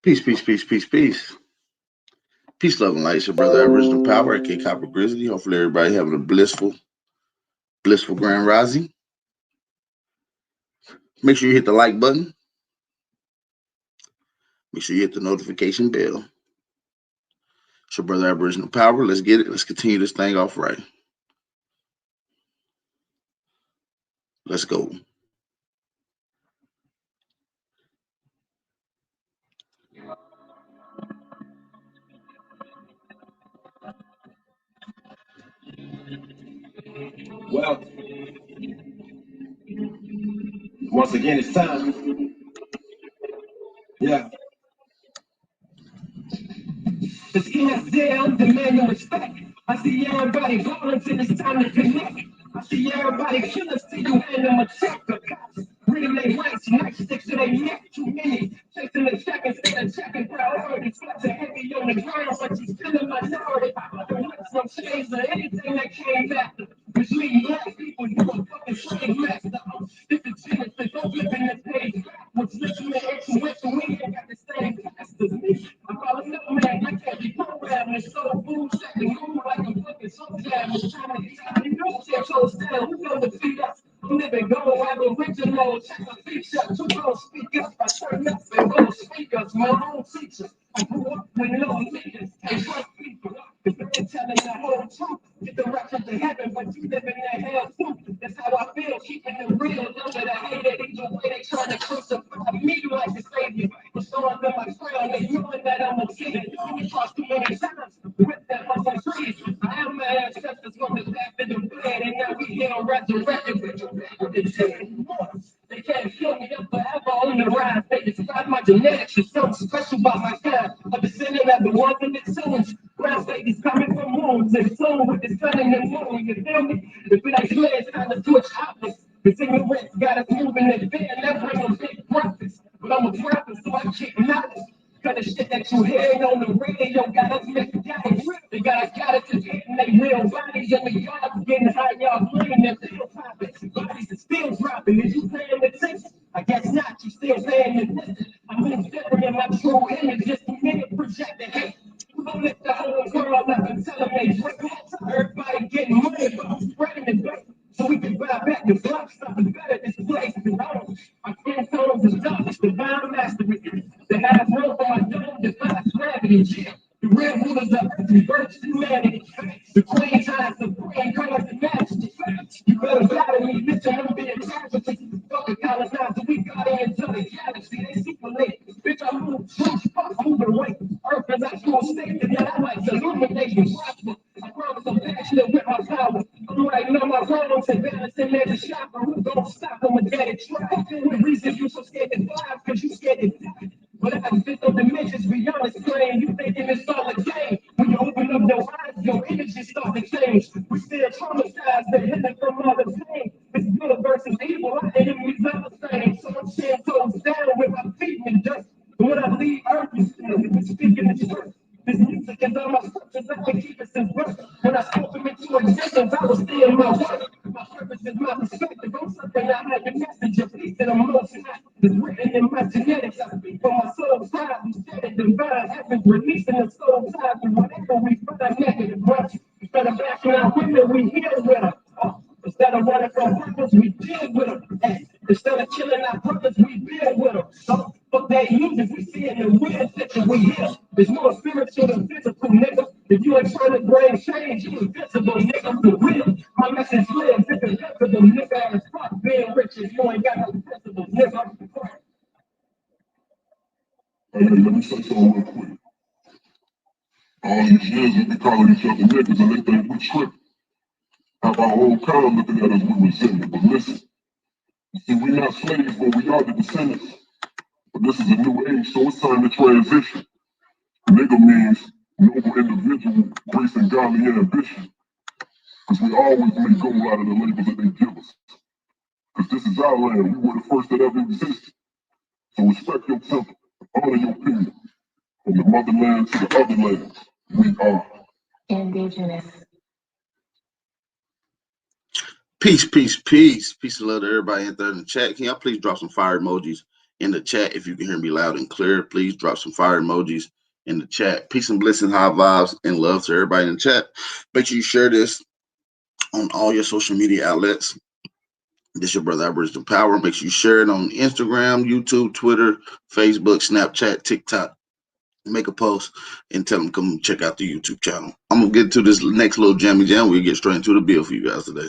Peace, peace, peace, peace, peace. Peace, love, and light. It's your brother Aboriginal Power, aka Copper Grizzly. Hopefully, everybody having a blissful grand rising. Make sure you hit the like button. Make sure you hit the notification bell. It's your brother Aboriginal Power. Let's get it. Let's continue this thing off right. Let's go. Well, once again, it's time. Yeah. The skin's down, demanding respect. I see everybody violence and it's time to connect. I see everybody killers till you hand them a check. The cops reading their rights, nightsticks to their neck. Too many chasing the check instead of checking priorities. Flexing heavy on the ground, but you still a minority. The whips, no shades, or anything that came after. Between black people, you a fucking slave master. This is Genesis, don't live in this page. What's listening to intuition, we ain't got the same pastors. I'm calling up, man, I can't be programmed. It's so food, second move like a fucking soul jam. It's trying to get out of your shit, so down. Who gonna defeat us? I'm living go, Aboriginal, check my feature. Two go speak up, I turn up and go speakers, my own teacher. I grew up with no leaders, and trust people. Cause they're telling the whole truth. Get the record to heaven, but you live in that hell too. That's how I feel, keeping it real. Know that I hate it either way. They trying to crucify me like the savior. But showing them my trail, they knowing that I'm a kid. You crossed too many times with that muscle trees. I am my ancestors from the back of the bed, and now we here on resurrected with the dead. They can't kill me up forever on the rise. They describe my genetics as something special about my kind. A descendant of the ones in the tunes. Ground babies coming from moons and soon with the sun and the moon. You feel me? If it ain't clear, it's time to switch options. The ignorance got us moving in fear, and that bring them big profits. But I'm a prophet, so I keep knowledge. Cause the shit that you hearing on the radio got us misguided. They got us to getting they real bodies and the gods getting high, y'all playing their still popping. Bodies are still dropping. Is you paying attention? I guess not, you still paying attention. I'm moving different in my true image, just a minute projecting hate. You gon' lift the whole world up and tell them they drink. Everybody getting money, but I'm spreading the bait. So we can buy back the block, something better this place is wrong. My skin tones is dark, divine mastery. The half rope on my dome defies gravity. Yeah. The real rulers of earth reverse humanity. The queen times the brain colors the majesty. You better battle me, bitch, and I'm being casualty. Fucking colonizer, we got into the galaxy. They see my late. Bitch, I move truth, fuck moving away. Earth is at full state, and I like to illuminate and prosper. I promise I'm passionate with my power. I'm writing on my wrongs and balancing every shopper. Who don't stop on my daddy try? The reason you so scared to die, cause you scared to die. But I have fifth of dimensions beyond this plane. You thinking it's all a game. When you open up your eyes, your energy start to change. We still traumatized, they're hidden from all the pain. This good versus evil, our enemies are the same. So I'm 10 toes down with my feet in the dirt. But when I leave Earth, you still speaking the truth. This music is on my scriptures, I can keep it in birth. When I spoke them into existence, I was still my work. My purpose is my perspective. I'm something I have the message of peace and emotion. It's written in my genetics. I speak for my soul side. You said it divine. Heaven's releasing the soul side. And whatever we find negative, but instead of bashing out women, we heal with them. Instead of running from brothers, we deal with them. Instead of killing our brothers, we build with them. So, fuck that music, we see in the real picture, we hear. It's more spiritual than physical, nigga. If you ain't trying to bring change, you invisible, nigga, for real. My message lives, it's invisible, nigga, and fuck being rich if you ain't got no principles, nigga. Hey, let me say something real quick. All these years we be calling each other niggas and they think we tripping. Have our whole kind looking at us with resentment. But listen, you see, we not slaves, but we are the descendants. But this is a new age, so it's time to transition. Nigga means noble individual, grace and godly ambition. Because we always make gold out of the labels that they give us. Because this is our land, we were the first that ever existed. So respect your temple, honor your people. From the motherland to the other lands, we are indigenous. Peace, peace, peace. Peace and love to everybody in there in the chat. Can y'all please drop some fire emojis in the chat. If you can hear me loud and clear, please drop some fire emojis in the chat. Peace and blessing, high vibes, and love to everybody in the chat. Make sure you share this on all your social media outlets. This your brother Aboriginal Power. Make sure you share it on Instagram, YouTube, Twitter, Facebook, Snapchat, TikTok. Make a post and tell them come check out the YouTube channel. I'm gonna get to this next little jammy jam. We'll get straight into the bill for you guys today.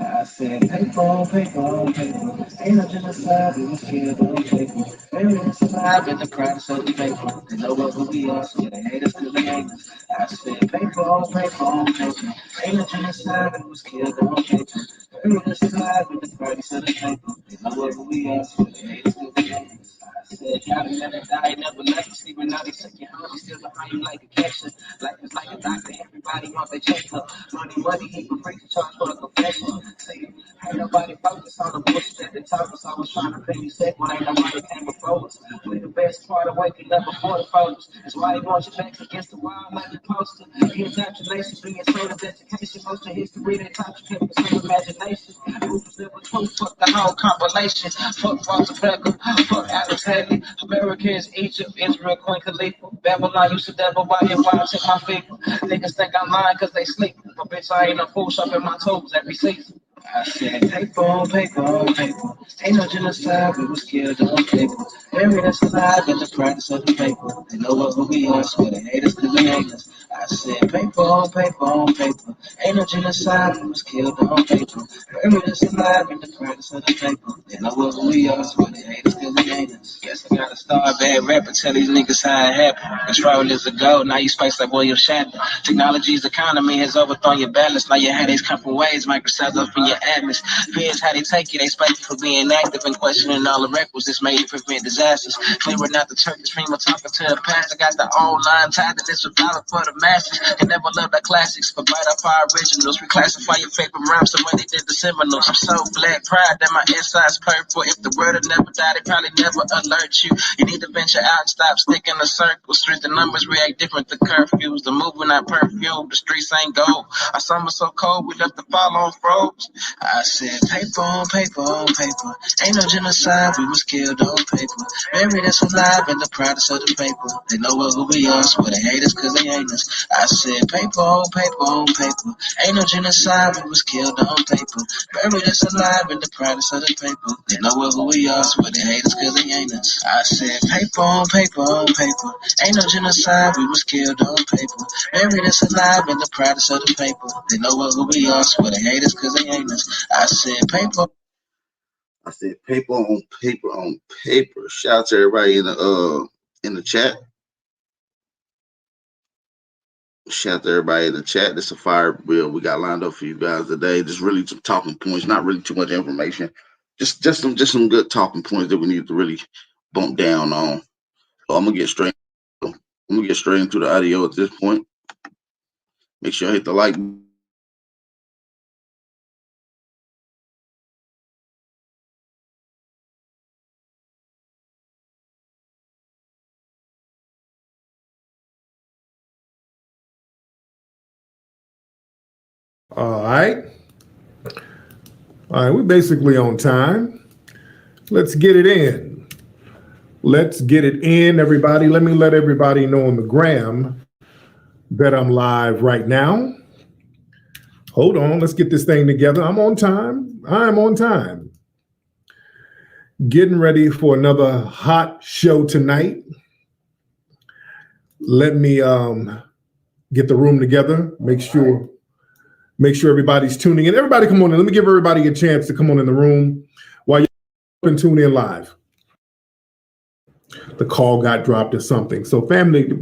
I said, paper, paper, paper. Ain't no genocide, we was killed on paper. Everything survived in the price of the paper. They know what we are, so they hate us till they hate us. I said, paper, paper, paper. Ain't no genocide, we was killed on paper. Everything survived in the price of the paper. They know what we are, so they hate us till they hate us. I said, gotta never die, never left us. Even now they second home, we still behind you like a catcher. Life is like a doctor, everybody wants their checkup. Money, he can break the charge for a confession. See, ain't nobody focus on the bullshit that they talk us. I was trying to pay you sick when ain't nobody came before us. We the best part of waking up before the photos. That's why they want your backs against the wall like a poster. Congratulations, being sold as education. Most of history they taught you kept the same imagination. Ruthless never true, fuck the whole compilation. Fuck Walter Becker, fuck Alex Haley. America is Egypt, Israel, Queen Khalifa. Babylon used to devil, why I take my feet. Niggas think I'm lying cause they sleep. But bitch, I ain't no fool shopping my toes every season. I said, paper on paper on paper. Ain't no genocide, we was killed on paper. Every that's alive in the practice of the paper. They know what we are, so they hate us cause they hate us. I said, paper on paper on paper. Ain't no genocide, we was killed on paper. Every that's alive in the practice of the paper. They know what we are, so they hate us cause they hate us. Guess I gotta start bad rapping, tell these niggas how it happened. Control is a goal, now you space like William Shatner. Technology's economy has overthrown your balance. Now your headaches come from ways Microsoft up in your atmosphere. Fears how they take you, they spike you for being active and questioning all the requisites made to prevent disasters. Clearing out the Turkish dream of talking to the past. I got the online tied to this valid for the masses. Can never love the classics, but bite up our originals. Reclassify your favorite rhymes the way they did the Seminoles. I'm so black proud that my inside's purple. If the world had never died, they probably never alert you. You need to venture out and stop sticking in circles. Streets and numbers react different to curfews. The movement not perfume, the streets ain't gold. Our summer so cold, we left the fall on froze. I said, paper on paper on paper. Ain't no genocide, we was killed on paper. Buried us alive in the proudest of the paper. They know what we are, so they hate us cause they hate us. I said, paper on paper on paper. Ain't no genocide, we was killed on paper. Buried us alive in the proudest of the paper. They know what we are, so they hate us cause they hate us. I said, paper on paper on paper. Ain't no genocide, we was killed on paper. Buried us alive in the proudest of the paper. They know what we are, so they hate us cause they hate us. I said, paper. I said paper on paper on paper. Shout out to everybody in the chat. Shout out to everybody in the chat. This is a fire bill we got lined up for you guys today. Just really some talking points, not really too much information. Just some good talking points that we need to really bump down on. So I'm gonna get straight into the audio at this point. Make sure I hit the like. All right. All right, we're basically on time. Let's get it in. Let's get it in, everybody. Let me let everybody know on the gram that I'm live right now. Hold on, let's get this thing together. I'm on time. I'm on time. Getting ready for another hot show tonight. Let me get the room together. Make sure everybody's tuning in. Everybody come on in. Let me give everybody a chance to come on in the room while you tune in live. The call got dropped or something. So family,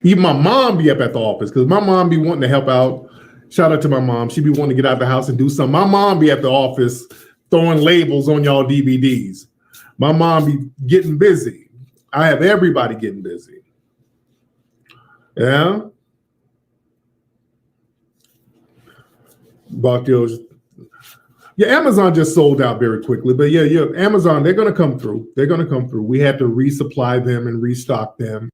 even my mom be up at the office because my mom be wanting to help out. Shout out to my mom. She be wanting to get out the house and do something. My mom be at the office throwing labels on y'all DVDs. My mom be getting busy. I have everybody getting busy. Yeah. Bartios, Yeah, Amazon just sold out very quickly, but yeah, Amazon, they're going to come through. They're going to come through. We had to resupply them and restock them.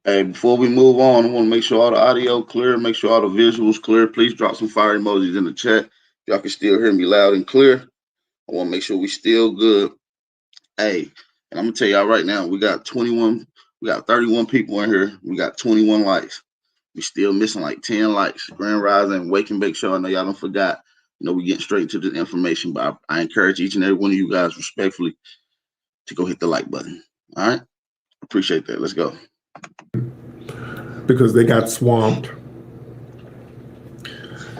Hey, before we move on, I want to make sure all the audio clear, make sure all the visuals clear. Please drop some fire emojis in the chat. Y'all can still hear me loud and clear. I want to make sure we still good. Hey, and I'm gonna tell y'all right now, we got 31 people in here. We got 21 likes. We still missing like 10 likes. Grand Rising, Wake and Bake Show. I know y'all don't forgot. We getting straight to the information, but I encourage each and every one of you guys respectfully to go hit the like button. All right? Appreciate that. Let's go. Because they got swamped.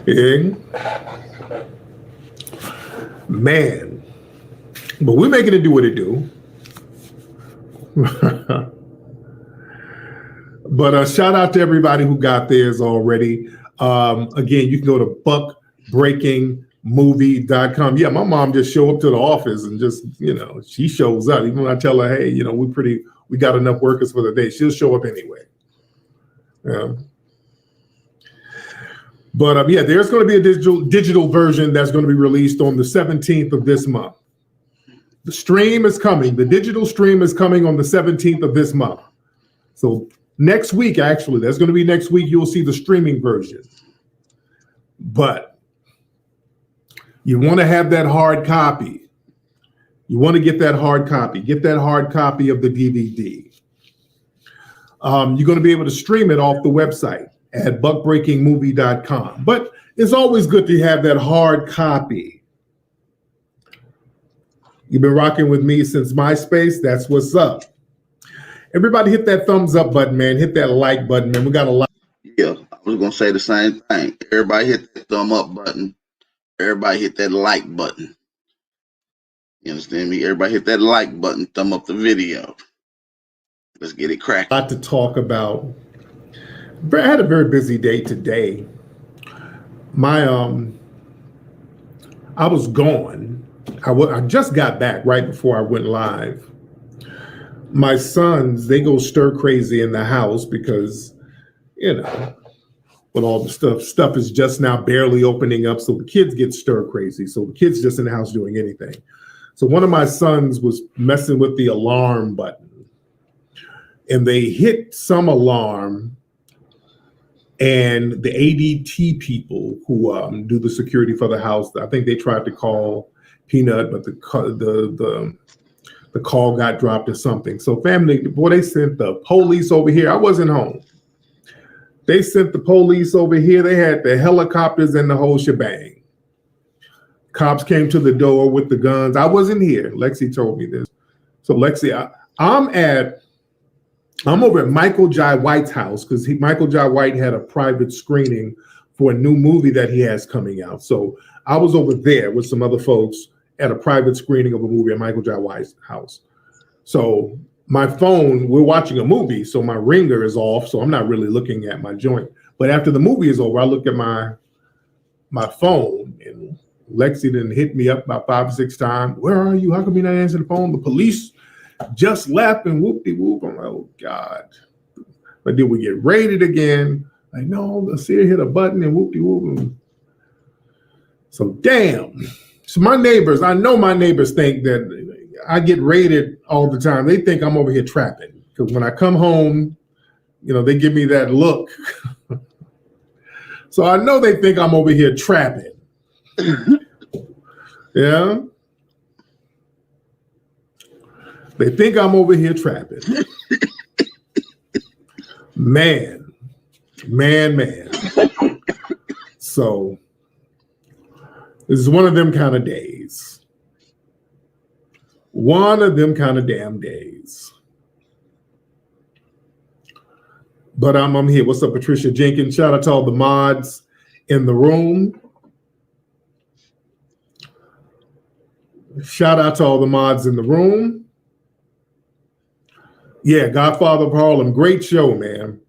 Yeah. Man. But we're making it do what it do. But shout out to everybody who got theirs already. Again, you can go to buckbreakingmovie.com. Yeah, my mom just showed up to the office and just, she shows up. Even when I tell her, hey, we got enough workers for the day, she'll show up anyway. Yeah. But yeah, there's going to be a digital version that's going to be released on the 17th of this month. The stream is coming. The digital stream is coming on the 17th of this month. So next week, actually, that's going to be next week. You'll see the streaming version. But you want to have that hard copy. You want to get that hard copy. Get that hard copy of the DVD. You're going to be able to stream it off the website at buckbreakingmovie.com. But it's always good to have that hard copy. You've been rocking with me since MySpace. That's what's up. Everybody hit that thumbs up button, man. Hit that like button, man. We got a lot. Yeah, I was going to say the same thing. Everybody hit that thumb up button. Everybody hit that like button. You understand me? Everybody hit that like button. Thumb up the video. Let's get it cracking. A lot to talk about. I had a very busy day today. I was gone. I just got back right before I went live. My sons, they go stir crazy in the house because, when all the stuff is just now barely opening up. So the kids get stir crazy. So the kids just in the house doing anything. So one of my sons was messing with the alarm button and they hit some alarm, and the ADT people who do the security for the house, I think they tried to call Peanut, but the call got dropped or something. So family, boy, they sent the police over here. I wasn't home. They sent the police over here. They had the helicopters and the whole shebang. Cops came to the door with the guns. I wasn't here. Lexi told me this. So Lexi, I'm over at Michael Jai White's house because Michael Jai White had a private screening for a new movie that he has coming out. So I was over there with some other folks at a private screening of a movie at Michael Jai White's house. So my phone, we're watching a movie, so my ringer is off, so I'm not really looking at my joint. But after the movie is over, I look at my phone, and Lexi didn't hit me up about 5 or 6 times. Where are you? How come you not answering the phone? The police just left, and whoop-de-whoop. I'm like, oh, God. But did we get raided again? Like, no, I see her hit a button and whoop-de-whoop. So, damn. So my neighbors, I know my neighbors think that I get raided all the time. They think I'm over here trapping. Because when I come home, they give me that look. So I know they think I'm over here trapping. Yeah. They think I'm over here trapping. Man. So this is one of them kind of days. One of them kind of damn days. But I'm here. What's up, Patricia Jenkins? Shout out to all the mods in the room. Shout out to all the mods in the room. Yeah, Godfather of Harlem. Great show, man.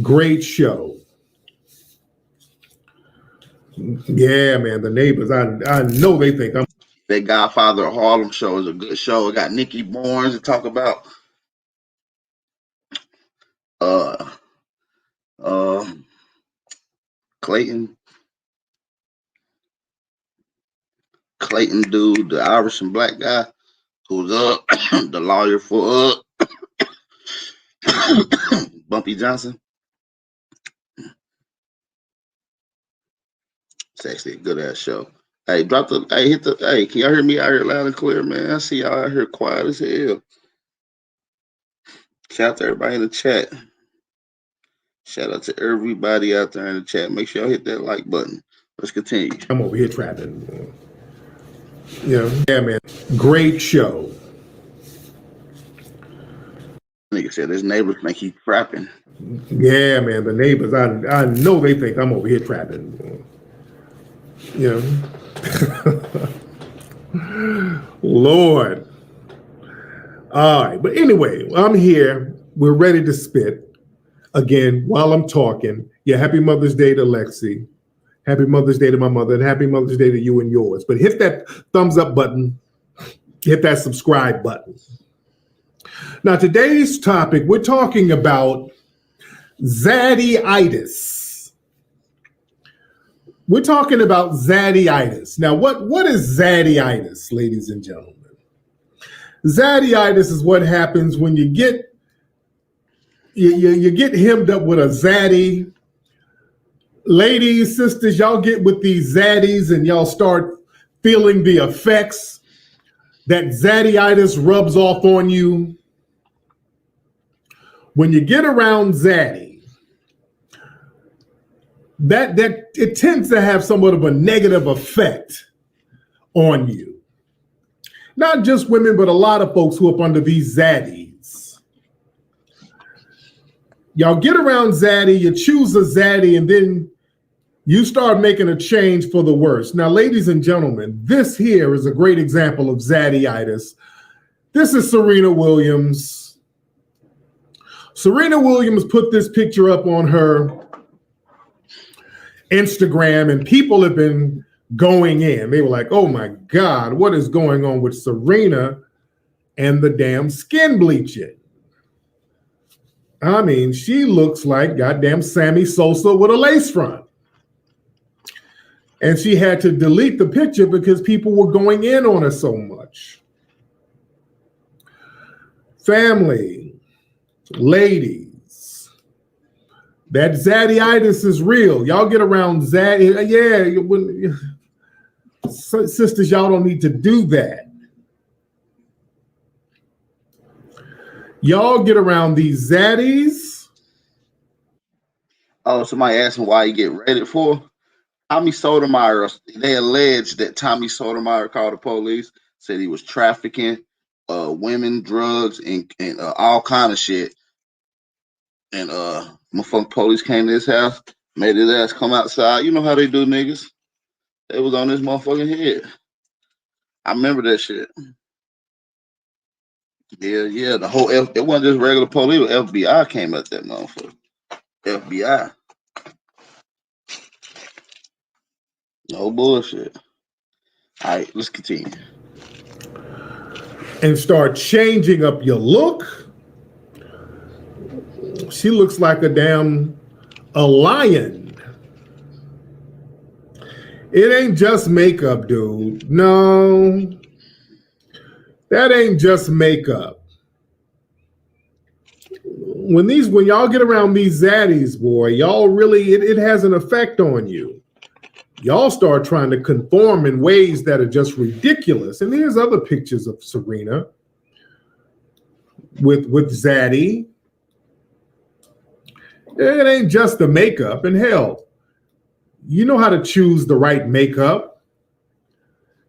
Great show. Yeah, man. The neighbors, I know they think I'm. That Godfather of Harlem show is a good show. It got Nikki Barnes to talk about Uh, uh, Clayton, Clayton dude, the Irish and black guy who's the lawyer for Bumpy Johnson. It's actually a good ass show. Hey, hey, can y'all hear me out here loud and clear, man? I see y'all out here quiet as hell. Shout out to everybody in the chat. Shout out to everybody out there in the chat. Make sure y'all hit that like button. Let's continue. I'm over here trapping. Yeah, man. Great show. Nigga said his neighbors think he's trapping. Yeah, man. The neighbors, I know they think I'm over here trapping. Yeah. Lord. All right. But anyway, I'm here. We're ready to spit. Again, while I'm talking, yeah, happy Mother's Day to Lexi. Happy Mother's Day to my mother, and happy Mother's Day to you and yours. But hit that thumbs up button. Hit that subscribe button. Now, today's topic, we're talking about zaddy-itis. We're talking about zaddy-itis. Now, what is zaddy-itis, ladies and gentlemen? Zaddy-itis is what happens when you get hemmed up with a zaddy. Ladies, sisters, y'all get with these zaddies and y'all start feeling the effects that zaddy-itis rubs off on you. When you get around zaddy, that it tends to have somewhat of a negative effect on you. Not just women, but a lot of folks who are up under these zaddies. Y'all get around zaddy, you choose a zaddy, and then you start making a change for the worse. Now, ladies and gentlemen, this here is a great example of zaddy-itis. This is Serena Williams. Serena Williams put this picture up on her Instagram, and people have been going in. They were like, oh my God, what is going on with Serena and the damn skin bleaching? I mean, she looks like goddamn Sammy Sosa with a lace front. And she had to delete the picture because people were going in on her so much. Family, ladies, that zaddy-itis is real. Y'all get around zaddy. Yeah, sisters, y'all don't need to do that. Y'all get around these zaddies. Oh, somebody asked him why he get raided for. Tommy Sotomayor, they alleged that Tommy Sotomayor called the police, said he was trafficking women, drugs, and all kind of shit. And motherfucking police came to his house, made his ass come outside. You know how they do, niggas. They was on his motherfucking head. I remember that shit. Yeah. The whole it wasn't just regular police. FBI came at that motherfucker. FBI. No bullshit. All right, let's continue. And start changing up your look. She looks like a lion. It ain't just makeup, dude. No. That ain't just makeup. When y'all get around these zaddies, boy, y'all really, it has an effect on you. Y'all start trying to conform in ways that are just ridiculous. And here's other pictures of Serena with zaddy. It ain't just the makeup. And hell, you know how to choose the right makeup.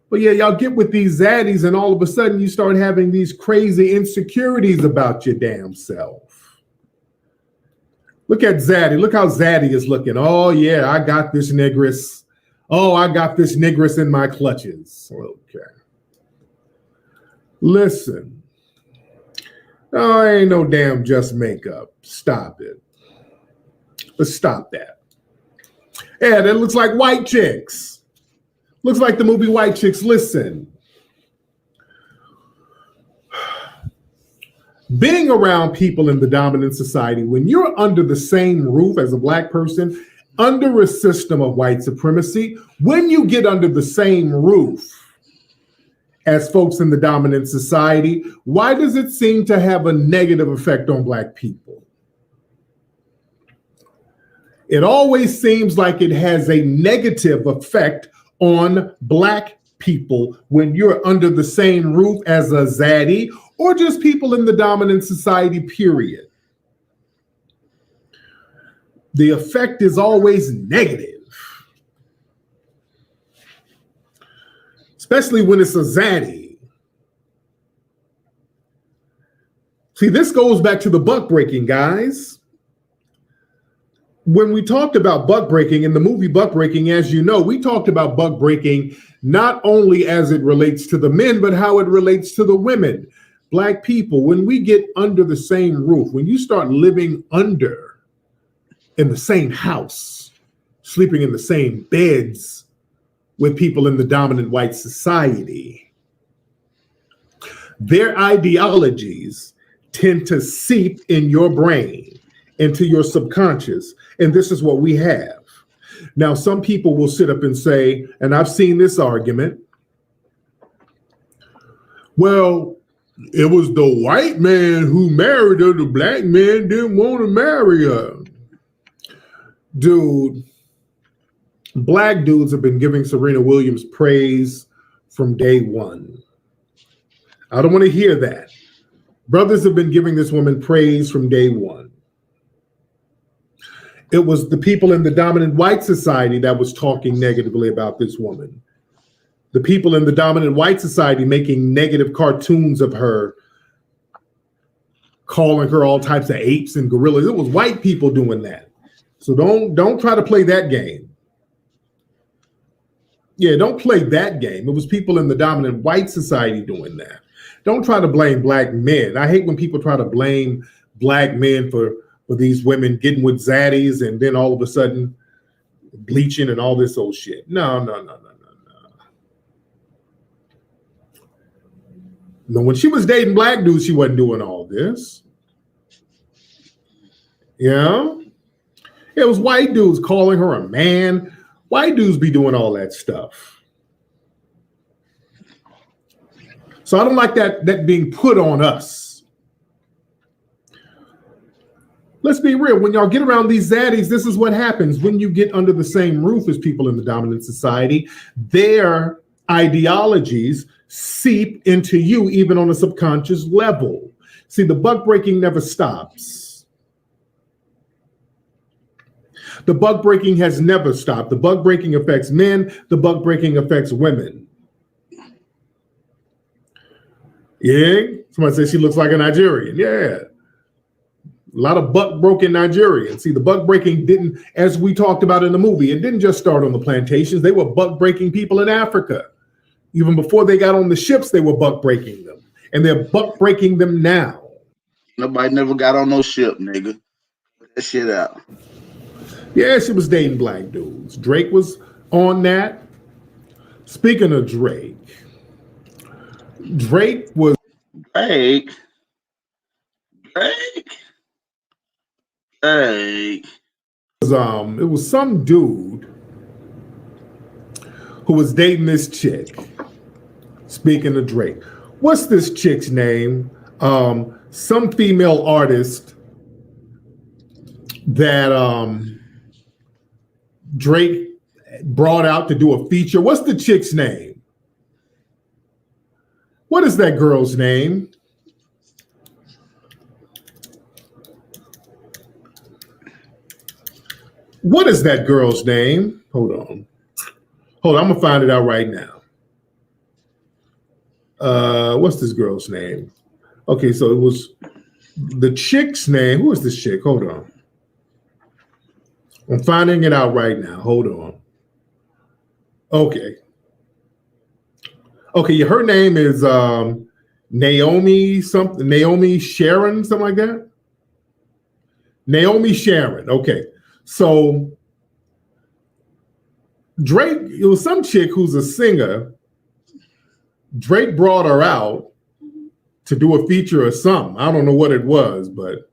But yeah, y'all get with these zaddies and all of a sudden you start having these crazy insecurities about your damn self. Look at zaddy. Look how zaddy is looking. Oh yeah, I got this negress. Oh, I got this negress in my clutches. Okay. Listen. Oh, ain't no damn just makeup. Stop it. Let's stop that. Yeah, that looks like White Chicks. Looks like the movie White Chicks. Listen. Being around people in the dominant society, when you're under the same roof as a black person, under a system of white supremacy, when you get under the same roof as folks in the dominant society, why does it seem to have a negative effect on black people? It always seems like it has a negative effect on black people when you're under the same roof as a zaddy or just people in the dominant society, period. The effect is always negative, especially when it's a zaddy. See, this goes back to the buck breaking, guys. When we talked about buck breaking in the movie Buck Breaking, as you know, we talked about buck breaking not only as it relates to the men, but how it relates to the women. Black people, when we get under the same roof, when you start living under in the same house, sleeping in the same beds with people in the dominant white society, their ideologies tend to seep in your brain, into your subconscious. And this is what we have. Now, some people will sit up and say, and I've seen this argument, well, it was the white man who married her. The black man didn't want to marry her. Dude, black dudes have been giving Serena Williams praise from day one. I don't want to hear that. Brothers have been giving this woman praise from day one. It was the people in the dominant white society that was talking negatively about this woman. The people in the dominant white society making negative cartoons of her, calling her all types of apes and gorillas. It was white people doing that. So don't try to play that game. Yeah, don't play that game. It was people in the dominant white society doing that. Don't try to blame black men. I hate when people try to blame black men for these women getting with zaddies and then all of a sudden bleaching and all this old shit. No. No, when she was dating black dudes, she wasn't doing all this. Yeah. It was white dudes calling her a man. White dudes be doing all that stuff. So I don't like that being put on us. Let's be real. When y'all get around these zaddies, this is what happens. When you get under the same roof as people in the dominant society, their ideologies seep into you, even on a subconscious level. See, the buck breaking never stops. The buck breaking has never stopped. The buck breaking affects men. The buck breaking affects women. Yeah. Somebody says she looks like a Nigerian. Yeah. A lot of buck broken Nigerians. See, the buck breaking didn't, as we talked about in the movie, it didn't just start on the plantations. They were buck breaking people in Africa. Even before they got on the ships, they were buck breaking them. And they're buck breaking them now. Nobody never got on no ship, nigga. Put that shit out. Yeah, she was dating black dudes. Drake was on that. Speaking of Drake was Drake. it was some dude who was dating this chick. Speaking of Drake, what's this chick's name? Some female artist that Drake brought out to do a feature. What's the chick's name? What is that girl's name? What is that girl's name? Hold on. I'm gonna find it out right now. What's this girl's name? Okay, so it was the chick's name. Who is this chick? Hold on. I'm finding it out right now. Hold on. Okay, her name is Naomi something, Naomi Sharon, something like that. Naomi Sharon. Okay. So Drake, it was some chick who's a singer. Drake brought her out to do a feature or something. I don't know what it was, but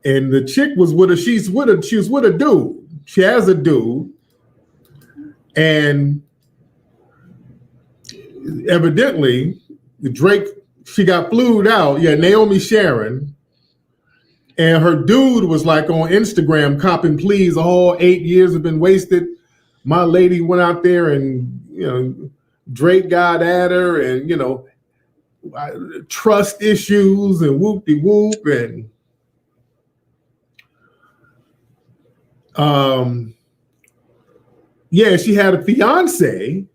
and the chick was with her. She was with a dude. She has a dude, and evidently Drake. She got flued out. Yeah, Naomi Sharon. And her dude was like on Instagram copping pleas. All 8 years have been wasted. My lady went out there and, Drake got at her and, trust issues and whoop-de-whoop. And yeah, she had a fiance.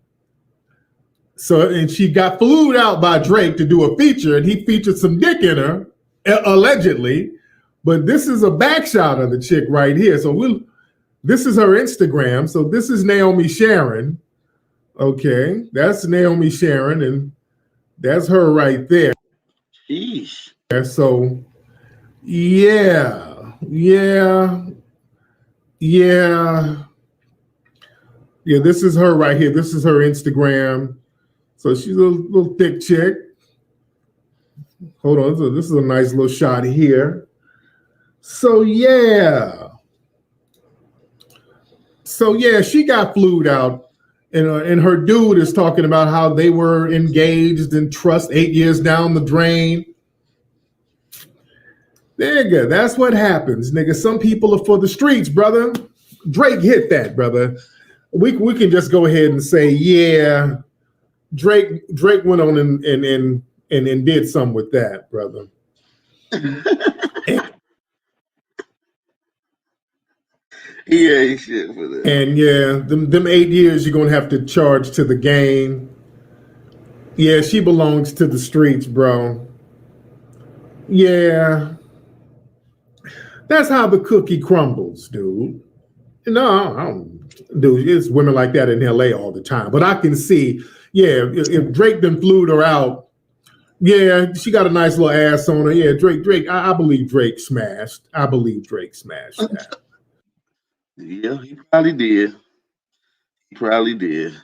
So, and she got flued out by Drake to do a feature, and he featured some dick in her, allegedly. But this is a back shot of the chick right here. So this is her Instagram. So this is Naomi Sharon. Okay, that's Naomi Sharon, and that's her right there. Sheesh. So, yeah. This is her right here. This is her Instagram. So she's a little thick chick. Hold on. So this is a nice little shot here. So yeah, she got flued out, and her dude is talking about how they were engaged in trust 8 years down the drain. Nigga, that's what happens, nigga. Some people are for the streets, brother. Drake hit that, brother. We can just go ahead and say, yeah, Drake went on and did something with that, brother. He ain't shit for that. And yeah, them 8 years you're gonna have to charge to the game. Yeah, she belongs to the streets, bro. Yeah. That's how the cookie crumbles, dude. No, dude, it's women like that in LA all the time. But I can see, yeah, if Drake done flew her out, yeah, she got a nice little ass on her. Yeah, Drake, I believe Drake smashed. I believe Drake smashed that. Yeah, he probably did. A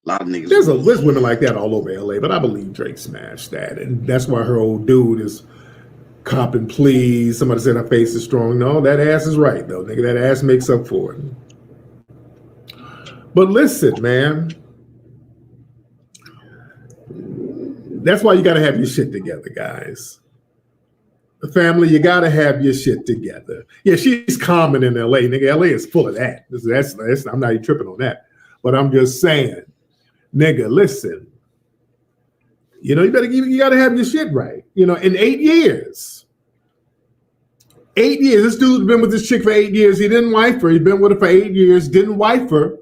lot of niggas. There's women like that all over LA, but I believe Drake smashed that. And that's why her old dude is copping please. Somebody said her face is strong. No, that ass is right, though, nigga. That ass makes up for it. But listen, man. That's why you got to have your shit together, guys. The family, you got to have your shit together. Yeah, she's common in LA. Nigga, LA is full of that. That's I'm not even tripping on that. But I'm just saying, nigga, listen. You got to have your shit right. In 8 years. 8 years. This dude's been with this chick for 8 years. He didn't wife her. He's been with her for 8 years. Didn't wife her.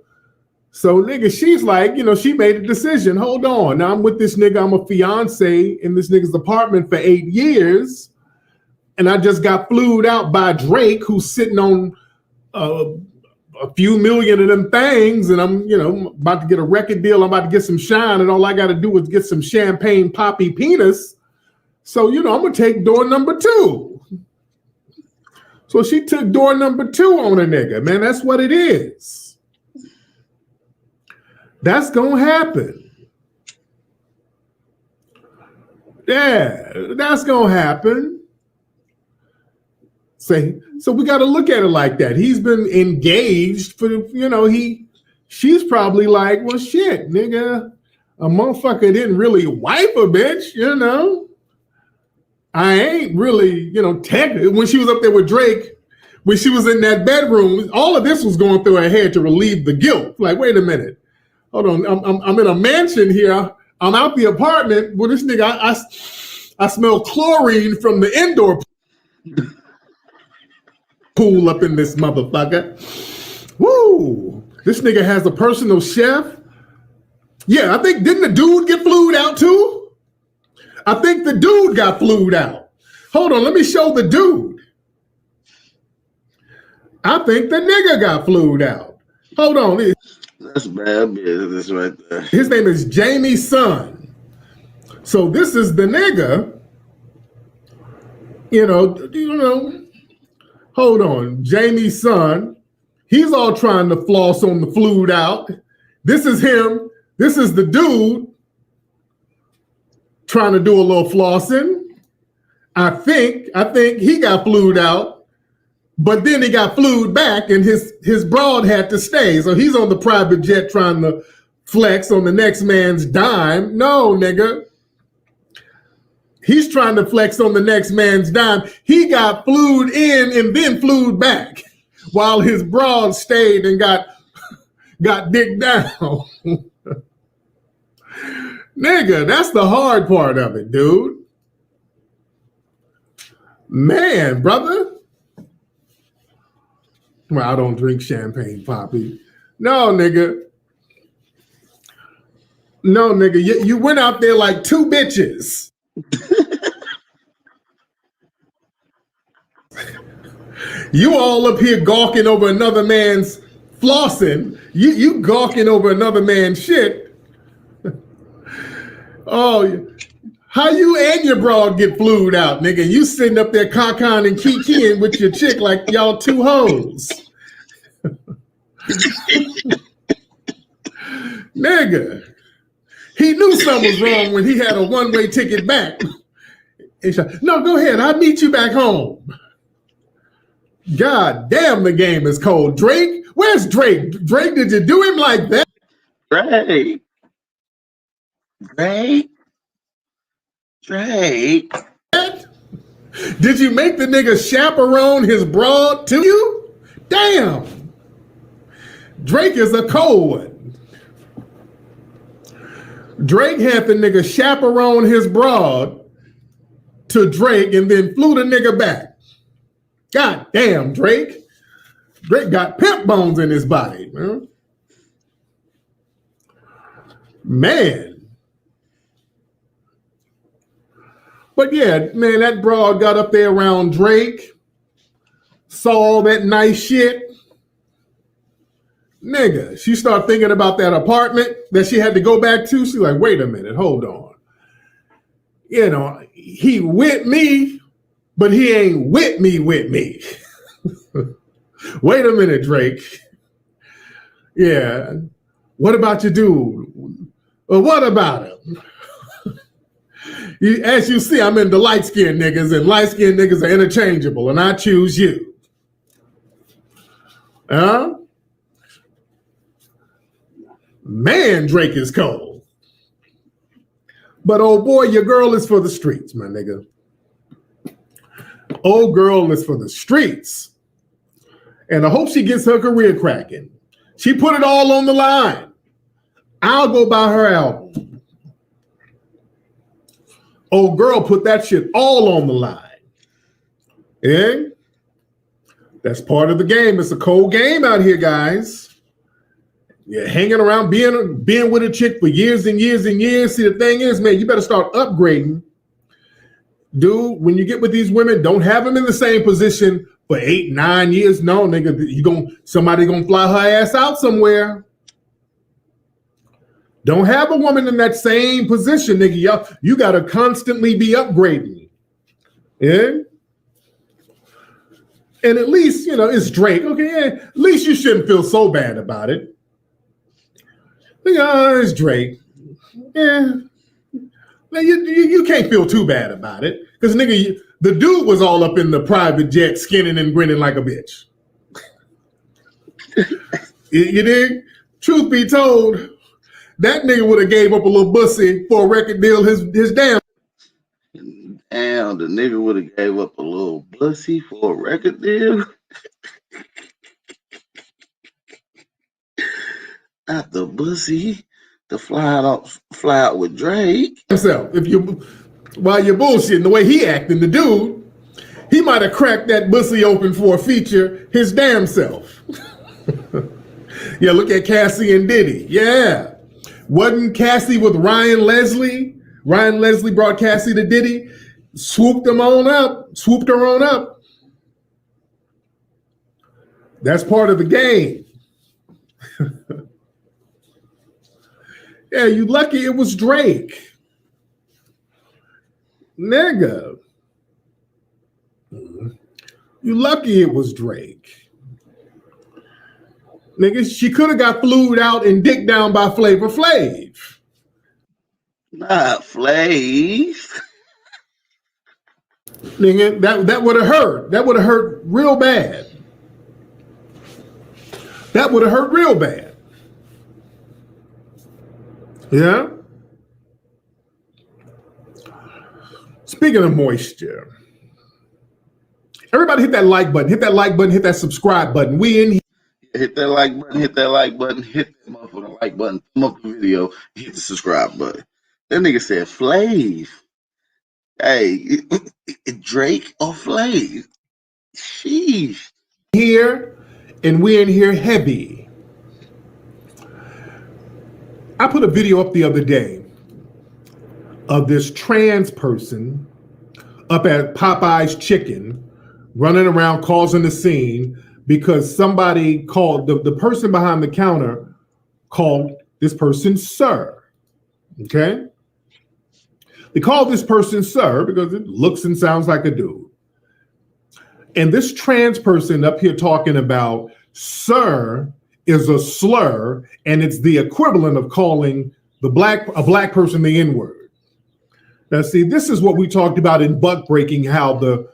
So, nigga, she's like, she made a decision. Hold on. Now I'm with this nigga. I'm a fiance in this nigga's apartment for 8 years. And I just got flued out by Drake, who's sitting on a few million of them things. And I'm, about to get a record deal. I'm about to get some shine. And all I got to do is get some champagne poppy penis. So, I'm going to take door number 2. So she took door number 2 on a nigga, man. That's what it is. That's going to happen. Yeah, that's going to happen. So we got to look at it like that. He's been engaged for, she's probably like, well, shit, nigga, a motherfucker didn't really wipe a bitch, I ain't really, technically, when she was up there with Drake, when she was in that bedroom, all of this was going through her head to relieve the guilt. Like, wait a minute. Hold on. I'm in a mansion here. I'm out the apartment with this nigga. I smell chlorine from the indoor pool up in this motherfucker. Woo! This nigga has a personal chef. Yeah, I think, didn't the dude get flued out too? I think the dude got flued out. Hold on, let me show the dude. I think the nigga got flued out. Hold on. That's bad business right there. His name is Jamie's son. So this is the nigga. Hold on. Jamie's son. He's all trying to floss on the flued out. This is him. This is the dude. trying to do a little flossing. I think he got flued out, but then he got flued back, and his broad had to stay. So he's on the private jet trying to flex on the next man's dime. No, nigga. He's trying to flex on the next man's dime. He got flued in and then flued back while his broad stayed and got dicked down. Nigga, that's the hard part of it, dude. Man, brother. Well, I don't drink champagne, Poppy. No, nigga. No, nigga. You went out there like two bitches. You all up here gawking over another man's flossing. You gawking over another man's shit. Oh, how you and your broad get flued out, nigga? You sitting up there con and kikiing with your chick like y'all two hoes. Nigga. He knew something was wrong when he had a one-way ticket back. No, go ahead. I'll meet you back home. God damn, the game is cold. Drake? Where's Drake? Drake, did you do him like that? Drake. Did you make the nigga chaperone his broad to you? Damn. Drake is a cold one. Drake had the nigga chaperone his broad to Drake and then flew the nigga back. God damn, Drake. Drake got pimp bones in his body, man. But yeah, man, that broad got up there around Drake, saw all that nice shit. Nigga, she started thinking about that apartment that she had to go back to. She's like, wait a minute, hold on. You know, he with me, but he ain't with me. Wait a minute, Drake. Yeah. What about your dude? Well, what about him? As you see, I'm into light-skinned niggas, and light-skinned niggas are interchangeable, and I choose you. Huh? Man, Drake is cold. But oh boy, your girl is for the streets, my nigga. Old girl is for the streets. And I hope she gets her career cracking. She put it all on the line. I'll go buy her album. Old girl put that shit all on the line. Yeah? That's part of the game. It's a cold game out here, guys. You're hanging around, being with a chick for years and years and years. See, the thing is, man, you better start upgrading. Dude, when you get with these women, don't have them in the same position for 8, 9 years. No, nigga, somebody gonna fly her ass out somewhere. Don't have a woman in that same position, nigga. You gotta constantly be upgrading. Yeah? And at least, you know, it's Drake. Okay, yeah, at least you shouldn't feel so bad about it. It's Drake. Yeah. You can't feel too bad about it. Because, nigga, the dude was all up in the private jet skinning and grinning like a bitch. You dig? Truth be told, that nigga would have gave up a little bussy for a record deal his damn. Damn, the nigga would have gave up a little bussy for a record deal. Not the bussy to fly out with Drake. Himself, while you're bullshitting the way he acting, the dude, he might have cracked that bussy open for a feature his damn self. Yeah, look at Cassie and Diddy. Yeah. Wasn't Cassie with Ryan Leslie? Ryan Leslie brought Cassie to Diddy, swooped her on up. That's part of the game. Yeah, you lucky it was Drake. Nigga. You lucky it was Drake. Nigga, she could have got flued out and dicked down by Flavor Flav. Not Flav. Nigga, that would have hurt. That would have hurt real bad. That would have hurt real bad. Yeah? Speaking of moisture, everybody hit that like button, hit that like button, hit that subscribe button. We in here. Hit that like button, hit that like button, hit that motherfucking like button, thumb up the video, hit the subscribe button. That nigga said Flav. Hey, Drake or Flav? Sheesh. Here, and we in here heavy. I put a video up the other day of this trans person up at Popeye's Chicken running around causing the scene because somebody called, the person behind the counter called this person sir. Okay? They called this person sir because it looks and sounds like a dude. And this trans person up here talking about sir is a slur, and it's the equivalent of calling a black person the N-word. Now, see, this is what we talked about in Buck Breaking, how the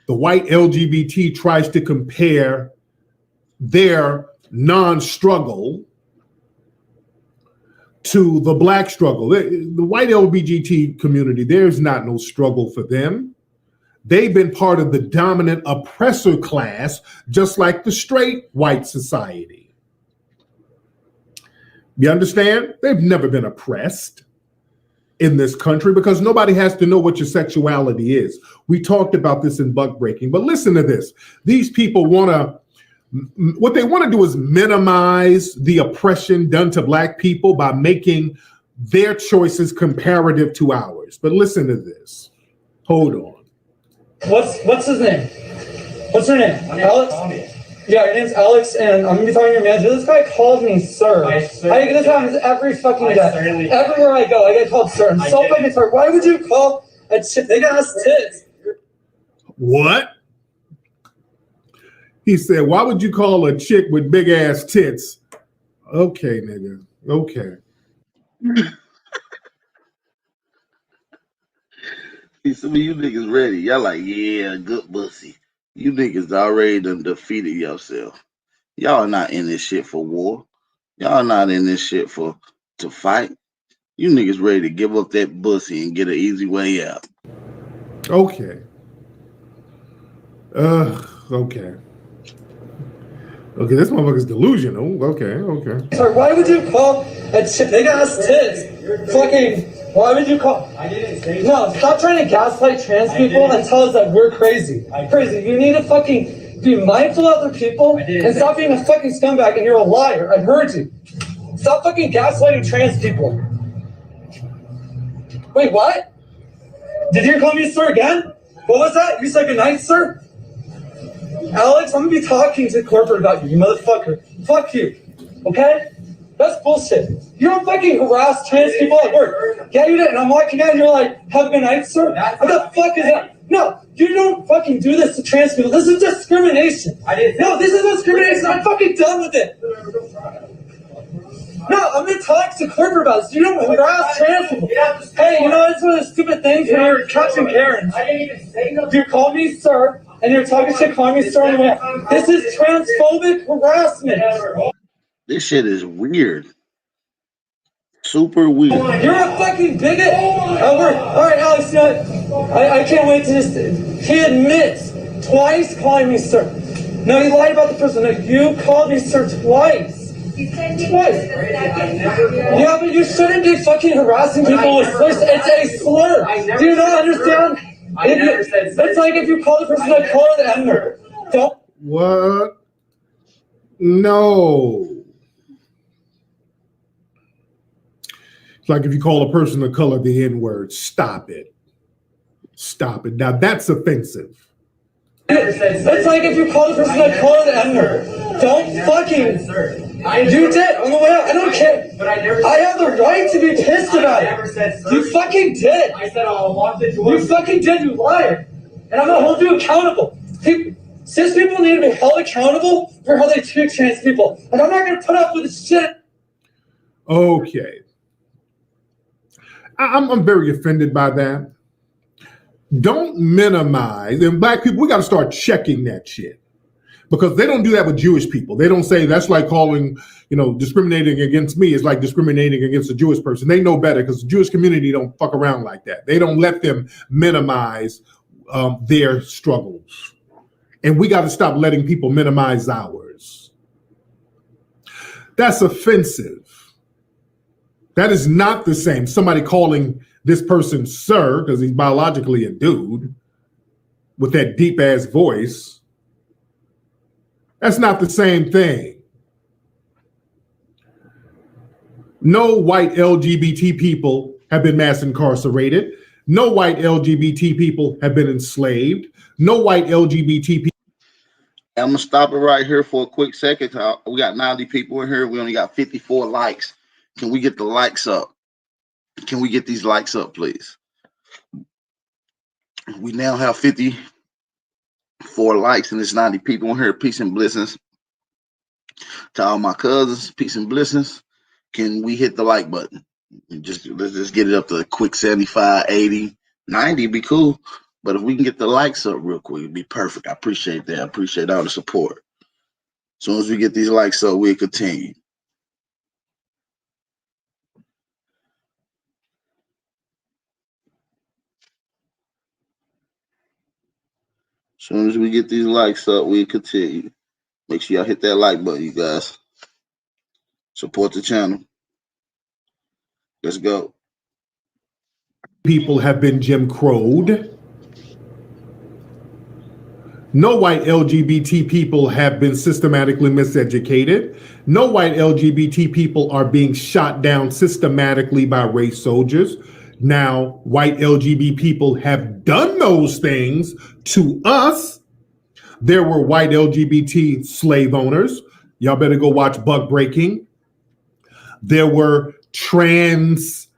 white LGBT tries to compare their non-struggle to the black struggle. The white LGBT community, there's not no struggle for them. They've been part of the dominant oppressor class, just like the straight white society. You understand? They've never been oppressed in this country because nobody has to know what your sexuality is. We talked about this in Buck Breaking, but listen to this. These people what they want to do is minimize the oppression done to black people by making their choices comparative to ours. But listen to this. Hold on. What's his name? What's her name? Alex? Yeah, your name's Alex, and I'm gonna be talking to your manager. This guy called me sir. This happens every fucking day. Everywhere I go, I get called sir. I'm so fucking sorry. Why would you call a chick? They got us tits. What? He said, why would you call a chick with big ass tits? Okay, nigga. Okay. See, some of you niggas ready. Y'all like, yeah, good bussy. You niggas already done defeated yourself. Y'all not in this shit for war. Y'all not in this shit to fight. You niggas ready to give up that bussy and get an easy way out. Okay. Okay. Okay, this motherfucker's delusional. Okay. Sorry, why would you call a chick? They got us tits. Fucking. Why would you call? I didn't say no. Stop trying to gaslight trans people and tell us that we're crazy. Crazy. You need to fucking be mindful of other people and stop being a fucking scumbag. And you're a liar. I heard you. Stop fucking gaslighting trans people. Wait, what? Did you call me sir again? What was that? You said goodnight, sir? Alex, I'm gonna be talking to corporate about you, you motherfucker. Fuck you. Okay? That's bullshit. You don't fucking harass trans people at work. Yeah, you did. And I'm walking out and you're like, have a good night, sir? What the fuck is that? No, you don't fucking do this to trans people. This is discrimination. No, this is discrimination. I'm fucking done with it. No, I'm gonna talk to corporate about this. You don't harass trans people. Hey, you know, it's one of the stupid things when you're catching Karens. I didn't even say no. You call me sir, and you're talking shit, calling me sir on the way. This is transphobic harassment. This shit is weird. Super weird. You're a fucking bigot. All right, Alex, you know what? I can't wait to just. He admits twice calling me sir. No, he lied about the first one. No, you called me sir twice. Twice. Yeah, but you shouldn't be fucking harassing people with slurs. It's a slur. Do you not understand? It's like if you call the person a color the N-word. Don't. What? No. It's like if you call a person of color the N-word. Stop it. Stop it. Now that's offensive. It's like if you call the person a color the N-word. Don't fucking. You did on the way out. I don't care. But I have the right to be pissed about it. You fucking did. I said I'll walk the door. You fucking did, you liar. And I'm gonna hold you accountable. Cis people need to be held accountable for how they treat trans people. And I'm not gonna put up with this shit. Okay. I'm very offended by that. Don't minimize, and black people, we got to start checking that shit. Because they don't do that with Jewish people. They don't say that's like calling, discriminating against me is like discriminating against a Jewish person. They know better because the Jewish community don't fuck around like that. They don't let them minimize their struggles. And we got to stop letting people minimize ours. That's offensive. That is not the same. Somebody calling this person sir, because he's biologically a dude with that deep ass voice. That's not the same thing. No white LGBT people have been mass incarcerated. No white LGBT people have been enslaved. No white LGBT people. I'm gonna stop it right here for a quick second. We got 90 people in here. We only got 54 likes. Can we get the likes up? Can we get these likes up, please? We now have 54 likes and there's 90 people in here. Peace and blessings to all my cousins. Peace and blessings. Can we hit the like button? Let's just get it up to a quick 75, 80, 90 be cool. But if we can get the likes up real quick, it'd be perfect. I appreciate that. I appreciate all the support. As soon as we get these likes up, we'll continue. As soon as we get these likes up, we'll continue. Make sure y'all hit that like button, you guys. Support the channel. Let's go. People have been Jim Crowed. No white LGBT people have been systematically miseducated. No white LGBT people are being shot down systematically by race soldiers. Now, white LGBT people have done those things to us. There were white LGBT slave owners. Y'all better go watch Buck Breaking. There were trans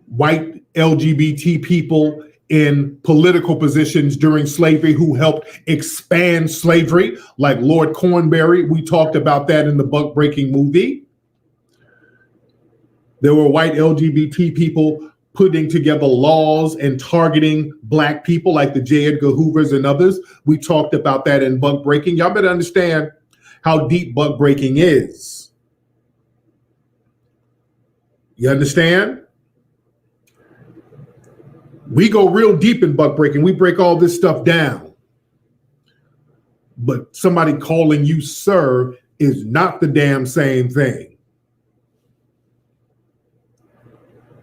white LGBT people in political positions during slavery who helped expand slavery, like Lord Cornbury. We talked about that in the Buck Breaking movie. There were white LGBT people putting together laws and targeting black people like the J. Edgar Hoovers and others. We talked about that in Buck Breaking. Y'all better understand how deep Buck Breaking is. You understand? We go real deep in Buck Breaking. We break all this stuff down. But somebody calling you sir is not the damn same thing.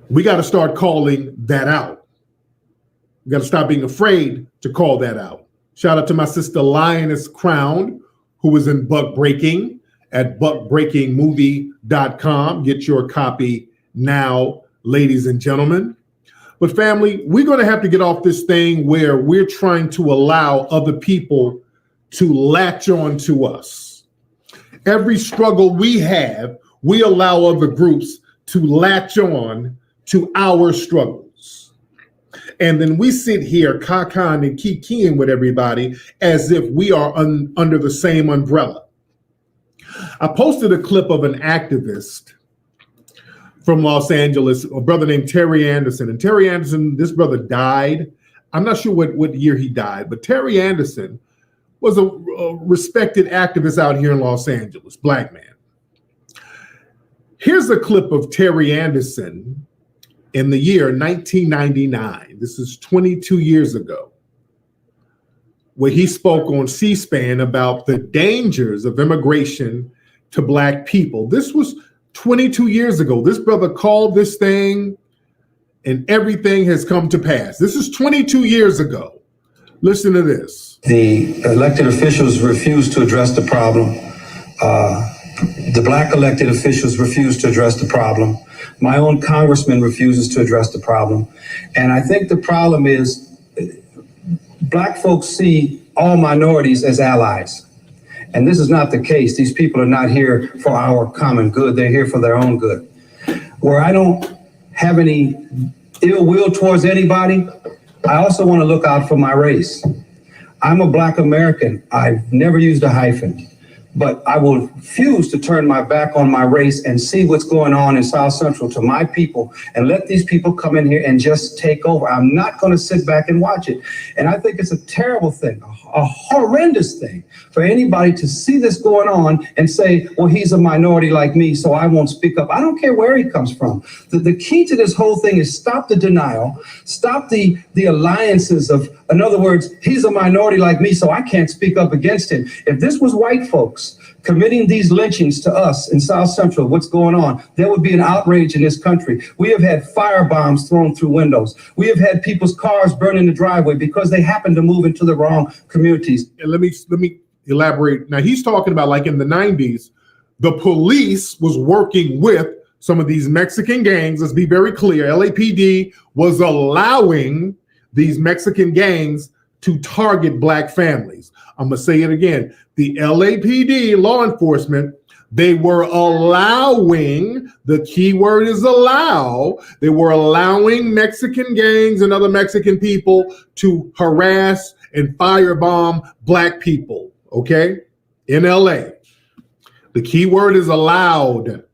We got to start calling that out. We got to stop being afraid to call that out. Shout out to my sister Lioness Crown, who was in Buck Breaking at buckbreakingmovie.com. Get your copy now, ladies and gentlemen. But family, we're going to have to get off this thing where we're trying to allow other people to latch on to us. Every struggle we have, we allow other groups to latch on to our struggles. And then we sit here cacan and kikiing with everybody as if we are under the same umbrella. I posted a clip of an activist from Los Angeles, a brother named Terry Anderson. And Terry Anderson, this brother died. I'm not sure what year he died, but Terry Anderson was a respected activist out here in Los Angeles, black man. Here's a clip of Terry Anderson in the year 1999. This is 22 years ago, where he spoke on C-SPAN about the dangers of immigration to black people. This was 22 years ago. This brother called this thing and everything has come to pass. This is 22 years ago. Listen to this. The elected officials refused to address the problem. The black elected officials refused to address the problem. My own congressman refuses to address the problem. And I think the problem is black folks see all minorities as allies. And this is not the case. These people are not here for our common good. They're here for their own good. Where I don't have any ill will towards anybody, I also want to look out for my race. I'm a black American. I've never used a hyphen. but I will refuse to turn my back on my race and see what's going on in South Central to my people and let these people come in here and just take over. I'm not going to sit back and watch it. And I think it's a terrible thing, a horrendous thing for anybody to see this going on and say, well, he's a minority like me, so I won't speak up. I don't care where he comes from. The key to this whole thing is stop the denial, stop the alliances of, in other words, he's a minority like me, so I can't speak up against him. If this was white folks committing these lynchings to us in South Central, what's going on, there would be an outrage in this country. We have had fire bombs thrown through windows. We have had people's cars burned in the driveway because they happened to move into the wrong communities. And let me elaborate. Now, he's talking about like in the 90s, the police was working with some of these Mexican gangs. Let's be very clear. LAPD was allowing these Mexican gangs to target black families. I'm going to say it again. The LAPD, law enforcement, they were allowing, the key word is allow, they were allowing Mexican gangs and other Mexican people to harass and firebomb black people, okay, in LA. The key word is allowed.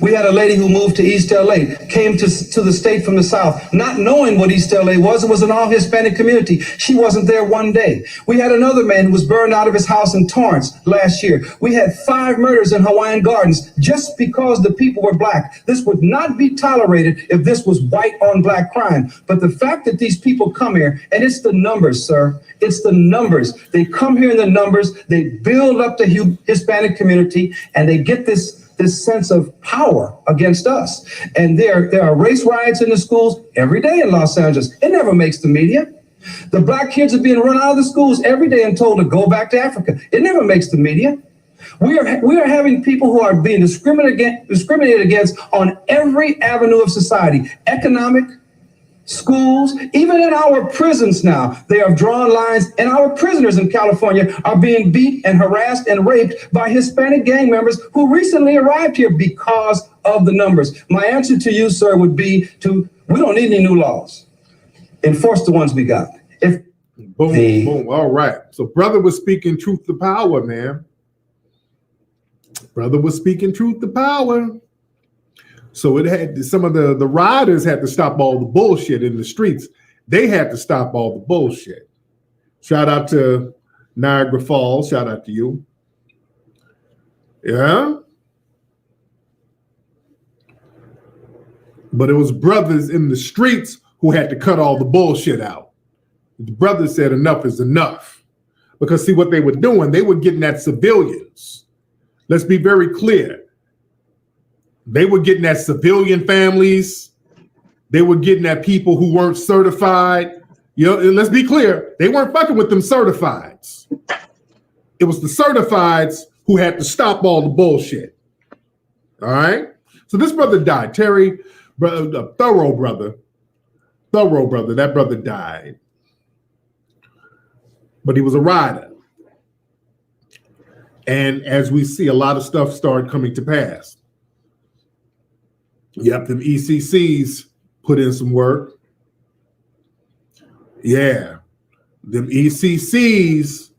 We had a lady who moved to East LA, came to the state from the South, not knowing what East LA was. It was an all Hispanic community. She wasn't there one day. We had another man who was burned out of his house in Torrance last year. We had 5 murders in Hawaiian Gardens just because the people were black. This would not be tolerated if this was white on black crime. But the fact that these people come here, and it's the numbers, sir. It's the numbers. They come here in the numbers. They build up the Hispanic community, and they get this sense of power against us. And there are race riots in the schools every day in Los Angeles. It never makes the media. The black kids are being run out of the schools every day and told to go back to Africa. It never makes the media. We are having people who are being discriminated against on every avenue of society, economic, schools, even in our prisons now. They have drawn lines, and our prisoners in California are being beat and harassed and raped by Hispanic gang members who recently arrived here because of the numbers. My answer to you, sir, would be we don't need any new laws. Enforce the ones we got. Boom. All right. So brother was speaking truth to power, man. Brother was speaking truth to power. So it had some of the riders had to stop all the bullshit in the streets. They had to stop all the bullshit. Shout out to Niagara Falls. Shout out to you. Yeah. But it was brothers in the streets who had to cut all the bullshit out. The brothers said enough is enough. Because see what they were doing, they were getting at civilians. Let's be very clear. They were getting at civilian families. They were getting at people who weren't certified. You know, and let's be clear, they weren't fucking with them certifieds. It was the certifieds who had to stop all the bullshit. All right? So this brother died. Terry, Thorough brother, that brother died. But he was a rider. And as we see, a lot of stuff started coming to pass. Yep, them ECCs put in some work. Yeah, them ECCs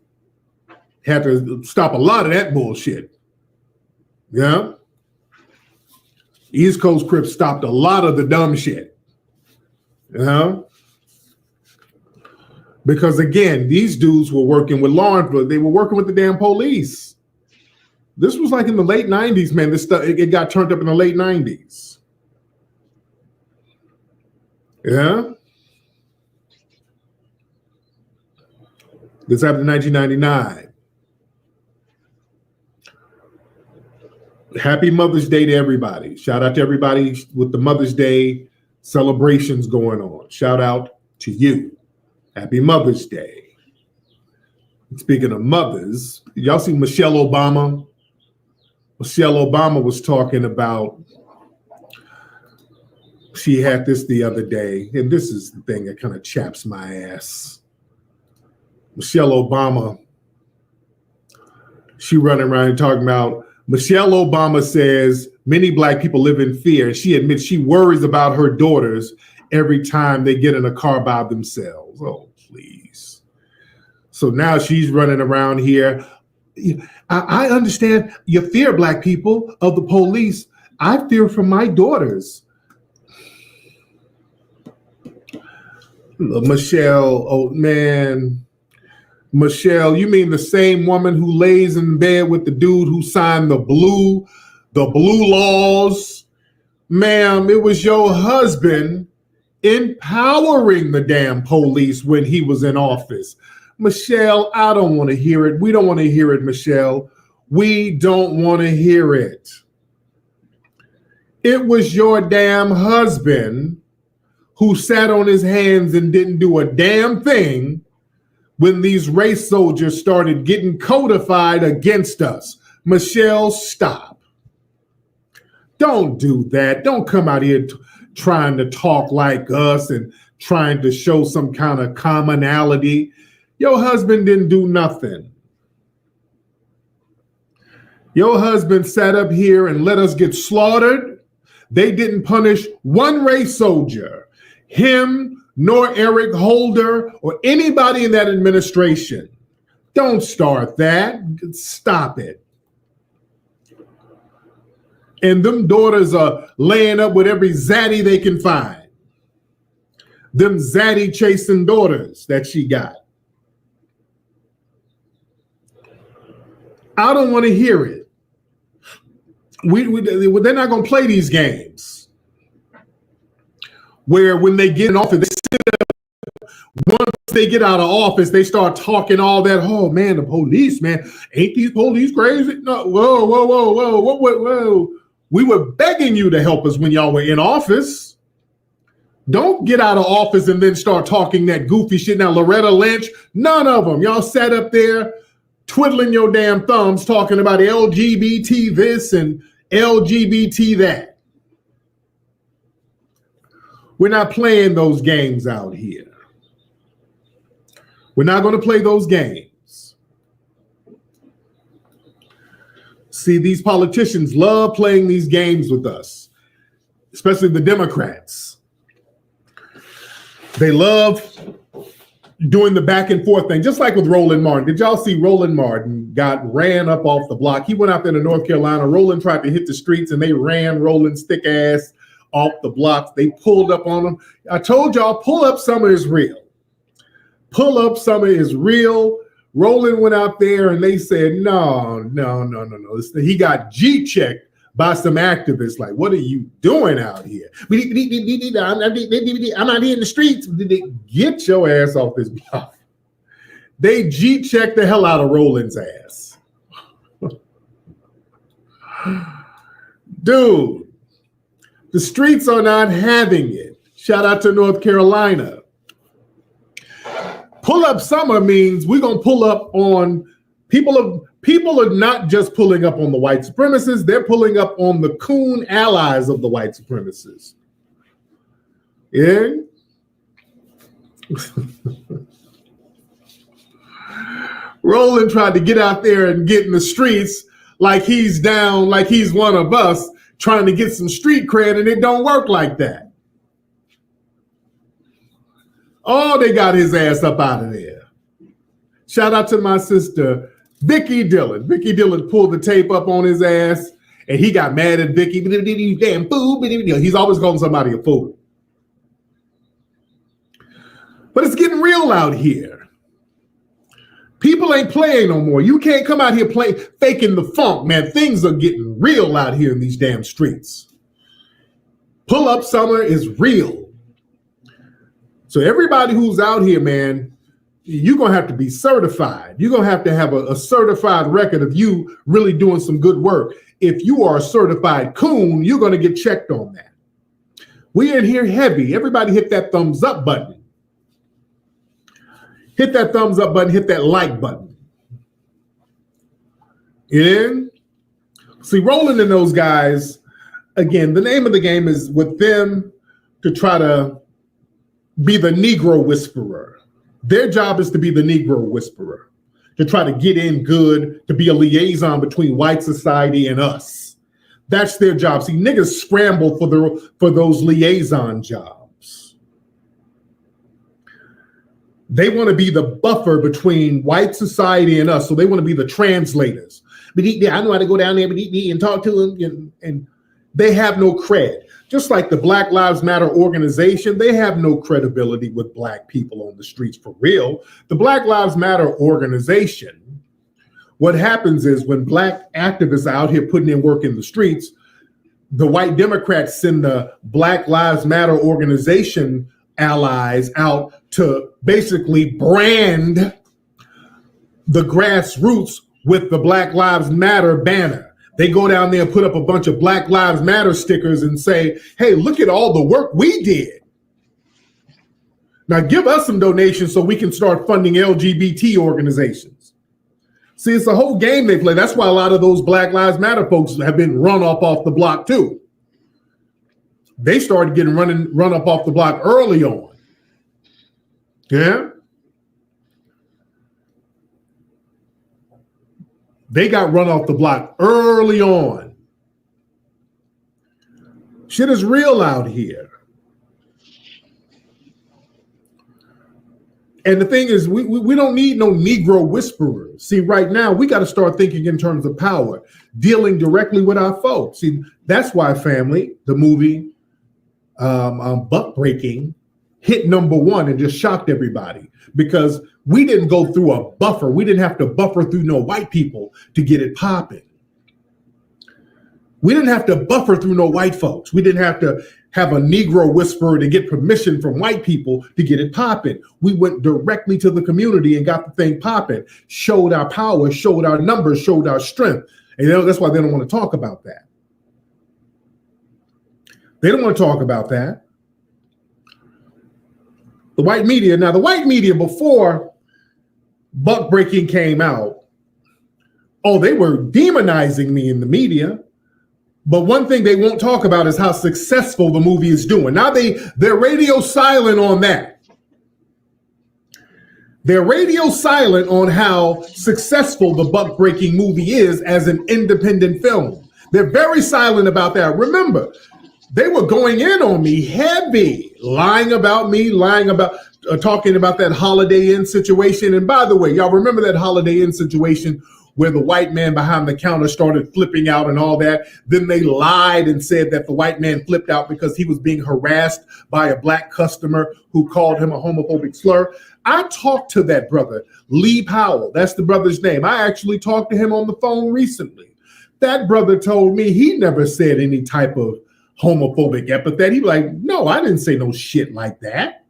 had to stop a lot of that bullshit. Yeah. East Coast Crips stopped a lot of the dumb shit. Because again, these dudes were working with law enforcement. They were working with the damn police. This was like in the late 90s, man. This stuff, it got turned up in the late 90s. Yeah. This happened in 1999. Happy Mother's Day to everybody. Shout out to everybody with the Mother's Day celebrations going on. Shout out to you. Happy Mother's Day. Speaking of mothers, y'all see Michelle Obama? Michelle Obama was talking about, she had this the other day, and this is the thing that kind of chaps my ass. Michelle Obama, she running around talking about, Michelle Obama says many black people live in fear. She admits she worries about her daughters every time they get in a car by themselves. Oh, please. So now she's running around here. I understand you fear black people of the police. I fear for my daughters. Michelle, oh man. Michelle, you mean the same woman who lays in bed with the dude who signed the blue laws? Ma'am, it was your husband empowering the damn police when he was in office. Michelle, I don't want to hear it. We don't want to hear it, Michelle. We don't want to hear it. It was your damn husband who sat on his hands and didn't do a damn thing when these race soldiers started getting codified against us. Michelle, stop. Don't do that. Don't come out here trying to talk like us and trying to show some kind of commonality. Your husband didn't do nothing. Your husband sat up here and let us get slaughtered. They didn't punish one race soldier, him, nor Eric Holder, or anybody in that administration. Don't start that. Stop it. And them daughters are laying up with every zaddy they can find. Them zaddy chasing daughters that she got. I don't want to hear it. They're not going to play these games where when they get in office, they sit up, once they get out of office, they start talking all that, oh man, the police, man, ain't these police crazy? No, whoa. We were begging you to help us when y'all were in office. Don't get out of office and then start talking that goofy shit. Now, Loretta Lynch, none of them. Y'all sat up there twiddling your damn thumbs talking about LGBT this and LGBT that. We're not playing those games out here. We're not going to play those games. See, these politicians love playing these games with us, especially the Democrats. They love doing the back and forth thing, just like with Roland Martin. Did y'all see Roland Martin got ran up off the block? He went out there to North Carolina. Roland tried to hit the streets and they ran Roland's thick ass off the blocks. They pulled up on him. I told y'all, pull up summer is real. Pull up summer is real. Roland went out there and they said, no. He got G-checked by some activists. Like, what are you doing out here? I'm out here in the streets. Get your ass off this block. They G-checked the hell out of Roland's ass. Dude, the streets are not having it. Shout out to North Carolina. Pull up summer means we're going to pull up on people are not just pulling up on the white supremacists, they're pulling up on the coon allies of the white supremacists. Yeah? Roland tried to get out there and get in the streets like he's down, like he's one of us, trying to get some street cred, and it don't work like that. Oh, they got his ass up out of there. Shout out to my sister, Vicky Dillon. Vicky Dillon pulled the tape up on his ass, and he got mad at Vicky. Damn fool. He's always calling somebody a fool. But it's getting real out here. People ain't playing no more. You can't come out here faking the funk, man. Things are getting real out here in these damn streets. Pull up summer is real. So everybody who's out here, man, you're going to have to be certified. You're going to have a certified record of you really doing some good work. If you are a certified coon, you're going to get checked on that. We in here heavy. Everybody hit that thumbs up button. Hit that thumbs up button. Hit that like button. In. See, Roland and those guys, again, the name of the game is with them to try to be the Negro whisperer. Their job is to be the Negro whisperer, to try to get in good, to be a liaison between white society and us. That's their job. See, niggas scramble for those liaison jobs. They want to be the buffer between white society and us. So they want to be the translators. But I know how to go down there and talk to them. And they have no cred. Just like the Black Lives Matter organization, they have no credibility with black people on the streets for real. The Black Lives Matter organization, what happens is when black activists are out here putting in work in the streets, the white Democrats send the Black Lives Matter organization allies out to basically brand the grassroots with the Black Lives Matter banner. They go down there and put up a bunch of Black Lives Matter stickers and say, hey, look at all the work we did. Now give us some donations so we can start funding LGBT organizations. See, it's a whole game they play. That's why a lot of those Black Lives Matter folks have been run off the block too. They started getting run up off the block early on. Yeah. They got run off the block early on. Shit is real out here. And the thing is, we don't need no Negro whisperers. See, right now, we got to start thinking in terms of power, dealing directly with our folks. See, that's why, family, the movie Buck Breaking hit #1 and just shocked everybody, because we didn't go through a buffer. We didn't have to buffer through no white people to get it popping. We didn't have to buffer through no white folks. We didn't have to have a Negro whisperer to get permission from white people to get it popping. We went directly to the community and got the thing popping, showed our power, showed our numbers, showed our strength. And that's why they don't want to talk about that. They don't want to talk about that. The white media, now the white media before Buck Breaking came out, they were demonizing me in the media. But one thing they won't talk about is how successful the movie is doing. Now they're radio silent on that. They're radio silent on how successful the Buck Breaking movie is as an independent film. They're very silent about that. Remember, they were going in on me heavy, lying about me, talking about that Holiday Inn situation. And by the way, y'all remember that Holiday Inn situation where the white man behind the counter started flipping out and all that? Then they lied and said that the white man flipped out because he was being harassed by a black customer who called him a homophobic slur. I talked to that brother, Lee Powell. That's the brother's name. I actually talked to him on the phone recently. That brother told me he never said any type of homophobic epithet. He was like, no, I didn't say no shit like that.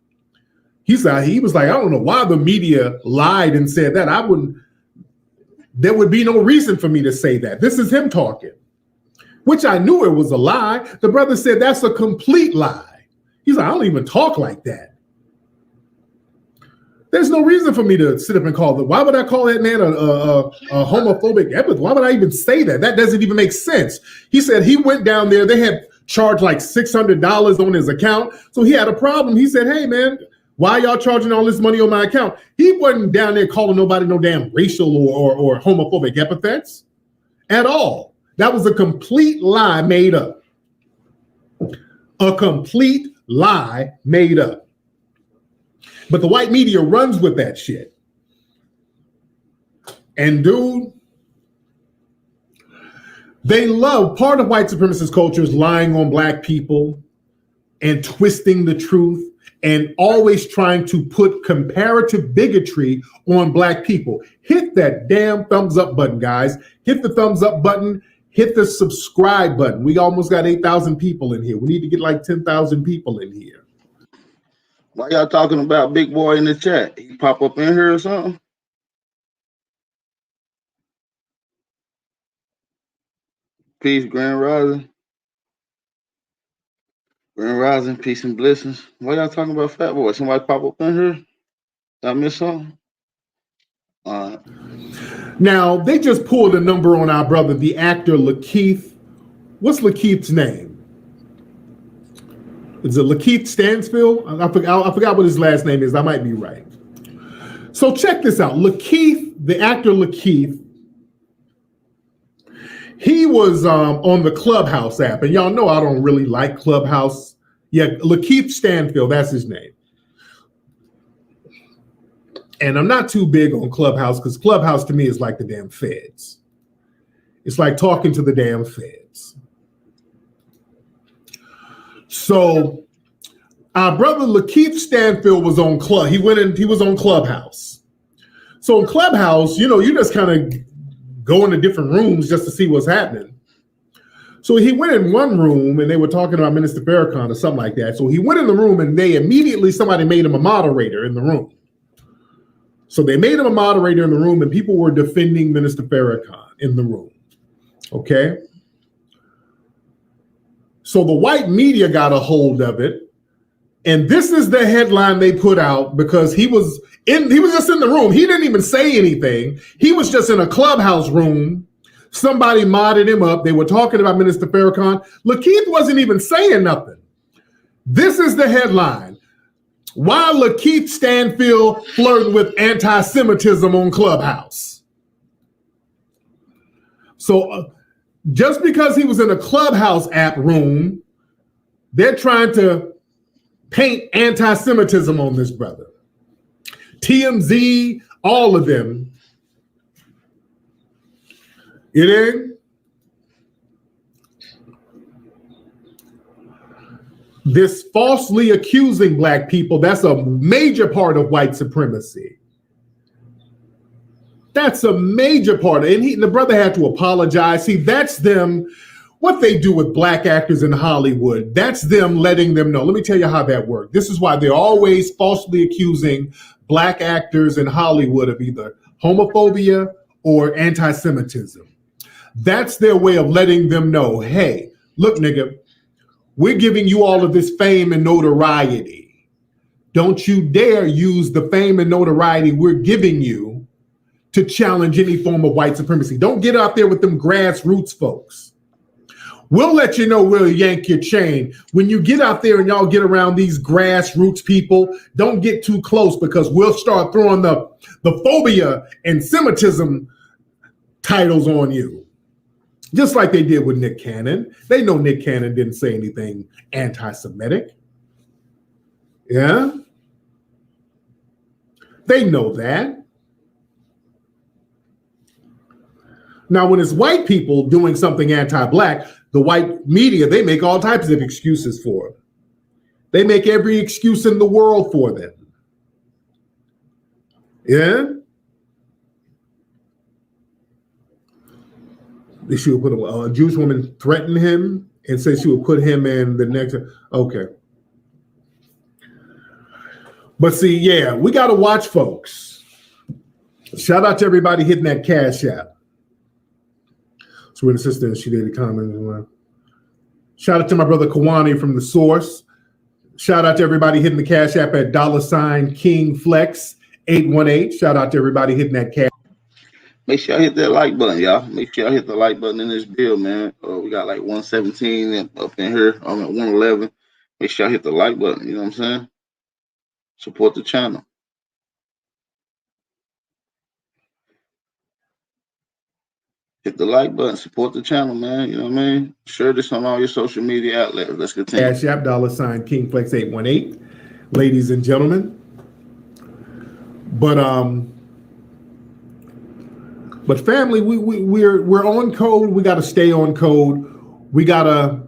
He was like, I don't know why the media lied and said that. There would be no reason for me to say that. This is him talking, which I knew it was a lie. The brother said that's a complete lie. He's like, I don't even talk like that. There's no reason for me to sit up and call it. Why would I call that man a homophobic epithet? Why would I even say that? That doesn't even make sense. He said he went down there. They had charged like $600 on his account. So he had a problem. He said, hey, man, why y'all charging all this money on my account? He wasn't down there calling nobody no damn racial or homophobic epithets at all. That was a complete lie made up. A complete lie made up. But the white media runs with that shit. And dude, they love, part of white supremacist culture is lying on black people and twisting the truth and always trying to put comparative bigotry on black people. Hit that damn thumbs up button, guys. Hit the thumbs up button. Hit the subscribe button. We almost got 8,000 people in here. We need to get like 10,000 people in here. Why y'all talking about Big Boy in the chat? He pop up in here or something? Peace, Grand Rising. Grand Rising, peace and blessings. Why y'all talking about Fat Boy? Somebody pop up in here? Did I miss something? All right. Now, they just pulled a number on our brother, the actor Lakeith. What's Lakeith's name? Is it Lakeith Stansfield? I forgot what his last name is. I might be right. So check this out. Lakeith, the actor Lakeith, he was on the Clubhouse app. And y'all know I don't really like Clubhouse. Yeah, Lakeith Stanfield, that's his name. And I'm not too big on Clubhouse because Clubhouse to me is like the damn feds. It's like talking to the damn feds. So our brother Lakeith Stanfield was on he was on Clubhouse. So in Clubhouse, you know, you just kind of go into different rooms just to see what's happening. So he went in one room and they were talking about Minister Farrakhan or something like that. So he went in the room and somebody made him a moderator in the room. So they made him a moderator in the room and people were defending Minister Farrakhan in the room. Okay. So the white media got a hold of it. And this is the headline they put out because he was just in the room. He didn't even say anything. He was just in a Clubhouse room. Somebody modded him up. They were talking about Minister Farrakhan. Lakeith wasn't even saying nothing. This is the headline. Why Lakeith Stanfield flirting with anti-Semitism on Clubhouse? So just because he was in a Clubhouse app room, they're trying to paint anti-Semitism on this brother. TMZ, all of them. You dig? This falsely accusing black people, that's a major part of white supremacy. That's a major part. And the brother had to apologize. See, that's them, what they do with black actors in Hollywood. That's them letting them know. Let me tell you how that works. This is why they're always falsely accusing black actors in Hollywood of either homophobia or anti-Semitism. That's their way of letting them know, hey, look, nigga, we're giving you all of this fame and notoriety. Don't you dare use the fame and notoriety we're giving you to challenge any form of white supremacy. Don't get out there with them grassroots folks. We'll let you know we'll yank your chain. When you get out there and y'all get around these grassroots people, don't get too close because we'll start throwing the phobia and Semitism titles on you. Just like they did with Nick Cannon. They know Nick Cannon didn't say anything anti-Semitic. Yeah? They know that. Now, when it's white people doing something anti-black, the white media, they make all types of excuses for it. They make every excuse in the world for them. Yeah? She would put a Jewish woman threaten him and say she would put him in the next. Okay. But see, yeah, we got to watch, folks. Shout out to everybody hitting that Cash App. So we're the sister, she did a comment. Shout out to my brother Kawani from The Source. Shout out to everybody hitting the Cash App at $King Flex 818. Shout out to everybody hitting that cash. Make sure y'all hit that like button, y'all. Make sure y'all hit the like button in this bill, man. We got like 117 up in here. I'm at 111. Make sure y'all hit the like button. You know what I'm saying? Support the channel. Hit the like button. Support the channel, man. You know what I mean? Share this on all your social media outlets. Let's continue. Cash App, King Flex 818. Ladies and gentlemen. But family, we're on code. We got to stay on code. We got to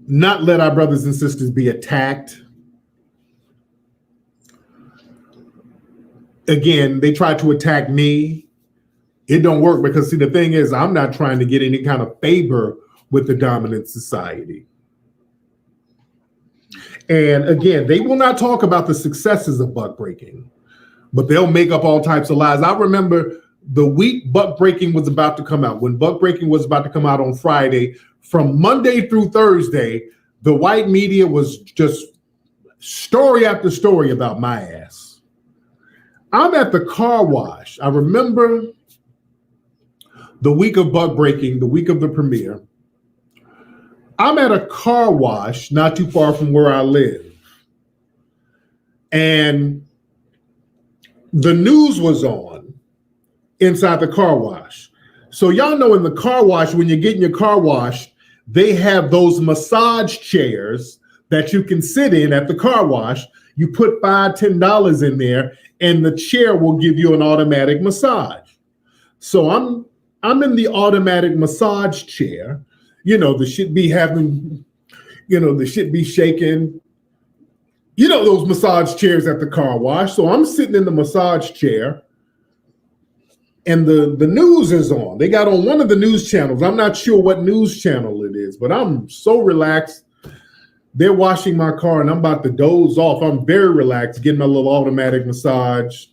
not let our brothers and sisters be attacked. Again, they tried to attack me. It don't work because, see, the thing is, I'm not trying to get any kind of favor with the dominant society. And again, they will not talk about the successes of buck breaking, but they'll make up all types of lies. I remember the week buck breaking was about to come out. When buck breaking was about to come out on Friday, from Monday through Thursday, the white media was just story after story about my ass. I'm at the car wash. I remember the week of buck breaking, the week of the premiere. I'm at a car wash not too far from where I live. And the news was on inside the car wash. So y'all know in the car wash, when you're getting your car washed, they have those massage chairs that you can sit in at the car wash. You put $5-10 in there, and the chair will give you an automatic massage. So I'm in the automatic massage chair. The shit be having, the shit be shaking. Those massage chairs at the car wash. So I'm sitting in the massage chair, and the news is on. They got on one of the news channels. I'm not sure what news channel it is, but I'm so relaxed. They're washing my car, and I'm about to doze off. I'm very relaxed, getting my little automatic massage.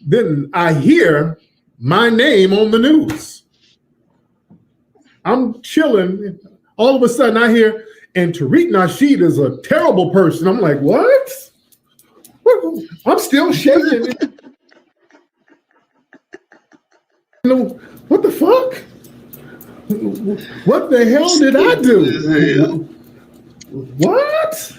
Then I hear my name on the news. I'm chilling. All of a sudden, I hear, and Tariq Nasheed is a terrible person. I'm like, what? I'm still shaking. What the fuck? What the hell did I do? What?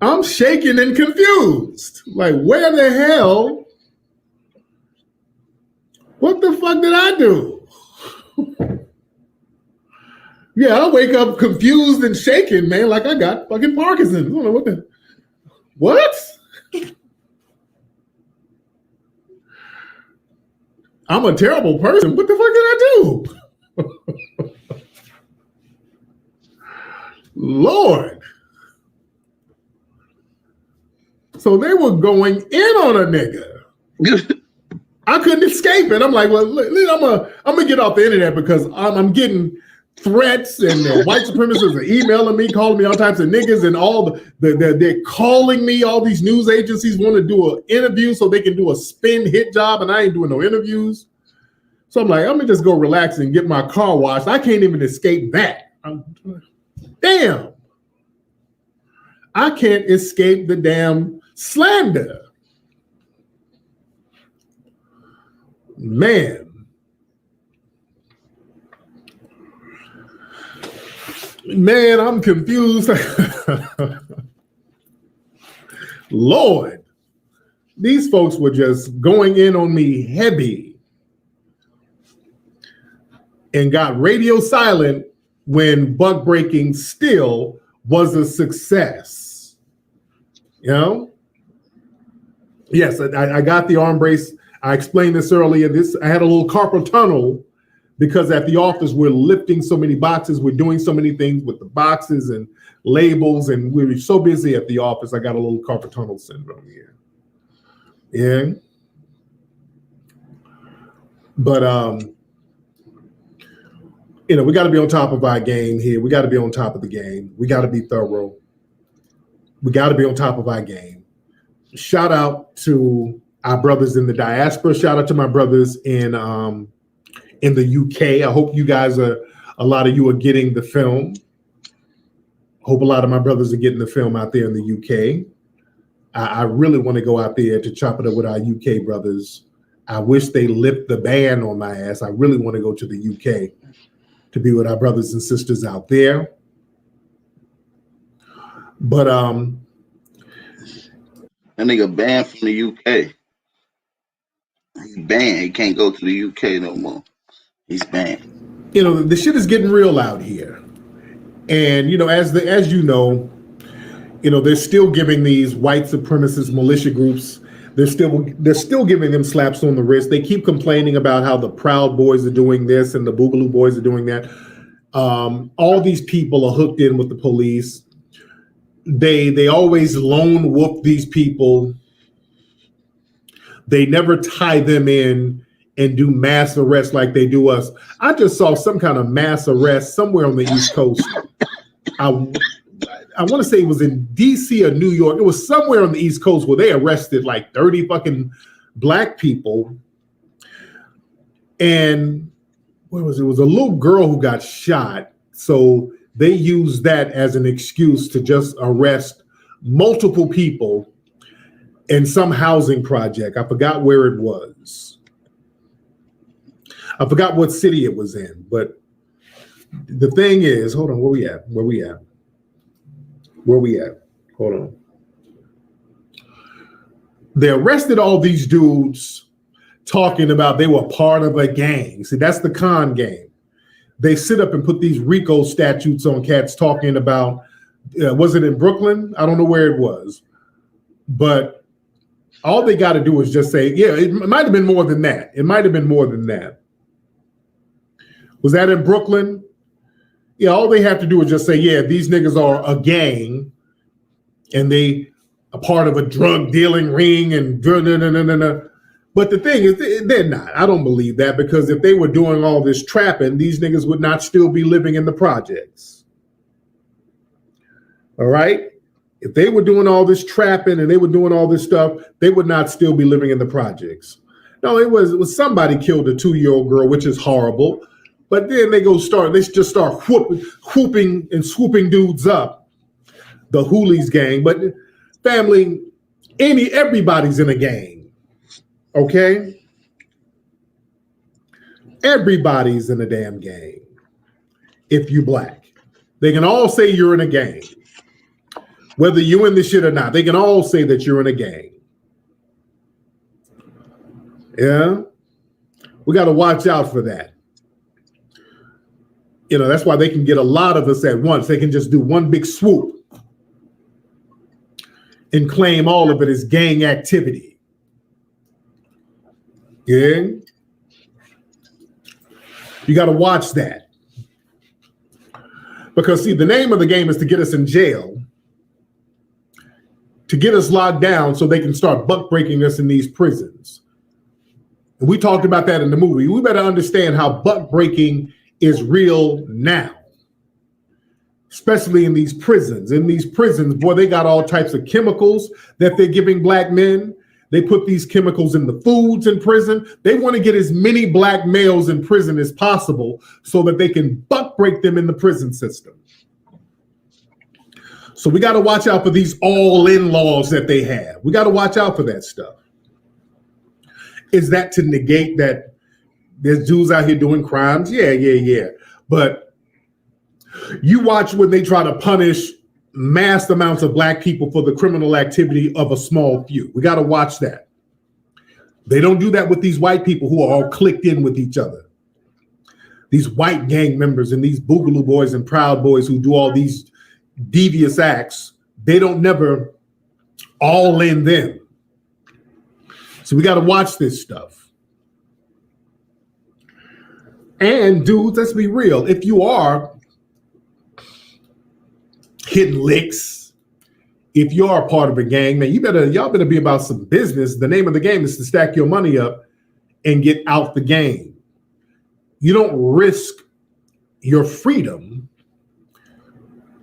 I'm shaking and confused. Like, where the hell? What the fuck did I do? Yeah, I wake up confused and shaking, man, like I got fucking Parkinson's. I don't know what? I'm a terrible person. What the fuck did I do? Lord. So they were going in on a nigga. I couldn't escape it. I'm like, well, I'm gonna get off the internet because I'm getting threats, and white supremacists are emailing me, calling me all types of niggas, and all they're calling me. All these news agencies want to do an interview so they can do a spin hit job, and I ain't doing no interviews. So I'm like, I'm gonna just go relax and get my car washed. I can't even escape that. Damn, I can't escape the damn slander. Man. Man, I'm confused. Lord, these folks were just going in on me heavy and got radio silent when buck breaking still was a success. Yes, I got the arm brace. I explained this earlier. I had a little carpal tunnel because at the office we're lifting so many boxes, we're doing so many things with the boxes and labels, and we were so busy at the office. I got a little carpal tunnel syndrome here. Yeah. But we got to be on top of our game here. We got to be on top of the game. We got to be thorough. We got to be on top of our game. Shout out to our brothers in the diaspora. Shout out to my brothers in the UK. I hope you guys a lot of you are getting the film. Hope a lot of my brothers are getting the film out there in the UK. I really want to go out there to chop it up with our UK brothers. I wish they lift the ban on my ass. I really want to go to the UK to be with our brothers and sisters out there. But that nigga banned from the UK. He's banned. He can't go to the UK no more. He's banned. The shit is getting real out here. And as you know, they're still giving these white supremacist militia groups, they're still giving them slaps on the wrist. They keep complaining about how the Proud Boys are doing this and the Boogaloo Boys are doing that. All these people are hooked in with the police. They always lone wolf these people. They never tie them in and do mass arrests like they do us. I just saw some kind of mass arrest somewhere on the East Coast. I want to say it was in DC or New York. It was somewhere on the East Coast where they arrested like 30 fucking black people. And what was it? It was a little girl who got shot. So they used that as an excuse to just arrest multiple people in some housing project. I forgot where it was. I forgot what city it was in. But the thing is, hold on, where we at? Hold on. They arrested all these dudes talking about they were part of a gang. See, that's the con game. they sit up and put these RICO statutes on cats talking about, was it in Brooklyn? I don't know where it was. But all they got to do is just say, yeah, it might have been more than that. It might have been more than that. Was that in Brooklyn? Yeah, all they have to do is just say, yeah, these niggas are a gang and they are part of a drug dealing ring and But the thing is, they're not. I don't believe that, because if they were doing all this trapping, these niggas would not still be living in the projects. All right? If they were doing all this trapping and they were doing all this stuff, they would not still be living in the projects. No, it was somebody killed a 2-year-old girl, which is horrible. But then they just start whooping and swooping dudes up, the Hoolies gang. But family, everybody's in a gang, okay? Everybody's in a damn gang if you black. They can all say you're in a gang. Whether you're in this shit or not, they can all say that you're in a gang. Yeah? We got to watch out for that. You know, that's why they can get a lot of us at once. They can just do one big swoop and claim all of it as gang activity. Yeah? You got to watch that. Because, see, the name of the game is to get us in jail, to get us locked down so they can start buck breaking us in these prisons. And we talked about that in the movie. We better understand how buck breaking is real now, especially in these prisons. In these prisons, boy, they got all types of chemicals that they're giving black men. They put these chemicals in the foods in prison. They want to get as many black males in prison as possible so that they can buck break them in the prison system. So we got to watch out for these all-in laws that they have. We got to watch out for that stuff. Is that to negate that there's dudes out here doing crimes? Yeah. But you watch when they try to punish mass amounts of black people for the criminal activity of a small few. We got to watch that. They don't do that with these white people who are all clicked in with each other. These white gang members and these Boogaloo boys and Proud Boys who do all these devious acts, they don't never all in them. So we got to watch this stuff. And dudes, let's be real. If you are hitting licks, if you are a part of a gang, man, y'all better be about some business. The name of the game is to stack your money up and get out the game. You don't risk your freedom.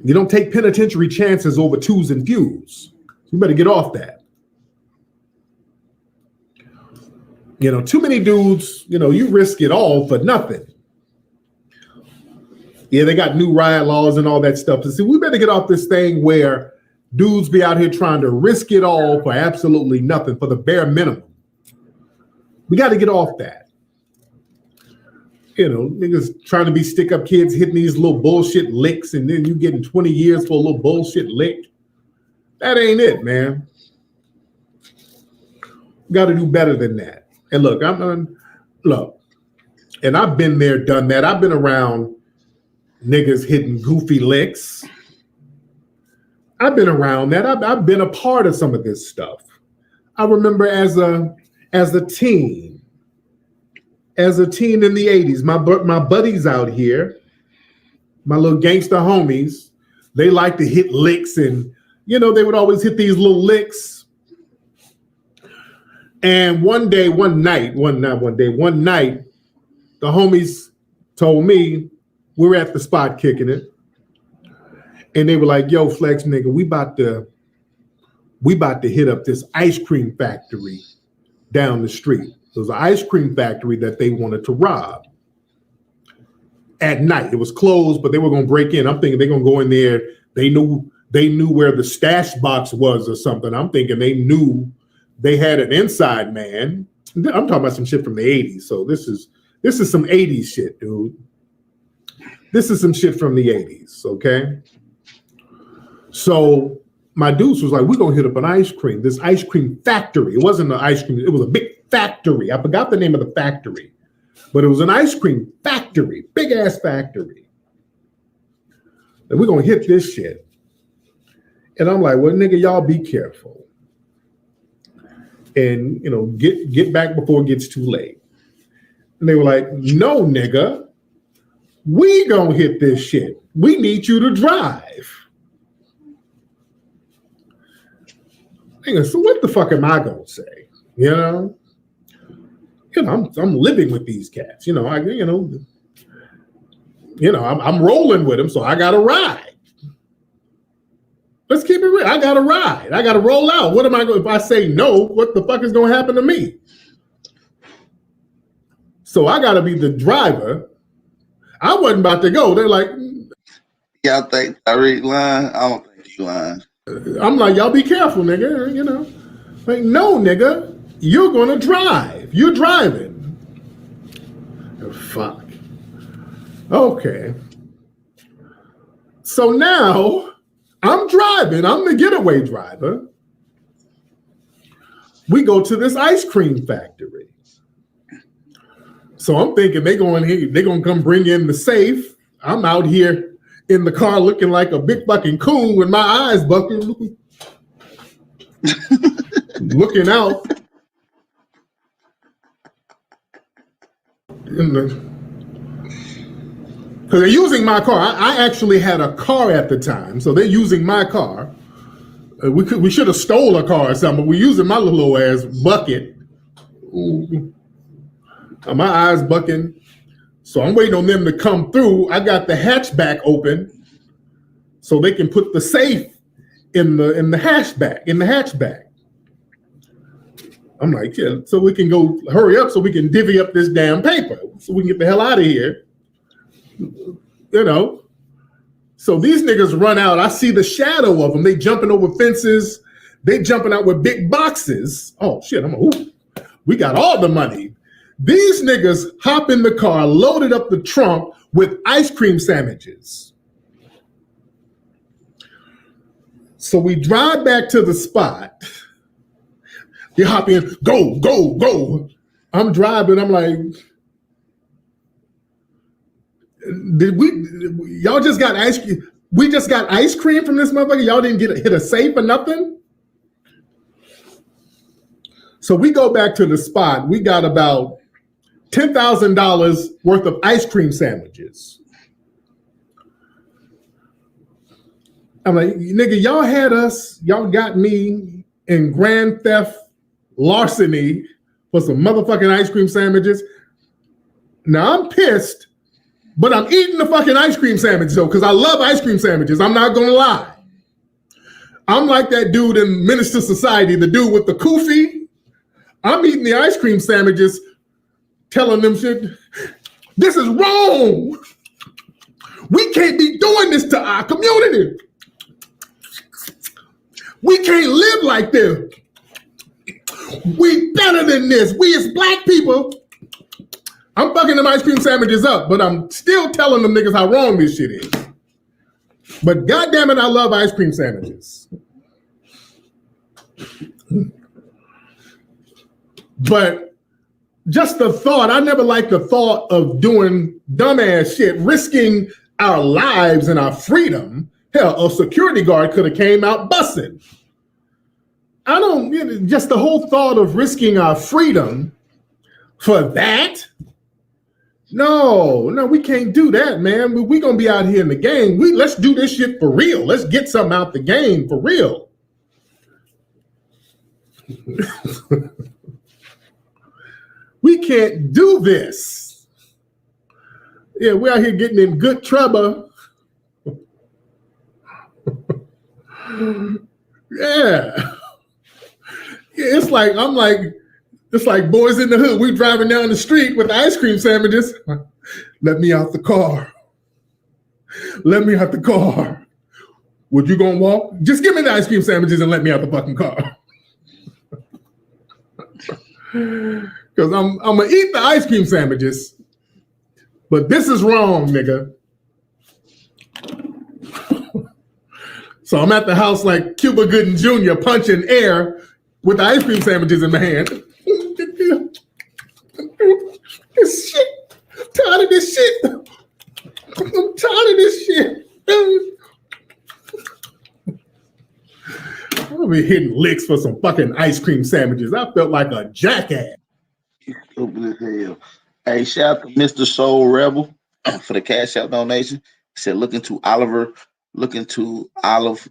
You don't take penitentiary chances over twos and fews. You better get off that. You know, too many dudes, you know, you risk it all for nothing. Yeah, they got new riot laws and all that stuff. So see, we better get off this thing where dudes be out here trying to risk it all for absolutely nothing, for the bare minimum. We got to get off that. You know, niggas trying to be stick-up kids hitting these little bullshit licks, and then you getting 20 years for a little bullshit lick. That ain't it, man. Got to do better than that. And look, and I've been there, done that. I've been around niggas hitting goofy licks. I've been around that. I've been a part of some of this stuff. I remember as a teen in the 80s, my buddies out here, my little gangster homies, they like to hit licks, and you know, they would always hit these little licks. And one night, the homies told me, we were at the spot kicking it, and they were like, yo, Flex, nigga, we about to hit up this ice cream factory down the street. It was an ice cream factory that they wanted to rob at night. It was closed, but they were going to break in. I'm thinking they're going to go in there. They knew where the stash box was or something. I'm thinking they knew they had an inside man. I'm talking about some shit from the 80s. So this is some 80s shit, dude. This is some shit from the 80s, okay? So my dudes was like, we're going to hit up this ice cream factory. It wasn't an ice cream. It was a big factory. I forgot the name of the factory. But it was an ice cream factory, big ass factory. And we're gonna hit this shit. And I'm like, well, nigga, y'all be careful. And get back before it gets too late. And they were like, no, nigga, we gonna hit this shit. We need you to drive. Nigga, so what the fuck am I gonna say? I'm living with these cats. I'm rolling with them, so I got to ride. Let's keep it real. I got to ride. I got to roll out. What am I going? If I say no, what the fuck is going to happen to me? So I got to be the driver. I wasn't about to go. They're like, y'all think Tyreek lying? I don't think he lying. I'm like, y'all be careful, nigga. Like, no, nigga. You're going to drive. You're driving. Oh, fuck. Okay. So now I'm driving. I'm the getaway driver. We go to this ice cream factory. So I'm thinking they're going to come bring in the safe. I'm out here in the car looking like a big fucking coon with my eyes bucking. Looking out. Because they're using my car. I actually had a car at the time, so they're using my car. We should have stole a car or something, but we're using my little ass bucket. Ooh. My eyes bucking. So I'm waiting on them to come through. I got the hatchback open so they can put the safe in the hatchback. I'm like, yeah, so we can go hurry up so we can divvy up this damn paper so we can get the hell out of here. So these niggas run out. I see the shadow of them. They jumping over fences. They jumping out with big boxes. Oh shit, we got all the money. These niggas hop in the car, loaded up the trunk with ice cream sandwiches. So we drive back to the spot. You hop in, go, go, go. I'm driving. I'm like, y'all just got ice cream? We just got ice cream from this motherfucker? Y'all didn't hit a safe or nothing? So we go back to the spot. We got about $10,000 worth of ice cream sandwiches. I'm like, nigga, y'all had us. Y'all got me in grand theft larceny for some motherfucking ice cream sandwiches. Now I'm pissed, but I'm eating the fucking ice cream sandwich though, because I love ice cream sandwiches. I'm not gonna lie. I'm like that dude in Minister Society, the dude with the kufi. I'm eating the ice cream sandwiches, telling them shit. This is wrong. We can't be doing this to our community. We can't live like this. We better than this. We as black people. I'm fucking them ice cream sandwiches up, but I'm still telling them niggas how wrong this shit is. But goddamn it, I love ice cream sandwiches. But just the thought, I never liked the thought of doing dumbass shit, risking our lives and our freedom. Hell, a security guard could have came out busting. Just the whole thought of risking our freedom for that? No, we can't do that, man. We gonna be out here in the game. Let's do this shit for real. Let's get something out the game for real. We can't do this. Yeah, we're out here getting in good trouble. Yeah. It's like Boys in the Hood. We driving down the street with ice cream sandwiches. Let me out the car. Let me out the car. Would you gonna walk? Just give me the ice cream sandwiches and let me out the fucking car. Because I'm gonna eat the ice cream sandwiches, but this is wrong, nigga. So I'm at the house like Cuba Gooding Jr. punching air with the ice cream sandwiches in my hand. This shit I'll be hitting licks for some fucking ice cream sandwiches. I felt like a jackass. Stupid as hell. Hey, shout out to Mr. Soul Rebel for the cash out donation. He said, looking to Olive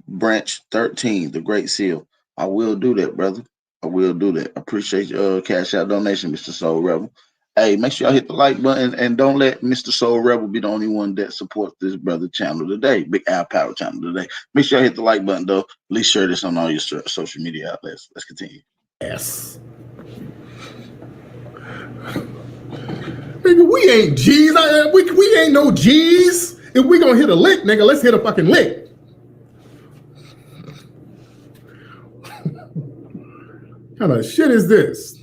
Branch 13, the Great Seal. I will do that, brother. I will do that. Appreciate your cash out donation, Mr. Soul Rebel. Hey, make sure y'all hit the like button and don't let Mr. Soul Rebel be the only one that supports this brother channel today, Big Al Power channel today. Make sure y'all hit the like button, though. Please share this on all your social media outlets. Let's continue. Yes. Nigga, we ain't G's. We ain't no G's. If we gonna hit a lick, nigga, let's hit a fucking lick. What kind of shit is this?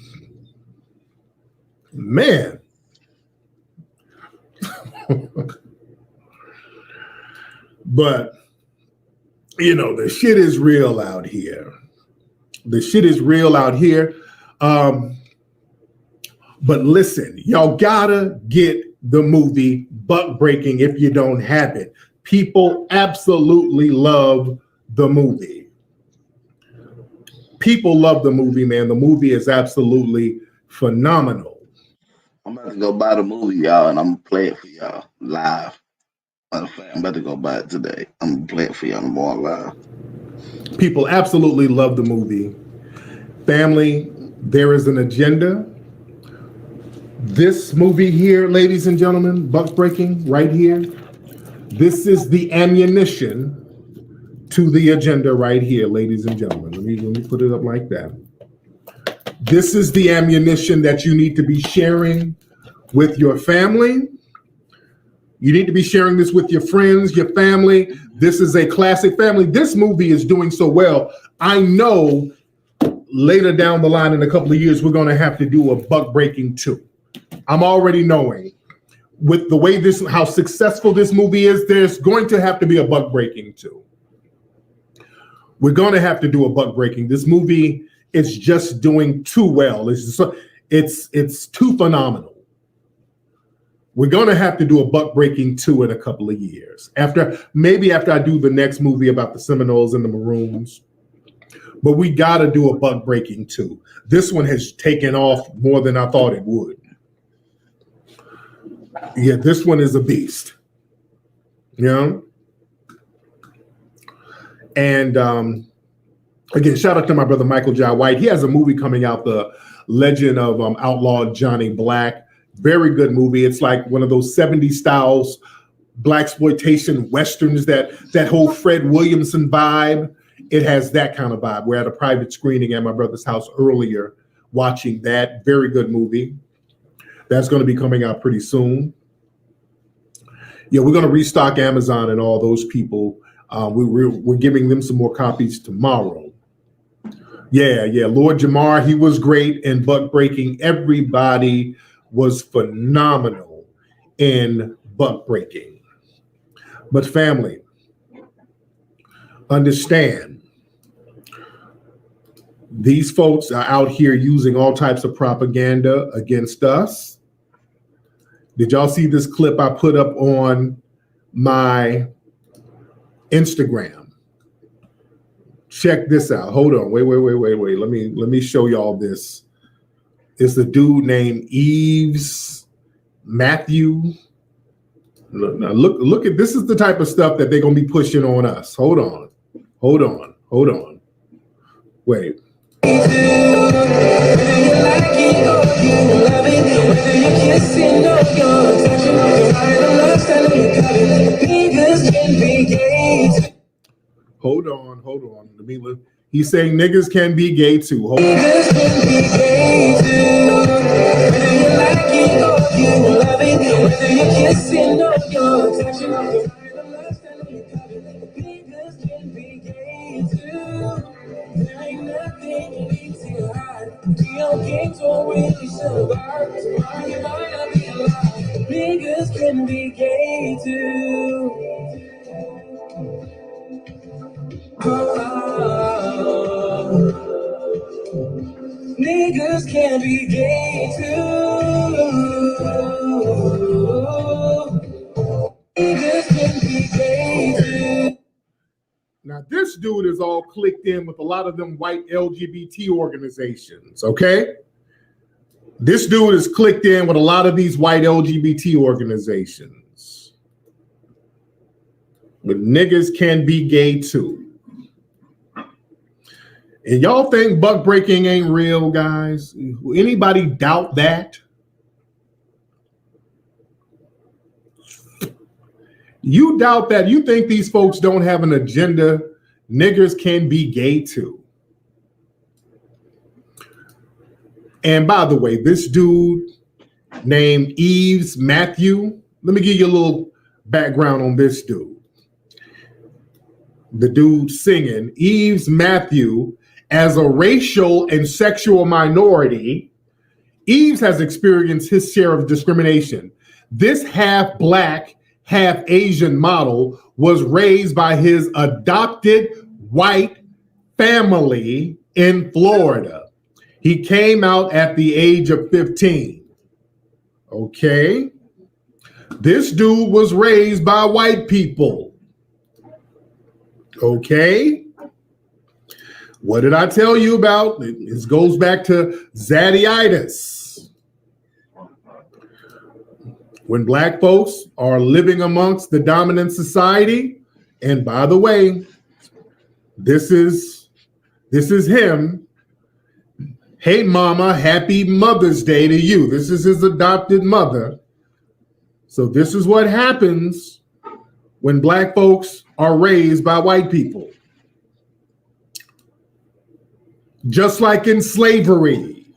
Man. But, you know, the shit is real out here. The shit is real out here. But listen, y'all gotta get the movie Buck Breaking if you don't have it. People absolutely love the movie. People love the movie, man. The movie is absolutely phenomenal. I'm about to go buy the movie, y'all, and I'm gonna play it for y'all live. Matter of fact, I'm about to go buy it today. I'm gonna play it for y'all tomorrow live. People absolutely love the movie. Family, there is an agenda. This movie here, ladies and gentlemen, Buck Breaking, right here. This is the ammunition to the agenda right here, ladies and gentlemen. Let me put it up like that. This is the ammunition that you need to be sharing with your family. You need to be sharing this with your friends, your family. This is a classic family. This movie is doing so well. I know later down the line in a couple of years, we're going to have to do a Buck Breaking 2. I'm already knowing with the way how successful this movie is, there's going to have to be a Buck Breaking 2. We're going to have to do a Buck Breaking. This movie is just doing too well. It's too phenomenal. We're going to have to do a Buck Breaking 2 in a couple of years. Maybe after I do the next movie about the Seminoles and the Maroons. But we got to do a Buck Breaking 2. This one has taken off more than I thought it would. Yeah, this one is a beast. You know? And again, shout out to my brother Michael Jai White. He has a movie coming out, The Legend of Outlaw Johnny Black. Very good movie. It's like one of those 70s styles blaxploitation westerns, that whole Fred Williamson vibe. It has that kind of vibe. We're at a private screening at my brother's house earlier watching that. Very good movie. That's going to be coming out pretty soon. Yeah, we're going to restock Amazon and all those people. We're giving them some more copies tomorrow. Yeah. Lord Jamar, he was great in Buck Breaking. Everybody was phenomenal in Buck Breaking. But family, understand, these folks are out here using all types of propaganda against us. Did y'all see this clip I put up on my Instagram? Check this out. Hold on. Wait. Let me show y'all this. It's a dude named Eves Matthew. Look at this. Is the type of stuff that they're gonna be pushing on us. Hold on. Wait. Hold on. He's saying niggas can be gay too. Hold on. Niggas can be gay too. Niggas can be gay too. Niggas can be gay too. Now, this dude is all clicked in with a lot of them white LGBT organizations, okay? This dude is clicked in with a lot of these white LGBT organizations. But niggas can be gay too. And y'all think buck breaking ain't real, guys? Anybody doubt that? You doubt that? You think these folks don't have an agenda? Niggers can be gay too. And by the way, this dude named Eves Matthew, let me give you a little background on this dude. The dude singing, Eves Matthew, as a racial and sexual minority, Eves has experienced his share of discrimination. This half black, half Asian model was raised by his adopted white family in Florida. He came out at the age of 15. Okay. This dude was raised by white people. Okay. What did I tell you about? This goes back to zaddyitis. When black folks are living amongst the dominant society, and by the way, this is him. Hey mama, happy Mother's Day to you. This is his adopted mother. So this is what happens when black folks are raised by white people. Just like in slavery.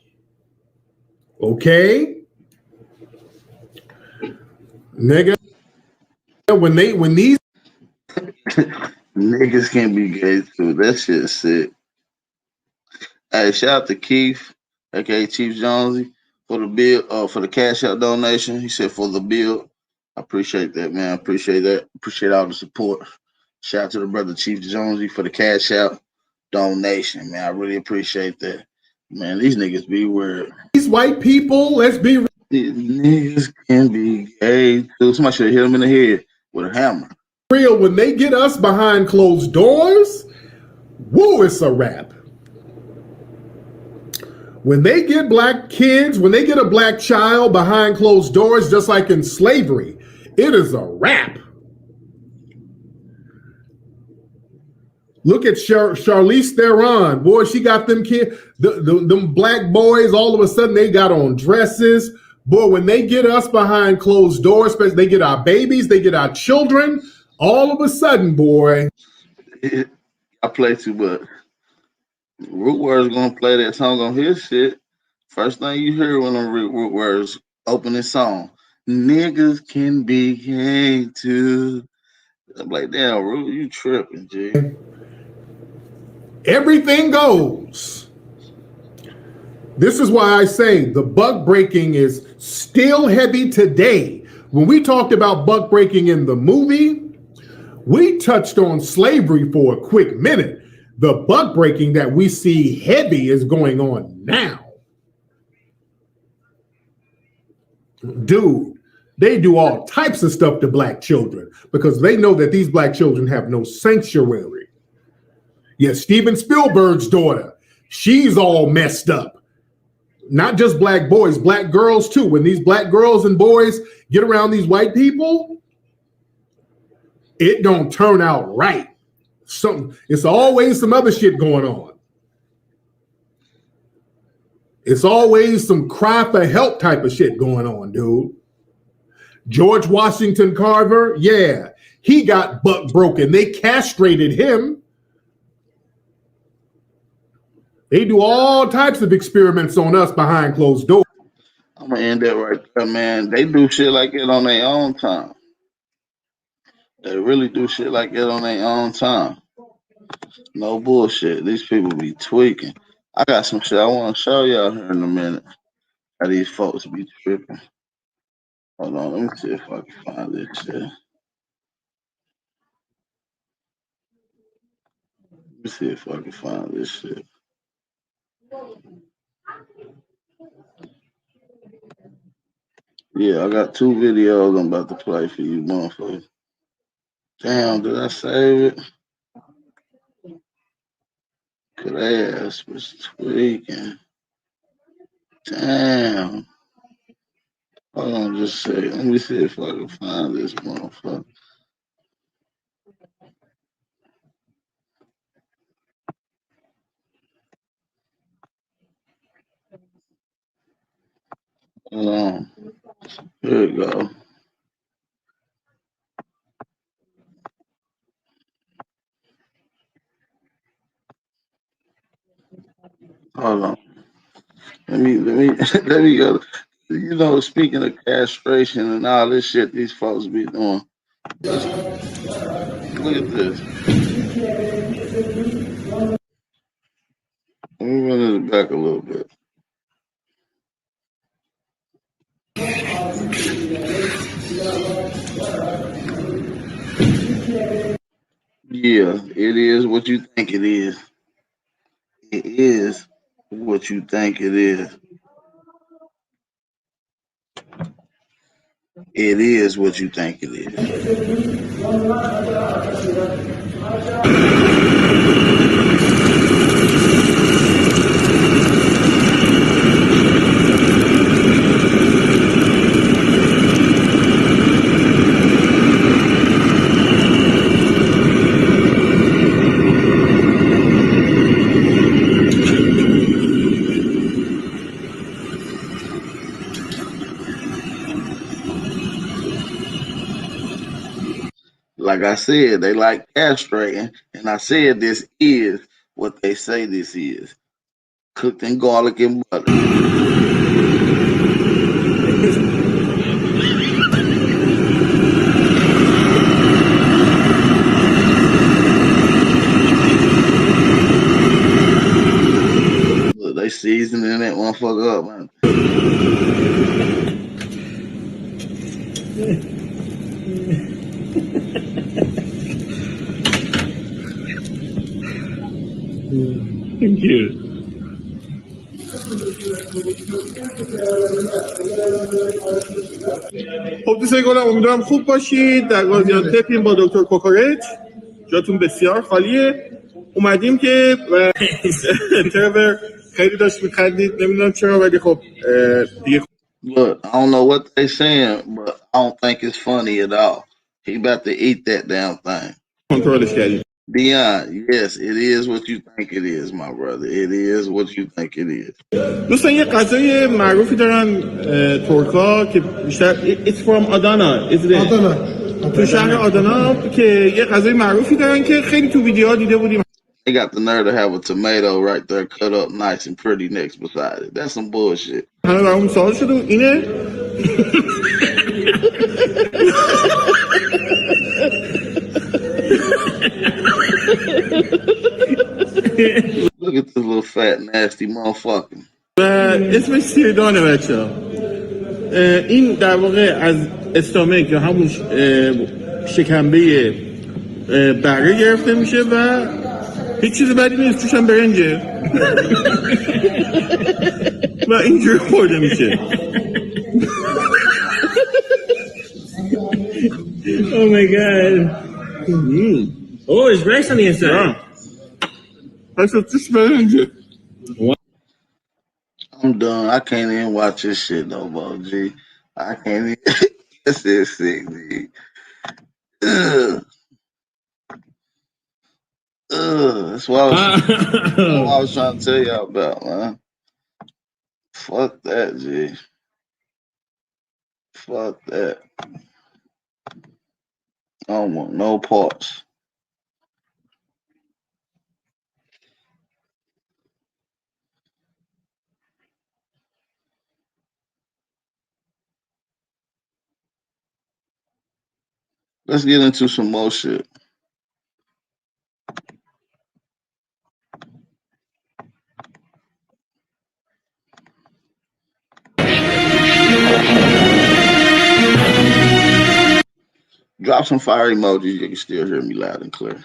Okay? Nigga, when these Niggas can be gay too. That shit's sick. Hey, shout out to Keith, aka Chief Jonesy, for the bill, for the cash out donation. He said for the bill. I appreciate that, man. I appreciate that. Appreciate all the support. Shout out to the brother Chief Jonesy for the cash out donation, man. I really appreciate that. Man, these niggas be weird. These white people, let's be These niggas can be gay too. Somebody should have hit him in the head with a hammer. real. When they get us behind closed doors, woo, it's a wrap. When they get black kids, when they get a black child behind closed doors, just like in slavery, it is a wrap. Look at Charlize Theron. Boy, she got them kids, them black boys, all of a sudden they got on dresses. Boy, when they get us behind closed doors, they get our babies, they get our children, all of a sudden, boy. I play too much. Root Words gonna play that song on his shit. First thing you hear when them Root Words open this song, niggas can be gay too. I'm like, damn, Root, you tripping, G. Everything goes. This is why I say the buck breaking is still heavy today. When we talked about buck breaking in the movie, we touched on slavery for a quick minute. The buck breaking that we see heavy is going on now. Dude, they do all types of stuff to black children because they know that these black children have no sanctuary. Yes, Steven Spielberg's daughter, she's all messed up. Not just black boys, black girls too. When these black girls and boys get around these white people, it don't turn out right. It's always some other shit going on. It's always some cry for help type of shit going on, dude. George Washington Carver, yeah, he got buck broken. They castrated him. They do all types of experiments on us behind closed doors. I'm gonna end that right there, man. They do shit like that on their own time. They really do shit like that on their own time. No bullshit. These people be tweaking. I got some shit I want to show y'all here in a minute. How these folks be tripping. Hold on, let me see if I can find this shit. Let me see if I can find this shit. Yeah, I got two videos I'm about to play for you, motherfuckers. Damn, did I save it? Good ass was tweaking. Damn. Hold on just a second. Let me see if I can find this motherfucker. Hold on. Here we go. Hold on. Let me let me go. You know, speaking of castration and all this shit these folks be doing. Look at this. Let me run it back a little bit. Yeah, it is what you think it is. It is what you think it is. It is what you think it is. Like I said, they like castrating, and I said this is what they say this is. Cooked in garlic and butter. Look, they seasoning that motherfucker up, man. Thank you. خب دوستان گلم امیدوارم خوب باشید. در گازیانتپیم با دکتر کوکورچ. جاتون بسیار خالیه. اومدیم که ترور خیلی داشت میخندید، نمیدونم چرا، ولی خب دیگه Look, I don't know what they saying, but I don't think it's funny at all. He about to eat that damn thing. کنترلش کردیم. Dion, yes, it is what you think it is, my brother. It is what you think it is. دوستان یه غذای معروفی دارن ترکا که بیشتر it's from Adana تو شهر آدانا که یه غذای معروفی دارن که خیلی تو ویدیوها دیده بودیم. They got the nerve to have a tomato right there cut up nice and pretty next beside it. That's some bullshit. همه برامون سوال شده اینه Look at this little fat nasty motherfucker. و اسمش سیردانه بچه ها. این در واقع از استامک یا همون شکمبه بره گرفته میشه و هیچ چیز بدی نیست، توش هم برنجه و اینجور خورده میشه. Oh my god. Oh, it's rice on the inside. پس توش برنجه. I'm done. I can't even watch this shit no more, G. I can't even. This is sick, G. Ugh. That's what I was trying to tell y'all about, man. Fuck that, G. Fuck that. I don't want no parts. Let's get into some more shit. Drop some fire emojis. You can still hear me loud and clear.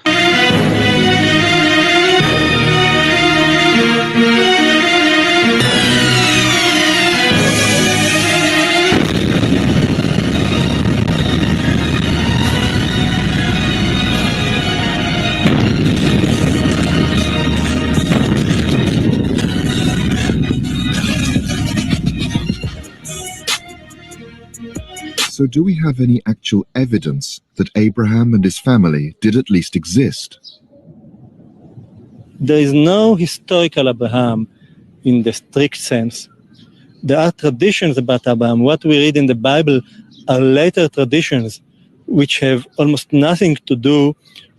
So do we have any actual evidence that Abraham and his family did at least exist? There is no historical Abraham in the strict sense. There are traditions about Abraham. What we read in the Bible are later traditions which have almost nothing to do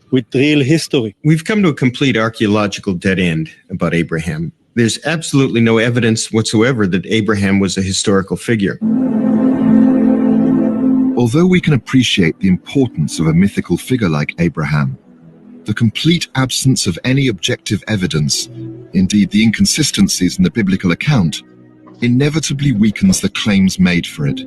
with real history. We've come to a complete archaeological dead end about Abraham. There's absolutely no evidence whatsoever that Abraham was a historical figure. Although we can appreciate the importance of a mythical figure like Abraham, the complete absence of any objective evidence, indeed the inconsistencies in the biblical account, inevitably weakens the claims made for it.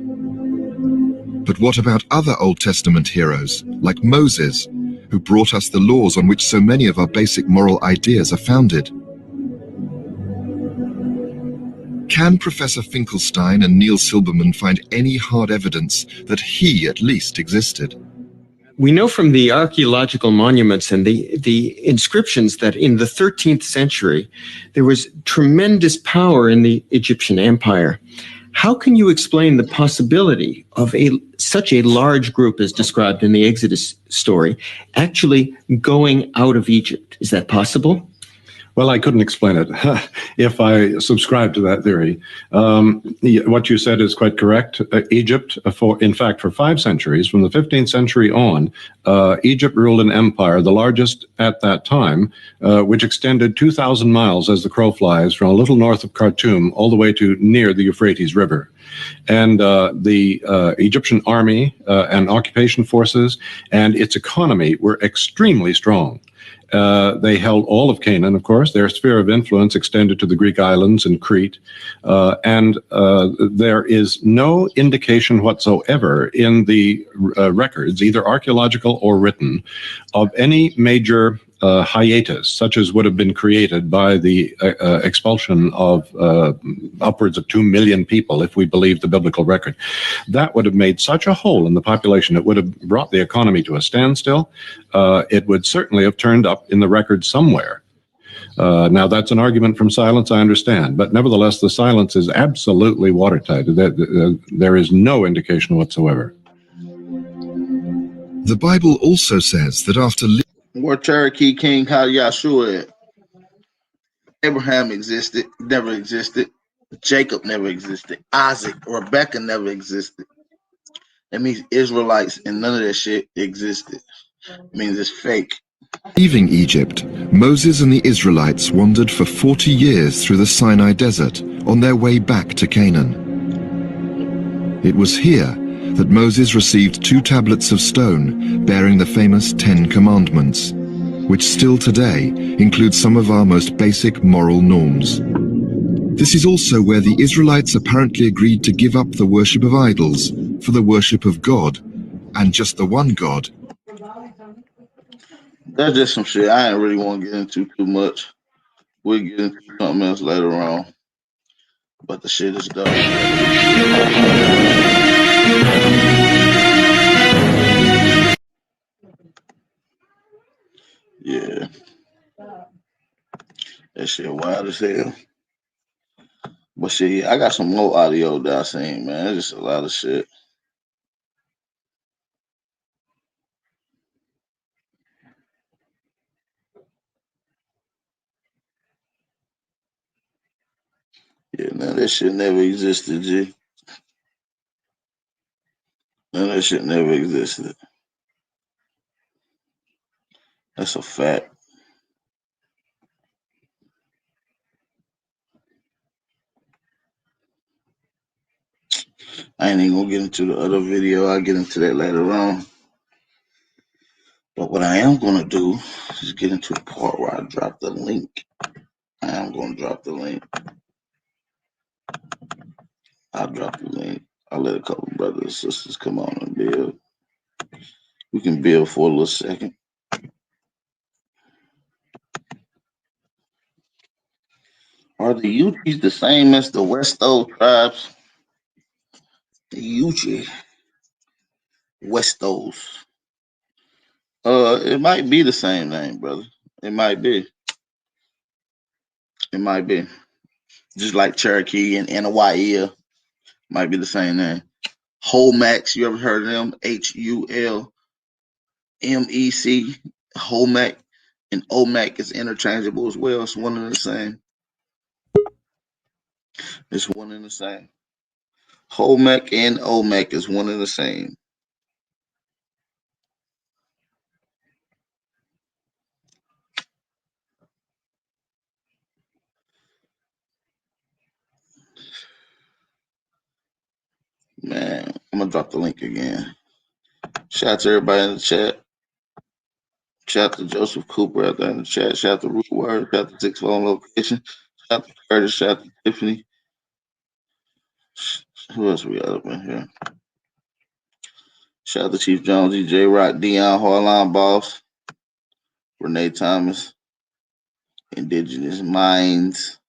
But what about other Old Testament heroes, like Moses, who brought us the laws on which so many of our basic moral ideas are founded? Can Professor Finkelstein and Neil Silberman find any hard evidence that he at least existed? We know from the archaeological monuments and the inscriptions that in the 13th century, there was tremendous power in the Egyptian empire. How can you explain the possibility of such a large group as described in the Exodus story actually going out of Egypt? Is that possible? Well, I couldn't explain it if I subscribe to that theory. What you said is quite correct. Egypt, in fact, for 5 centuries, from the 15th century on, Egypt ruled an empire, the largest at that time, which extended 2,000 miles as the crow flies from a little north of Khartoum all the way to near the Euphrates River. And the Egyptian army and occupation forces and its economy were extremely strong. They held all of Canaan, of course. Their sphere of influence extended to the Greek islands and Crete. And there is no indication whatsoever in the records, either archaeological or written, of any major hiatus, such as would have been created by the expulsion of upwards of 2 million people, if we believe the biblical record. That would have made such a hole in the population. It would have brought the economy to a standstill. It would certainly have turned up in the record somewhere. Now, that's an argument from silence, I understand, but nevertheless, the silence is absolutely watertight. There is no indication whatsoever. The Bible also says that after Where Cherokee King Yahshua at? Abraham existed, never existed. Jacob never existed. Isaac, Rebecca never existed. That means Israelites and none of that shit existed. It means it's fake. leaving Egypt, Moses and the Israelites wandered for 40 years through the Sinai desert on their way back to Canaan. It was here that Moses received 2 tablets of stone bearing the famous 10 Commandments, which still today include some of our most basic moral norms. This is also where the Israelites apparently agreed to give up the worship of idols for the worship of God, and just the one God. That's just some shit I ain't really want to get into too much. We'll get into something else later on. But the shit is dope. Yeah. That shit wild as hell. But shit, yeah, I got some more audio that I seen, man. It's just a lot of shit. Yeah, none of that shit never existed, G. None of that shit never existed. That's a fact. I ain't even gonna get into the other video. I'll get into that later on. But what I am gonna do is get into the part where I drop the link. I am gonna drop the link. I'll drop the link. I'll let a couple brothers and sisters come on and build. We can build for a little second. Are the Uchis the same as the Westo tribes? The Uchi. Westos. It might be the same name, brother. It might be. It might be. Just like Cherokee and Anawaia might be the same name. Holmec, you ever heard of them? HULMEC. Holmec and OMAC is interchangeable as well. It's one and the same. It's one and the same. Holmec and OMAC is one and the same. Man, I'm gonna drop the link again. Shout out to everybody in the chat. Shout out to Joseph Cooper out there in the chat. Shout out to Root Word. Shout out to Six Phone Location. Shout out to Curtis. Shout out to Tiffany. Who else we got up in here? Shout out to Chief Jones, DJ Rock, Dion Harline Boss, Renee Thomas, Indigenous Minds,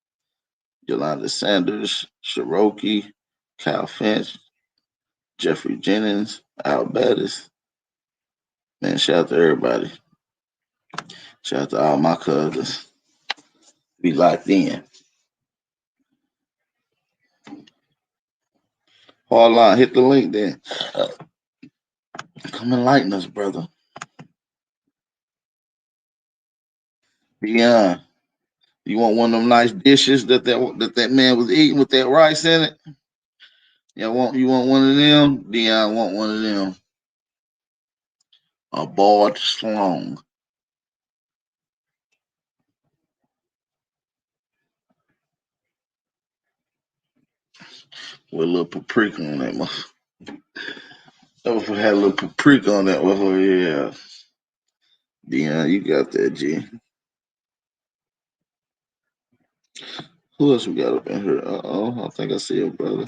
Yolanda Sanders, Cherokee, Kyle Finch, Jeffrey Jennings, Al Bettis. Man, shout out to everybody. Shout out to all my cousins. Be locked in. Hardline, hit the link then. Come enlighten us, brother. Beyond. You want one of them nice dishes that man was eating with that rice in it? You want one of them? Dion want one of them. A boiled schlong. With a little paprika on that motherfucker. If I had a little paprika on that motherfucker, yeah. Dion, you got that, G. Who else we got up in here? I think I see it, brother.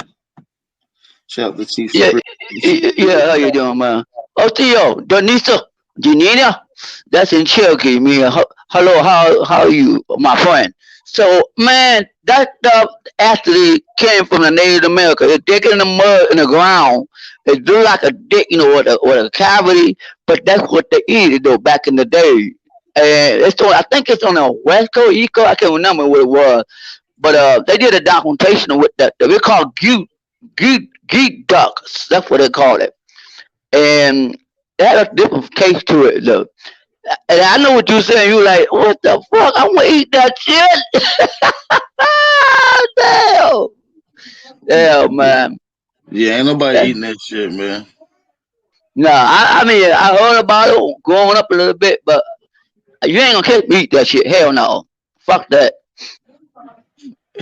Shout out to Chief. Yeah, how you doing, man? Oh, Theo, Donisa, Janina, that's in Cherokee. Hello, how are you, my friend? So, man, that stuff actually came from the Native America. They dig it in the mud in the ground. It do like a dick, with a cavity, but that's what they eat, though, back in the day. And I think it's on the West Coast, East Coast. I can't remember what it was. But they did a documentation with that. They called geek ducks. That's what they called it. And it had a different case to it, though. And I know what you're saying. You're like, what the fuck? I'm gonna eat that shit. Damn, man. Yeah, ain't nobody eating that shit, man. Nah, I mean, I heard about it growing up a little bit, but you ain't gonna catch me eat that shit. Hell no. Fuck that.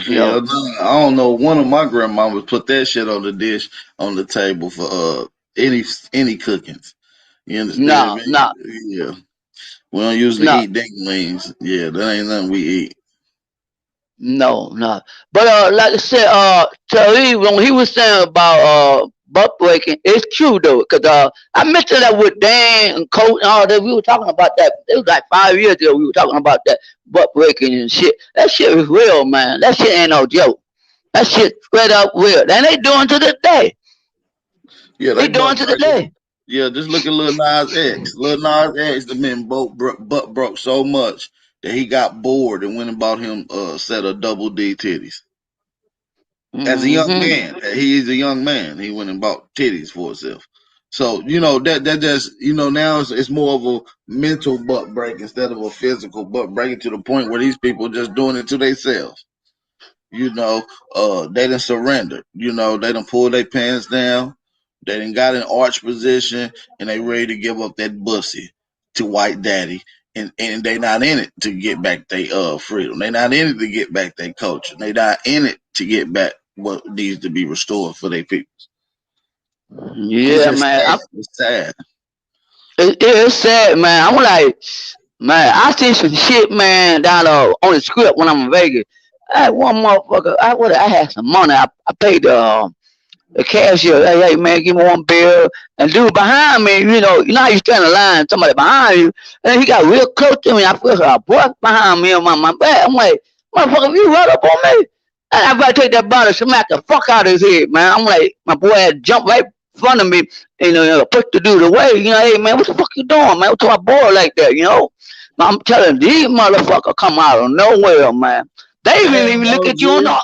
Yeah, I don't know. One of my grandmamas put that shit on the dish on the table for any cookings. You understand? No. Yeah. We don't usually eat dinklings. Yeah, that ain't nothing we eat. No. But like I said, Tariq, when he was saying about butt breaking, it's true though, because I mentioned that with Dan and Coach and all that. We were talking about that. It was like 5 years ago. We were talking about that butt breaking and shit. That shit is real, man. That shit ain't no joke. That shit straight up real. And they doing to this day. Yeah, they doing to this day. Yeah, just look at Lil Nas X. Lil Nas X, the man butt broke so much that he got bored and went and bought him a set of double D titties. As a young man, he's a young man. He went and bought titties for himself. So that just now it's more of a mental butt break instead of a physical butt break, to the point where these people just doing it to themselves. They done surrender. They done pull their pants down. They done got in arch position and they ready to give up that bussy to white daddy. And they not in it to get back their freedom. They not in it to get back their culture. They not in it to get back what needs to be restored for their people. Yeah, man. It's sad. It's sad, man. I'm like, man, I see some shit, man, down on the script when I'm in Vegas. I had one motherfucker. I had some money. I paid the cashier. Hey, man, give me one bill. And dude behind me, you know how you stand in line, somebody behind you, and he got real close to me. I feel a boy behind me on my back. I'm like, motherfucker, you run up on me? And I gotta take that bottle, smack the fuck out of his head, man. I'm like, my boy had jumped right in front of me, and pushed the dude away. Hey, man, what the fuck you doing, man? What's my boy like that, I'm telling these motherfuckers come out of nowhere, man. They didn't even look at you or not.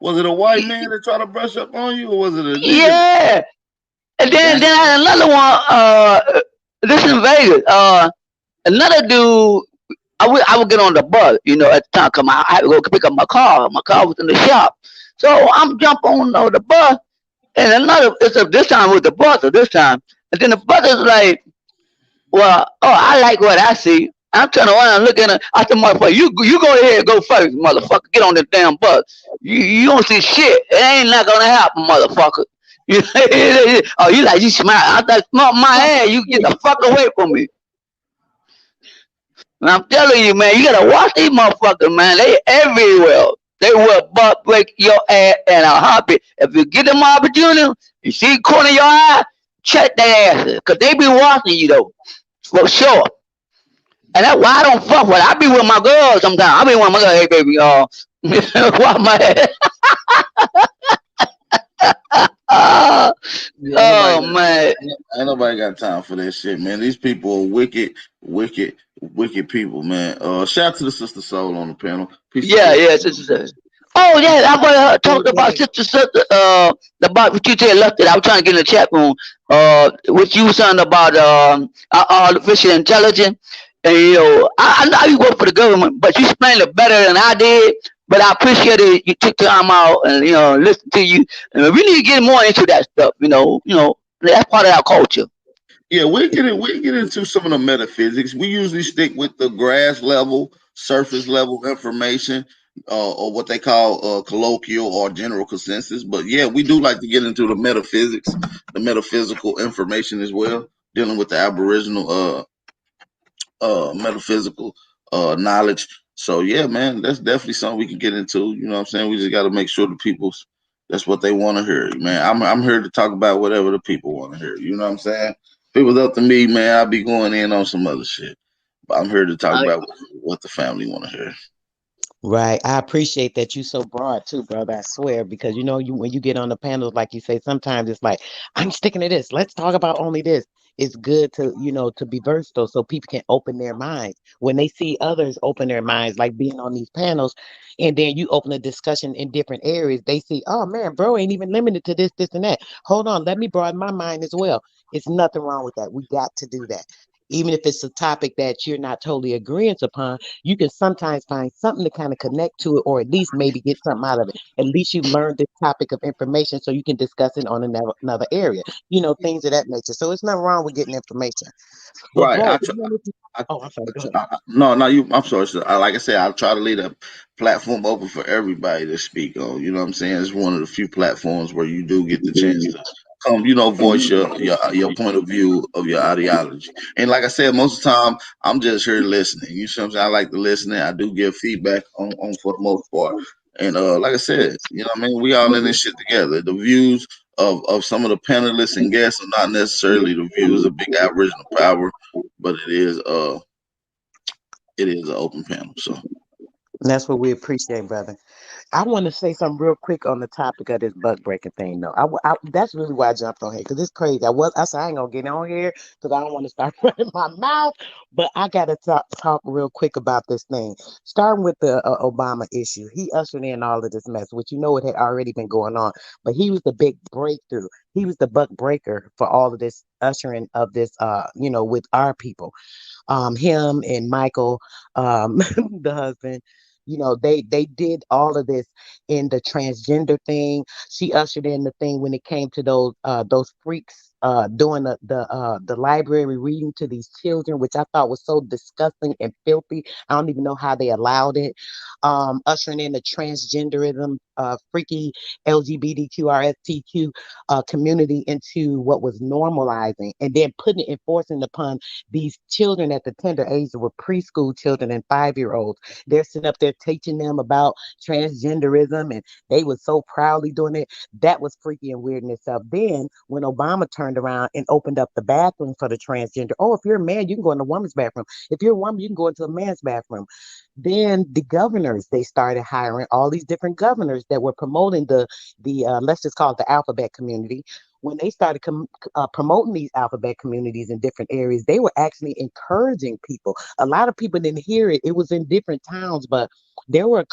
Was it a white man that tried to brush up on you, or was it a nigga? Yeah. And then I had another one. This in Vegas. Another dude. I would get on the bus, at the time. Come, I had to go pick up my car. My car was in the shop, so I'm jump on the bus, and this time with the bus, or this time, and then the bus is like, well, oh, I like what I see. I'm turning around and looking at. I said, motherfucker, you go ahead, go first, motherfucker. Get on this damn bus. You don't see shit. It ain't not gonna happen, motherfucker. Oh, you like you smile. I thought, my ass, you get the fuck away from me. And I'm telling you, man, you gotta watch these motherfuckers, man. They everywhere. They will butt break your ass in a heartbeat. If you get them opportunity, you see the corner of your eye, check their asses. Cause they be watching you though. For sure. And that's why I don't fuck with it. I be with my girls sometimes. I be with my girl, hey baby, watch my ass. Oh man. Ain't nobody got time for that shit, man. These people are wicked, wicked, wicked people, man. Shout out to the sister soul on the panel. Peace and Yeah, blessings. yeah, sister. Oh yeah, I want to talk about sister, about what you said left it. I was trying to get in the chat room. What you was saying about artificial intelligence, and I know you work for the government, but you explained it better than I did. But I appreciate it. You took time out and listen to you. And we need to get more into that stuff. That's part of our culture. Yeah, we get into some of the metaphysics. We usually stick with the grass level, surface level information, or what they call colloquial or general consensus. But yeah, we do like to get into the metaphysics, the metaphysical information as well, dealing with the Aboriginal metaphysical knowledge. So yeah, man, that's definitely something we can get into. You know what I'm saying? We just got to make sure the people's that's what they want to hear, man. I'm here to talk about whatever the people want to hear. You know what I'm saying? If it was up to me, man, I'd be going in on some other shit. But I'm here to talk about what the family want to hear. Right. I appreciate that you so broad too, brother. I swear, because you when you get on the panels, like you say, sometimes it's like, I'm sticking to this. Let's talk about only this. It's good to, to be versatile so people can open their minds. When they see others open their minds, like being on these panels, and then you open a discussion in different areas, they see, oh man, bro ain't even limited to this, this, and that. Hold on, let me broaden my mind as well. It's nothing wrong with that. We got to do that. Even if it's a topic that you're not totally agreeing upon, you can sometimes find something to kind of connect to it, or at least maybe get something out of it. At least you learned this topic of information so you can discuss it on another area, things of that nature. So it's nothing wrong with getting information. But Right. bro, I, oh, I'm sorry, go ahead. no, no, you. I'm sorry. Sir. Like I said, I try to leave a platform open for everybody to speak on. You know what I'm saying? It's one of the few platforms where you do get the chance to come, voice your point of view of your ideology. And like I said, most of the time, I'm just here listening. You see what I'm saying? I like to listen. I do give feedback on for the most part. And like I said, what I mean, we all in this shit together. The views of some of the panelists and guests are not necessarily the views of Big Aboriginal Power, but it is an open panel. So That's what we appreciate, brother. I want to say something real quick on the topic of this buck breaking thing, though. That's really why I jumped on here because it's crazy. I said I ain't gonna get on here because I don't want to start running my mouth, but I gotta talk real quick about this thing. Starting with the Obama issue, he ushered in all of this mess, which it had already been going on, but he was the big breakthrough. He was the buck breaker for all of this ushering of this, with our people. Him and Michael, the husband. They did all of this in the transgender thing. She ushered in the thing when it came to those freaks doing the library reading to these children, which I thought was so disgusting and filthy. I don't even know how they allowed it. Ushering in the transgenderism, freaky LGBTQRSTQ community into what was normalizing, and then putting it, enforcing upon these children at the tender age that were preschool children and 5-year-olds. They're sitting up there teaching them about transgenderism, and they were so proudly doing it. That was freaky and weird in itself. Then, when Obama turned around and opened up the bathroom for the transgender, oh, if you're a man, you can go in the woman's bathroom. If you're a woman, you can go into a man's bathroom. Then the governors, they started hiring all these different governors that were promoting the let's just call it the alphabet community, when they started promoting these alphabet communities in different areas, they were actually encouraging people. A lot of people didn't hear it. It was in different towns, but there were a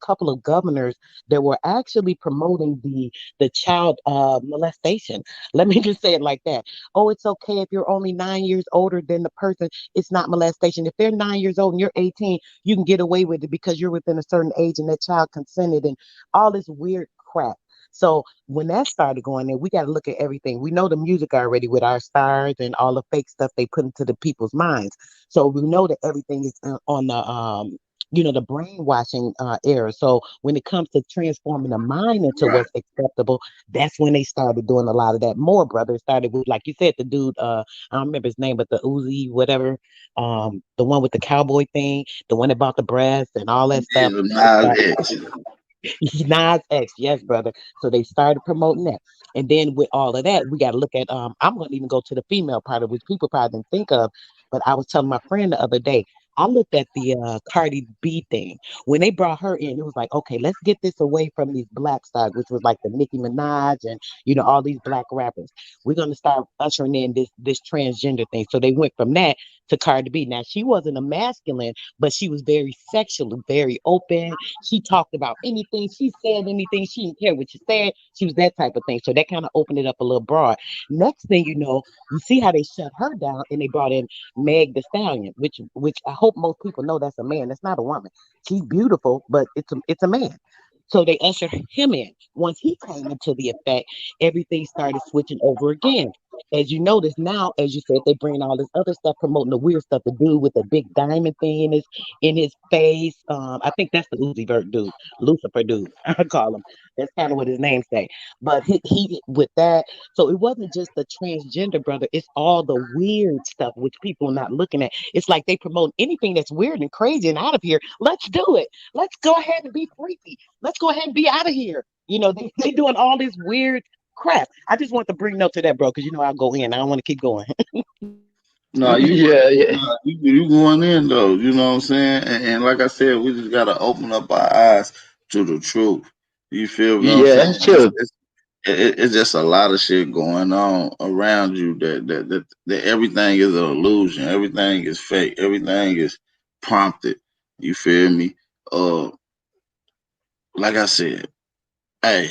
couple of governors that were actually promoting the child molestation. Let me just say it like that. Oh, it's okay if you're only 9 years older than the person. It's not molestation. If they're 9 years old and you're 18, you can get away with it because you're within a certain age and that child consented and all this weird crap. So when that started going there, we got to look at everything. We know the music already with our stars and all the fake stuff they put into the people's minds. So we know that everything is on the the brainwashing era. So when it comes to transforming the mind into Right. what's acceptable, that's when they started doing a lot of that more, brother. It started with, like you said, the dude, I don't remember his name, but the Uzi, whatever, the one with the cowboy thing, the one that bought the breast and all that Yeah, stuff. They Nas started X. Nas X, yes, brother. So they started promoting that. And then with all of that, we got to look at I'm going to even go to the female part of which people probably didn't think of, but I was telling my friend the other day, I looked at the Cardi B thing. When they brought her in, it was like, okay, let's get this away from these black stars, which was like the Nicki Minaj and all these black rappers. We're gonna start ushering in this transgender thing. So they went from that to Cardi B. Now she wasn't a masculine, but she was very sexual, very open. She talked about anything. She said anything. She didn't care what you said. She was that type of thing. So that kind of opened it up a little broad. Next thing you know, you see how they shut her down and they brought in Meg the Stallion, which I hope most people know that's a man. That's not a woman. She's beautiful, but it's a man. So they ushered him in. Once he came into the effect, everything started switching over again. As you notice now, as you said, they bring all this other stuff, promoting the weird stuff. The dude with the big diamond thing in his face. I think that's the Uzi Vert dude, Lucifer dude. I call him. That's kind of what his name say. But he with that. So it wasn't just the transgender brother. It's all the weird stuff which people are not looking at. It's like they promote anything that's weird and crazy and out of here. Let's do it. Let's go ahead and be freaky. Let's go ahead and be out of here. They doing all this weird crap. I just want to bring note to that, bro, because I'll go in. I don't want to keep going. No, you Yeah, yeah, nah, you going in though. You know what I'm saying? And like I said, we just gotta open up our eyes to the truth. You feel what I'm yeah. saying? That's true. It's just a lot of shit going on around you that everything is an illusion. Everything is fake. Everything is prompted. You feel me? Uh, like I said, hey,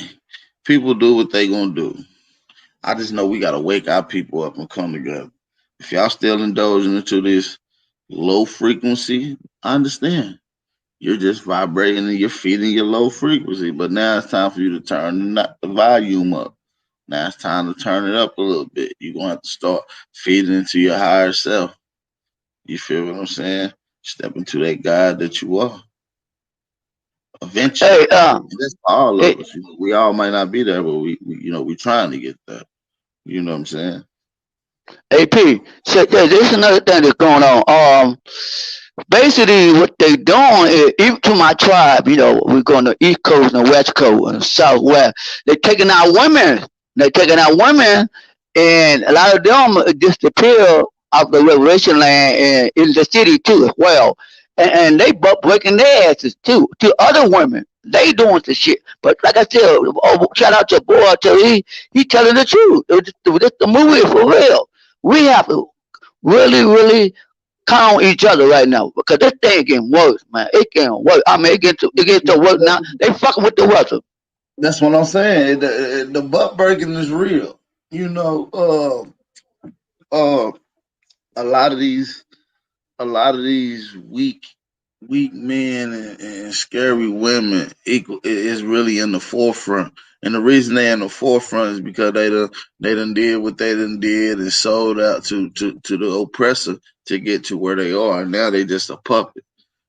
people do what they gonna do. I just know we gotta wake our people up and come together. If y'all still indulging into this low frequency, I understand. You're just vibrating and you're feeding your low frequency. But now it's time for you to turn the volume up. Now it's time to turn it up a little bit. You're gonna have to start feeding into your higher self. You feel what I'm saying? Step into that God that you are eventually. Hey, And that's for all of hey, us. We all might not be there, but we trying to get there. You know what I'm saying? AP. So there's another thing that's going on. Basically, what they doing is, even to my tribe, we're going to East Coast and West Coast and Southwest. They're taking out women. They're taking out women, and a lot of them disappear off the reservation land and in the city too as well. And they butt breaking their asses too to other women. They doing some shit. But like I said, shout out to boy till he telling the truth. The movie is for real. We have to really, really count on each other right now because this thing getting worse, man. It getting worse. I mean, it gets to work now. They fucking with the weather. That's what I'm saying. The butt breaking is real. You know, a lot of these, weak men and scary women is really in the forefront. And the reason they're in the forefront is because they done did what they done did and sold out to the oppressor to get to where they are. Now they just a puppet.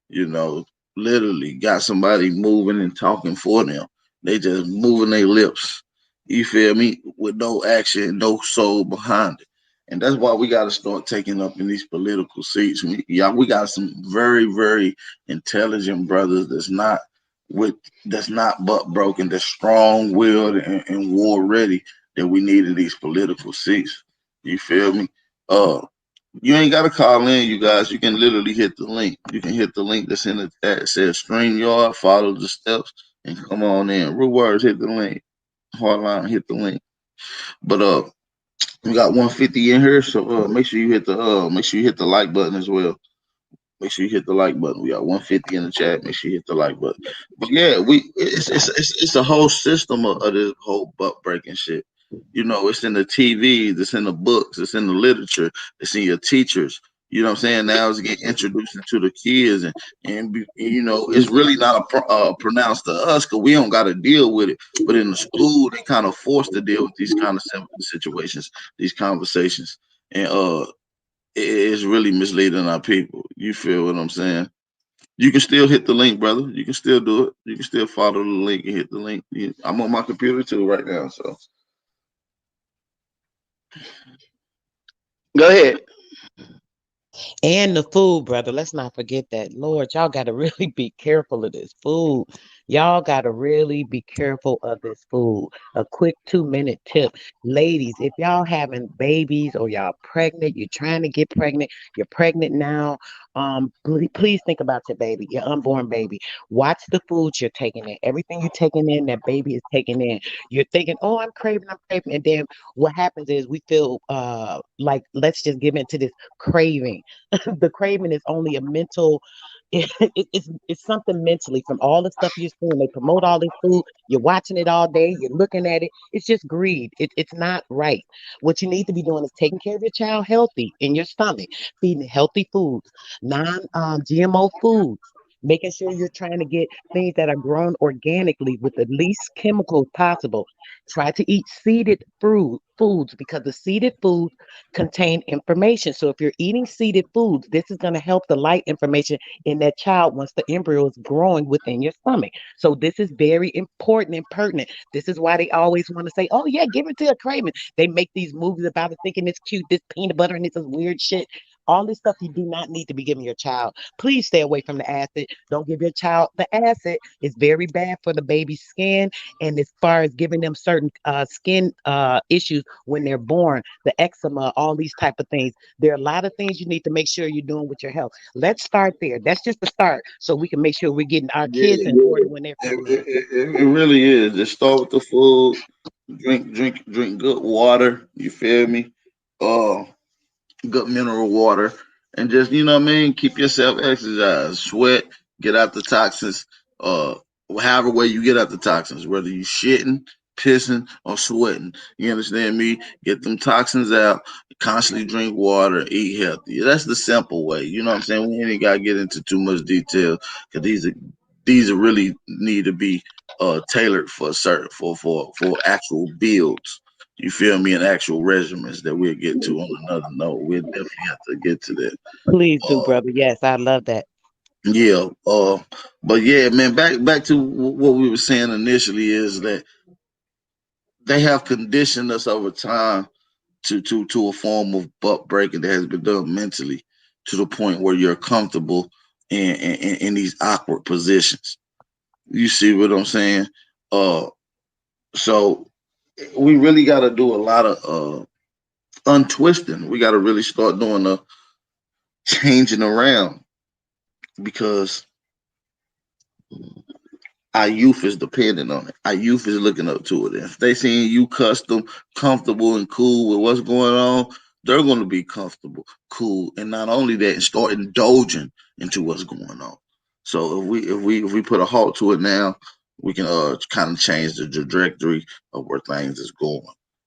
you know, literally got somebody moving and talking for them. They just moving their lips. You feel me? With no action, no soul behind it. And that's why we got to start taking up in these political seats. We got some very, very intelligent brothers that's not butt broken, that's strong willed and war ready that we need in these political seats. You feel me? Uh, you ain't gotta call in, you guys. You can literally hit the link. You can hit the link that's in the chat. It says StreamYard, follow the steps, and come on in. Real words, hit the link. Hardline, hit the link. But we got 150 in here, so make sure you hit the like button as well. Make sure you hit the like button. We got 150 in the chat. Make sure you hit the like button. But yeah, it's a whole system of this whole butt breaking shit. You know, it's in the TV, it's in the books, it's in the literature, it's in your teachers. You know what I'm saying? Now it's getting introduced into the kids, you know, it's really not pronounced to us because we don't got to deal with it. But in the school, they kind of forced to deal with these kind of situations, these conversations, and it's really misleading our people. You feel what I'm saying? You can still hit the link, brother. You can still do it. You can still follow the link and hit the link. I'm on my computer too right now, so Go ahead. And the food, brother. Let's not forget that. Lord, y'all got to really be careful of this food. Y'all got to really be careful of this food. A quick 2-minute tip. Ladies, if y'all having babies or y'all pregnant, you're trying to get pregnant, you're pregnant now, please think about your baby, your unborn baby. Watch the foods you're taking in. Everything you're taking in, that baby is taking in. You're thinking, oh, I'm craving, I'm craving. And then what happens is we feel like, let's just give into this craving. The craving is only a mental it's something mentally from all the stuff you're seeing. They promote all this food, you're watching it all day, you're looking at it. It's just greed. It's not right. What you need to be doing is taking care of your child healthy in your stomach, feeding healthy foods, non-GMO foods, making sure you're trying to get things that are grown organically with the least chemicals possible. Try to eat seeded foods because the seeded foods contain information. So if you're eating seeded foods, this is going to help the light information in that child once the embryo is growing within your stomach. So this is very important and pertinent. This is why they always want to say, oh yeah, give it to a craving. They make these movies about it thinking it's cute, this peanut butter and this is weird shit. All this stuff you do not need to be giving your child. Please stay away from the acid. Don't give your child the acid. It's very bad for the baby's skin. And as far as giving them certain skin issues when they're born, the eczema, all these type of things. There are a lot of things you need to make sure you're doing with your health. Let's start there. That's just the start, so we can make sure we're getting our yeah, kids in order when they're it, coming it, up. it, it really is. Just start with the food. Drink good water. You feel me? Uh, Good mineral water, and just you know what I mean. Keep yourself exercise, sweat, get out the toxins. Uh, However way you get out the toxins, whether you shitting, pissing, or sweating. You understand me? Get them toxins out. Constantly drink water, eat healthy. That's the simple way. You know what I'm saying? We ain't gotta get into too much detail because these are really need to be tailored for certain for actual builds. You feel me? And actual regimens that we'll get to on another note. We'll definitely have to get to that. Please do, Uh, brother. Yes, I love that. yeah. But yeah, man. Back to what we were saying initially is that they have conditioned us over time to a form of butt breaking that has been done mentally to the point where you're comfortable in these awkward positions. You see what I'm saying? Uh, so we really got to do a lot of untwisting. We got to really start doing the changing around because our youth is dependent on it. Our youth is looking up to it. If they seeing you custom, comfortable, and cool with what's going on, they're going to be comfortable, cool, and not only that, and start indulging into what's going on. So if we put a halt to it now, we can kind of change the trajectory of where things is going.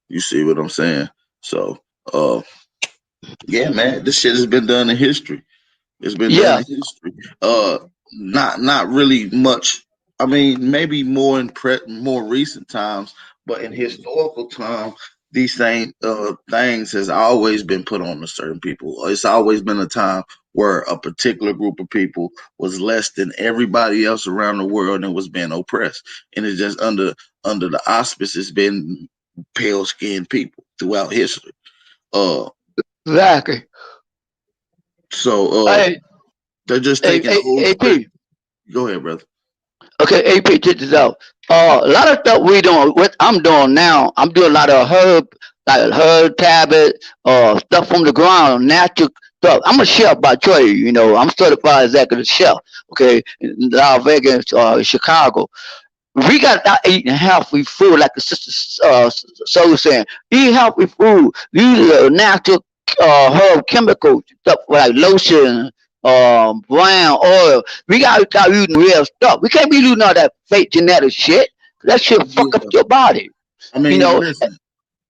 You see what I'm saying? So uh yeah, man, this shit has been done in history. It's been done Yeah, in history. Not really much. I mean, maybe more in more recent times, but in historical time, these same things has always been put on to certain people. It's always been a time where a particular group of people was less than everybody else around the world and was being oppressed. And it's just under the auspice, it's been pale skinned people throughout history. Uh, exactly. so Hey, they're just hey, taking hey, old script. AP. Go ahead, brother. Okay, AP, check this out. A lot of stuff we doing, what I'm doing now, I'm doing a lot of like herb tablet, stuff from the ground, natural stuff. I'm a chef by trade, you know. I'm certified executive chef, okay, in Las Vegas, Chicago. We got to start eating healthy food, like the sister so was saying. Eat healthy food. Use natural herb chemicals, stuff like lotion, brown oil. We got to start using real stuff. We can't be using all that fake genetic shit. That shit fuck up Yeah. your body. I You mean, know, listen,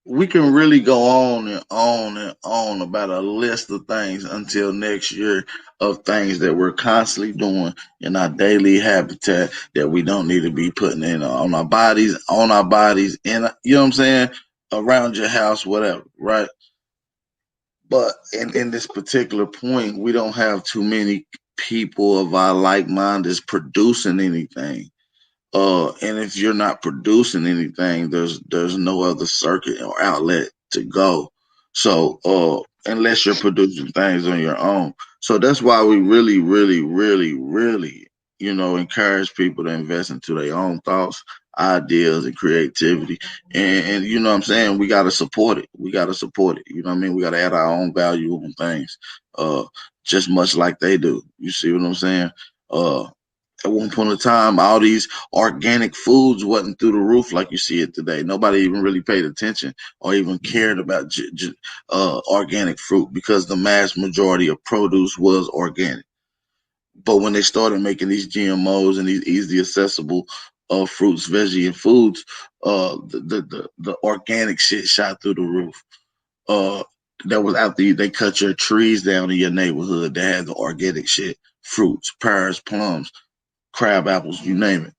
we can really go on and on and on about a list of things until next year of things that we're constantly doing in our daily habitat that we don't need to be putting in on our bodies, and you know what I'm saying, around your house, whatever, right? But in this particular point, we don't have too many people of our like mind is producing anything. And if you're not producing anything, there's no other circuit or outlet to go. So, unless you're producing things on your own. So that's why we really, really, really, really, encourage people to invest into their own thoughts, ideas, and creativity. And you know what I'm saying? We gotta support it. We gotta support it. You know what I mean? We gotta add our own value on things. Uh, just much like they do. You see what I'm saying? Uh, at one point in time, all these organic foods wasn't through the roof like you see it today. Nobody even really paid attention or even cared about organic fruit because the mass majority of produce was organic. But when they started making these GMOs and these easy accessible fruits, veggie, and foods, the organic shit shot through the roof. Uh, that was after they cut your trees down in your neighborhood that had the organic shit, fruits, pears, plums, crab apples, you name it,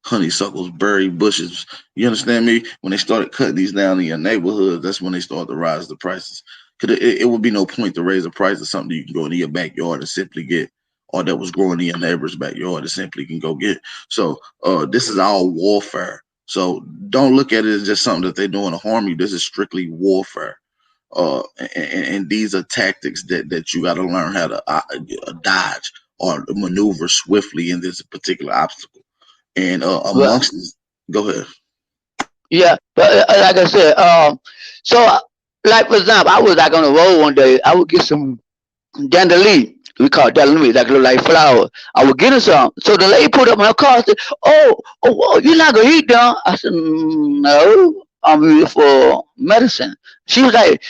honeysuckles, berry bushes. You understand me? When they started cutting these down in your neighborhood, that's when they started to rise the prices. Cause it would be no point to raise the price of something you can go into your backyard and simply get, or that was growing in your neighbor's backyard and simply can go get. So this is all warfare. So don't look at it as just something that they're doing to harm you. This is strictly warfare. And these are tactics that you got to learn how to dodge or maneuver swiftly in this particular obstacle. And well, amongst this, go ahead. yeah, but like I said, so like for example, I was like on the road one day. I would get some dandelion. We call it dandelion, like look like flower. I was getting some. So the lady put up in her car and said, oh, you're not gonna eat them. I said, no, I'm here for medicine. She was like,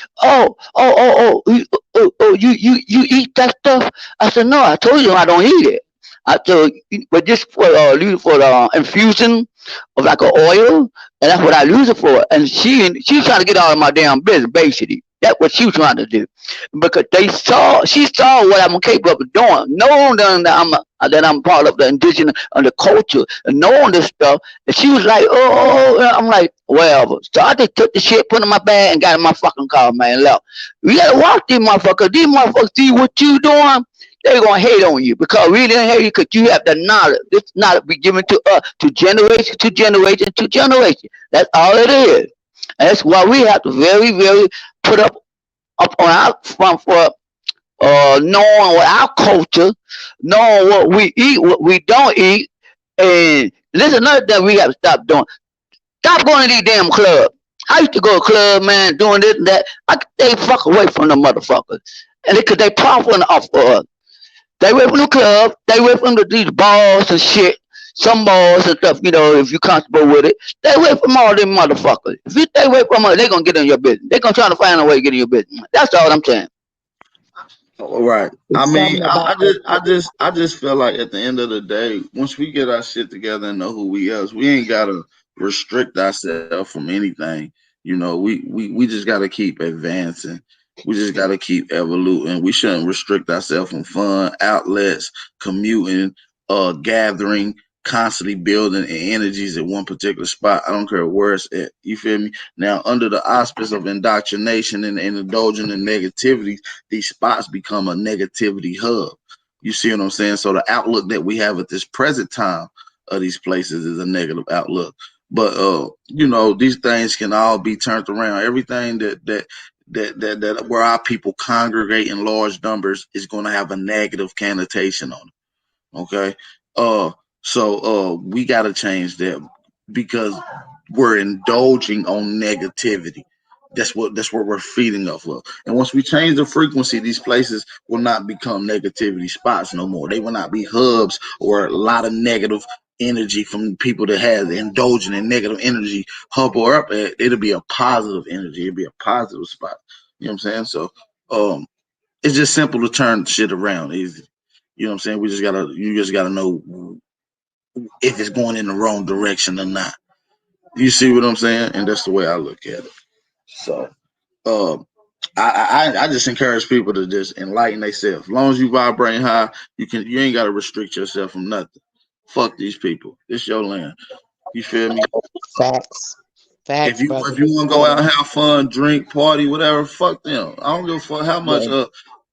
you eat that stuff? I said, no, I told you I don't eat it. I told you, but just for use for the infusion of like an oil, and that's what I use it for. And she was trying to get out of my damn business, basically. That's what she was trying to do because she saw what I'm capable of doing, knowing that I'm part of the indigenous and the culture, and knowing this stuff. And she was like, I'm like, well, so I just took the shit, put it in my bag, and got in my fucking car, man. Left. We gotta watch these motherfuckers. These motherfuckers see what you doing. They're gonna hate on you because we didn't hate you because you have the knowledge. This knowledge be given to us to generation to generation to generation. That's all it is. And that's why we have to very, very put up on our front foot, knowing what our culture, knowing what we eat, what we don't eat. And this is another thing we have to stop doing. Stop going to these damn clubs. I used to go to club, man, doing this and that. I stay fuck away from the motherfuckers. And because they profiting off of us. Stay away from the club. Stay away from these bars and shit. Some bars and stuff, if you're comfortable with it. Stay away from all them motherfuckers. If you stay away from them, they're going to get in your business. They're going to try to find a way to get in your business. That's all I'm saying. Right. I It's mean, something about I just feel like at the end of the day, once we get our shit together and know who we is, we ain't gotta restrict ourselves from anything. We just gotta keep advancing. We just gotta keep evoluting. We shouldn't restrict ourselves from fun, outlets, commuting, gathering, constantly building energies at one particular spot. I don't care where it's at. You feel me? Now, under the auspice of indoctrination and indulging in negativity, these spots become a negativity hub. You see what I'm saying? So the outlook that we have at this present time of these places is a negative outlook. But these things can all be turned around. Everything that where our people congregate in large numbers is going to have a negative connotation on it. Okay. So we got to change that because we're indulging on negativity. That's what we're feeding off of. And once we change the frequency, these places will not become negativity spots no more. They will not be hubs or a lot of negative energy from people that have indulging in negative energy hover up at, it'll be a positive energy. It'll be a positive spot. You know what I'm saying? So it's just simple to turn shit around. Easy. You know what I'm saying? You just gotta know if it's going in the wrong direction or not. You see what I'm saying? And that's the way I look at it. So um I just encourage people to just enlighten themselves. As long as you vibrate high, you ain't gotta restrict yourself from nothing. Fuck these people. It's your land. You feel me? Facts. Facts, brother. If you want to go out and have fun, drink, party, whatever, fuck them. I don't give a fuck how much Yeah.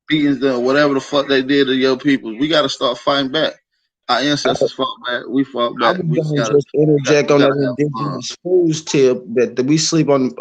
beatings done, whatever the fuck they did to your people. We gotta start fighting back. Our ancestors fought back. We fought I back. was We just gonna gotta just interject we on gotta that have fun. indigenous foods tip that we sleep on.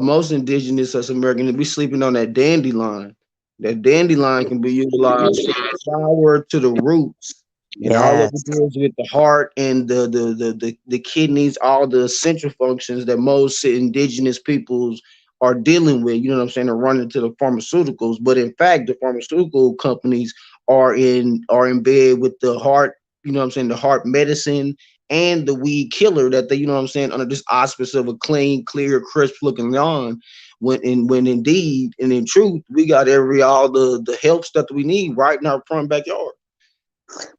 Most indigenous us Americans, we sleeping on that dandelion. That dandelion can be utilized from the flower to the roots, and all of Yes. it deals with the heart and the kidneys, all the essential functions that most indigenous peoples are dealing with. You know what I'm saying? They're running to the pharmaceuticals, but in fact, the pharmaceutical companies are in bed with the heart, you know what I'm saying, the heart medicine and the weed killer that they, you know what I'm saying, under this auspice of a clean, clear, crisp looking lawn. When indeed and in truth, we got all the help stuff that we need right in our front backyard.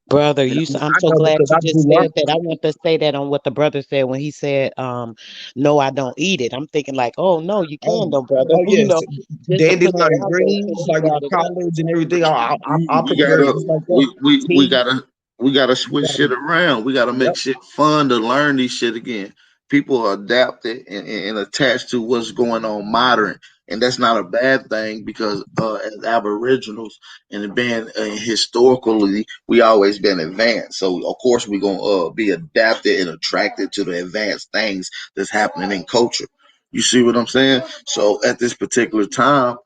Brother, And I'm I so know glad because you I just do said learn. that. I want to say that on what the brother said when he said, no, I don't eat it. I'm thinking like, oh no, you can Oh, though, brother. oh You yes, know, just to put that dandelion out there greens since you like with brought the it up. collards and everything. I'll We prepare it gotta just like that. we Tea. gotta we gotta switch shit around. We gotta make Yep. shit fun to learn these shit again. People are adapted and attached to what's going on modern, and that's not a bad thing because as Aboriginals and being historically, we always been advanced. So of course we're gonna be adapted and attracted to the advanced things that's happening in culture. You see what I'm saying? So at this particular time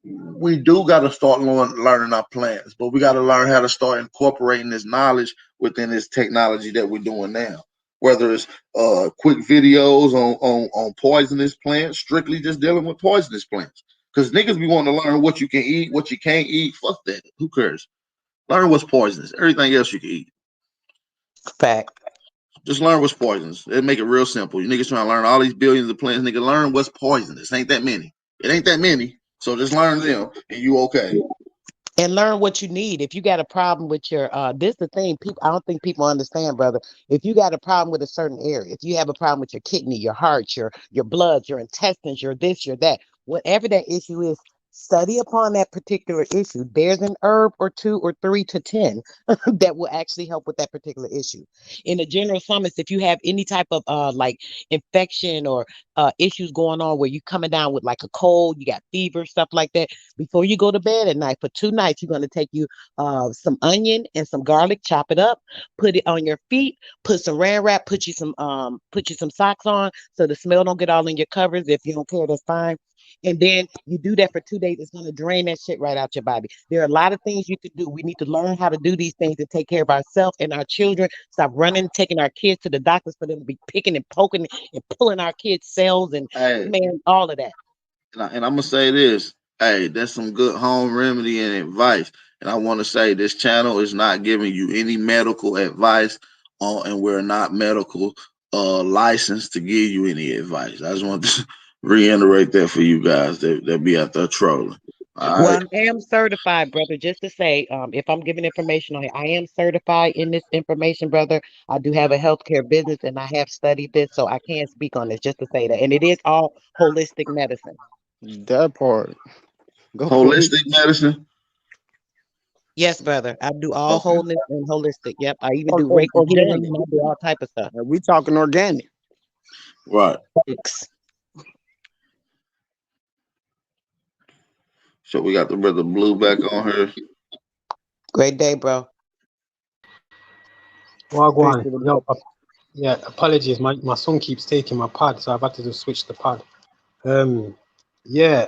we do got to start learning our plans, but we got to learn how to start incorporating this knowledge within this technology that we're doing now. Whether it's quick videos on poisonous plants, strictly just dealing with poisonous plants. Because niggas be wanting to learn what you can eat, what you can't eat. Fuck that. Who cares? Learn what's poisonous. Everything else you can eat. Fact. Just learn what's poisonous. They make it real simple. You niggas trying to learn all these billions of plants. Nigga, learn what's poisonous. Ain't that many. It ain't that many. So just learn them, and you okay. And learn what you need. If you got a problem with your this the thing, people I don't think people understand, brother. If you got a problem with a certain area, if you have a problem with your kidney, your heart, your blood, your intestines, your this, your that, whatever that issue is, study upon that particular issue. There's an herb or two or three to 10 that will actually help with that particular issue. In a general summons, if you have any type of like infection or issues going on where you coming down with like a cold, you got fever, stuff like that, before you go to bed at night for 2 nights, you're going to take you some onion and some garlic, chop it up, put it on your feet, put some ran wrap, put you some socks on so the smell don't get all in your covers. If you don't care, that's fine. And then you do that for 2 days. It's going to drain that shit right out your body. There are a lot of things you could do. We need to learn how to do these things to take care of ourselves and our children. Stop running, taking our kids to the doctors for them to be picking and poking and pulling our kids' cells and Hey, man, all of that. and I'm gonna say this. Hey, that's some good home remedy and advice. And I want to say this channel is not giving you any medical advice on, and we're not medical licensed to give you any advice. I just want to reiterate that for you guys that be out there trolling. All right. Well, I am certified, brother. Just to say, if I'm giving information on it, I am certified in this information, brother. I do have a healthcare business, and I have studied this, so I can speak on this. Just to say that, and it is all holistic medicine. That part. Go ahead. Holistic medicine. Yes, brother. I do all Okay. wholeness and holistic. Yep. I even do Reiki healing, Organic. and I do all type of stuff. We talking organic. Right. Thanks. So we got the brother Blue back on here. Great day, bro. Peace Wagwan. to the Yo, brother. yeah, apologies. My son keeps taking my pad, so I've had to just switch the pad. Yeah,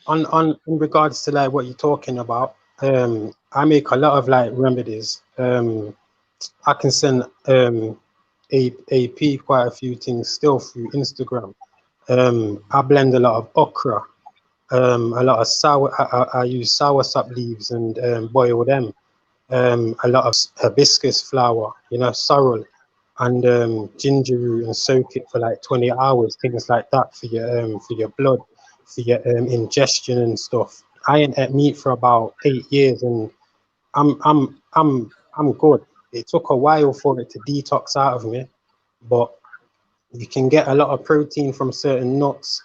on in regards to like what you're talking about, I make a lot of like remedies. I can send AP quite a few things still through Instagram. I blend a lot of okra, a lot of sour. I use soursop leaves and boil them. a lot of hibiscus flower, sorrel, and ginger root, and soak it for like 20 hours, things like that for your blood, for your ingestion and stuff. I ain't ate meat for about 8 years, and I'm good. It took a while for it to detox out of me, but you can get a lot of protein from certain nuts.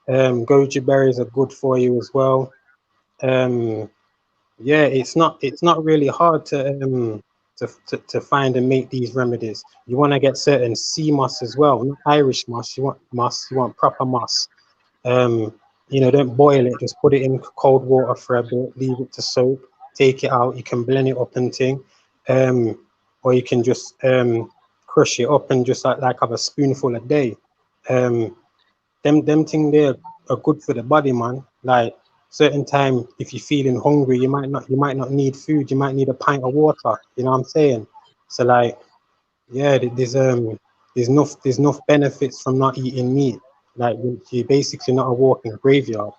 Goji berries are good for you as well. Yeah, it's not really hard to find and make these remedies. You want to get certain sea moss as well, not Irish moss. You want proper moss. Don't boil it. Just put it in cold water for a bit. Leave it to soak. Take it out. You can blend it up and thing, or you can just crush it up and just like have a spoonful a day. Um, them thing there are good for the body, man. Like certain time, if you're feeling hungry, you might not need food. You might need a pint of water. You know what I'm saying? So like, yeah, there's enough benefits from not eating meat. Like you're basically not a walking graveyard.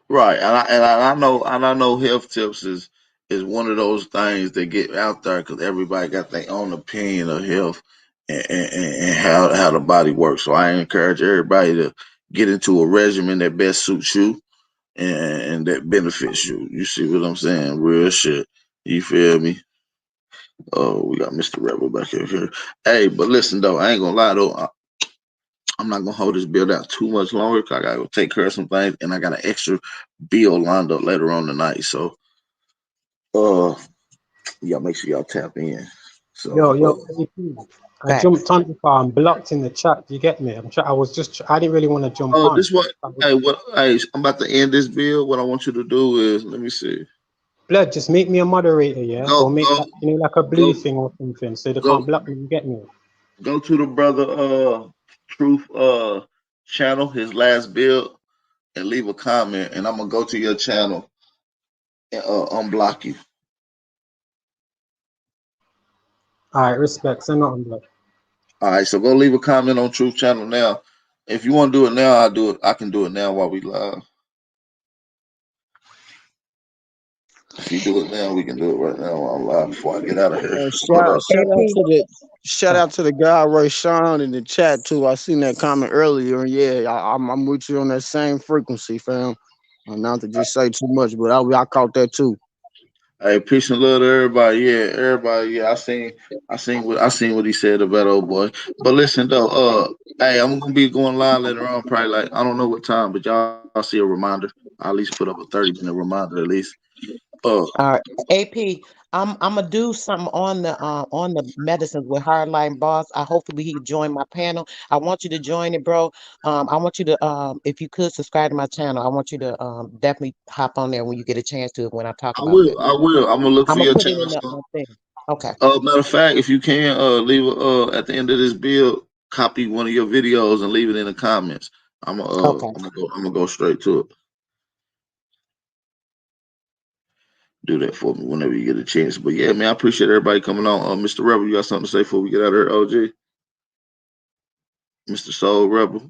Right, and I know health tips is one of those things that get out there because everybody got their own opinion of health and how the body works. So I encourage everybody to get into a regimen that best suits you and that benefits you. You see what I'm saying? Real shit. You feel me? Oh, we got Mr. Rebel back here. Hey, but listen though, I ain't gonna lie though. I'm not gonna hold this build out too much longer 'cause I gotta go take care of some things, and I got an extra bill lined up later on tonight. So, uh, y'all make sure y'all tap in. So, Yo, AP, I Facts. jumped on the car and blocked in the chat. You get me? I didn't really want to jump on. this what? Hey, I'm about to end this bill. What I want you to do is, let me see. Blood, just make me a moderator, yeah, Go, or make go, like like a blue go, thing or something, so they go, can't block me. You get me? go to the brother Truth channel, his last build, and leave a comment, and I'm gonna go to your channel and unblock you. All right, respect. So nothing, blood. All right, so go leave a comment on Truth Channel now. If you want to do it now, I'll do it. I can do it now while we live. If you do it now, we can do it right now while I'm live before I get out of here. Hold up. Shout out to the guy Ray Sean in the chat too. I seen that comment earlier, and yeah, I'm with you on that same frequency, fam. Not to just say too much, but I caught that too. Hey, peace and love to everybody. Yeah, everybody. Yeah, I seen what he said about old boy. But listen though, hey, I'm gonna be going live later on, probably like I don't know what time, but y'all see a reminder. I at least put up a 30-minute reminder at least. All right, AP. I'm gonna do something on the medicines with Hardline Boss. I hopefully he join my panel. I want you to join it, bro. I want you to if you could subscribe to my channel. I want you to definitely hop on there when you get a chance to when I talk I about will. this. I will. I'm gonna look I'm for gonna your put it channel. in the thing. Okay. Matter of fact, if you can, leave at the end of this bill, copy one of your videos and leave it in the comments. Okay. I'm gonna go straight to it. Do that for me whenever you get a chance. But yeah, man, I appreciate everybody coming on. Mr. Rebel, you got something to say before we get out of here, OG? Mr. Soul Rebel,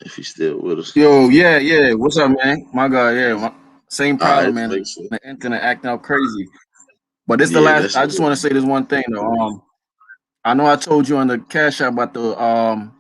if he's still with us. Yo, yeah. What's up, man? My God, yeah. Same All right, problem, man. make sure. The internet acting up crazy. But this the Yeah, last. that's I just want to say this one thing though. I know I told you on the cash app about the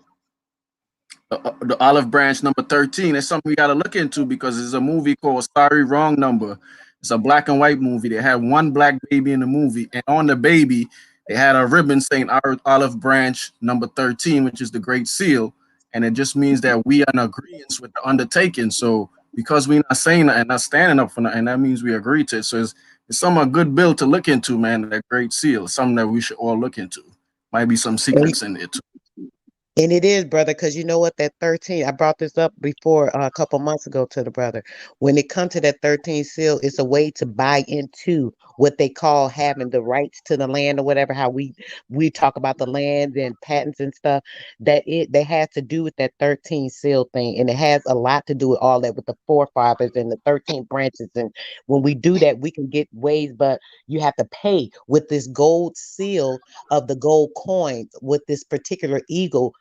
olive branch number 13. It's something we got to look into because there's a movie called Sorry Wrong Number. It's a black and white movie. They had one black baby in the movie, and on the baby they had a ribbon saying olive branch number 13, which is the Great Seal, and it just means that we are in agreement with the undertaking. So because we're not saying that and not standing up for that, and that means we agree to it. So it's some a good bill to look into, man. That Great Seal, something that we should all look into. Might be some secrets in it too. And it is, brother, because you know what? That 13, I brought this up before a couple months ago to the brother. When it comes to that 13 seal, it's a way to buy into what they call having the rights to the land or whatever, how we talk about the land and patents and stuff, that they has to do with that 13 seal thing. And it has a lot to do with all that with the forefathers and the 13 branches. And when we do that, we can get ways, but you have to pay with this gold seal of the gold coins with this particular eagle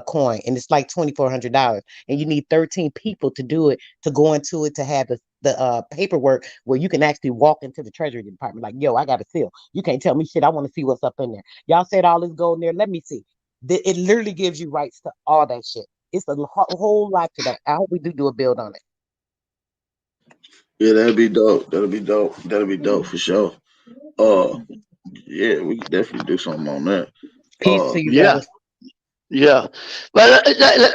coin, and it's like $2,400, and you need 13 people to do it, to go into it, to have the paperwork where you can actually walk into the Treasury Department like, yo, I got a seal. You can't tell me shit. I want to see what's up in there. Y'all said all this gold in there. Let me see. It literally gives you rights to all that shit. It's a whole lot to that. I hope we do a build on it. Yeah, that'd be dope. That'll be dope. That'll be dope for sure. Yeah, we can definitely do something on that. Peace to you, Yeah. brother. Yeah, but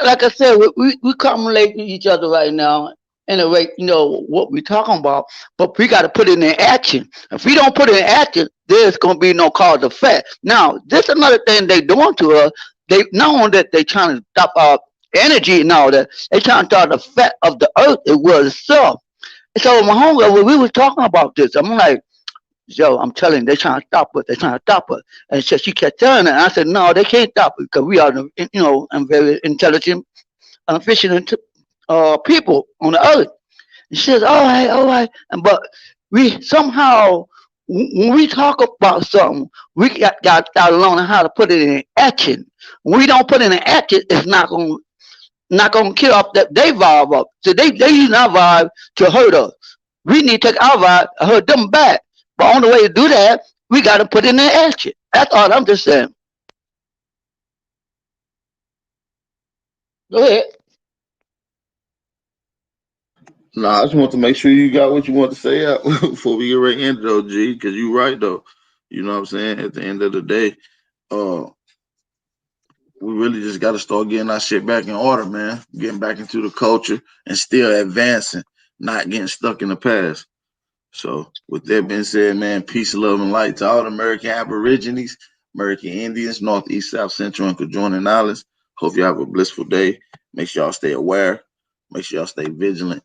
like I said, we accumulate to each other right now in a way, what we're talking about, but we got to put it in action. If we don't put it in action, there's going to be no cause effect. Now, this another thing they doing to us. They not only that they trying to stop our energy and all that, they trying to stop the effect of the earth it was itself. So my homegirl, when we was talking about this, I'm like, yo, I'm telling you, they trying to stop us. They trying to stop us. And so she kept telling it. I said, no, they can't stop us because we are, and very intelligent, efficient people on the earth. And she says, all right. But we somehow, when we talk about something, we got to start learning how to put it in action. When we don't put it in action, it's not gonna kill off that they vibe up. So they use our vibe to hurt us. We need to take our vibe and hurt them back. But on the way to do that, we got to put it in action. That's all I'm just saying. Go ahead. Nah, I just want to make sure you got what you want to say out before we get right into though, G, because you right though. You know what I'm saying? At the end of the day, uh, we really just got to start getting our shit back in order, man. Getting back into the culture and still advancing, not getting stuck in the past. So, with that being said, man, peace, love, and light to all the American Aborigines, American Indians, North, East, South, Central, and Conjoining Islands. Hope you have a blissful day. Make sure y'all stay aware. Make sure y'all stay vigilant.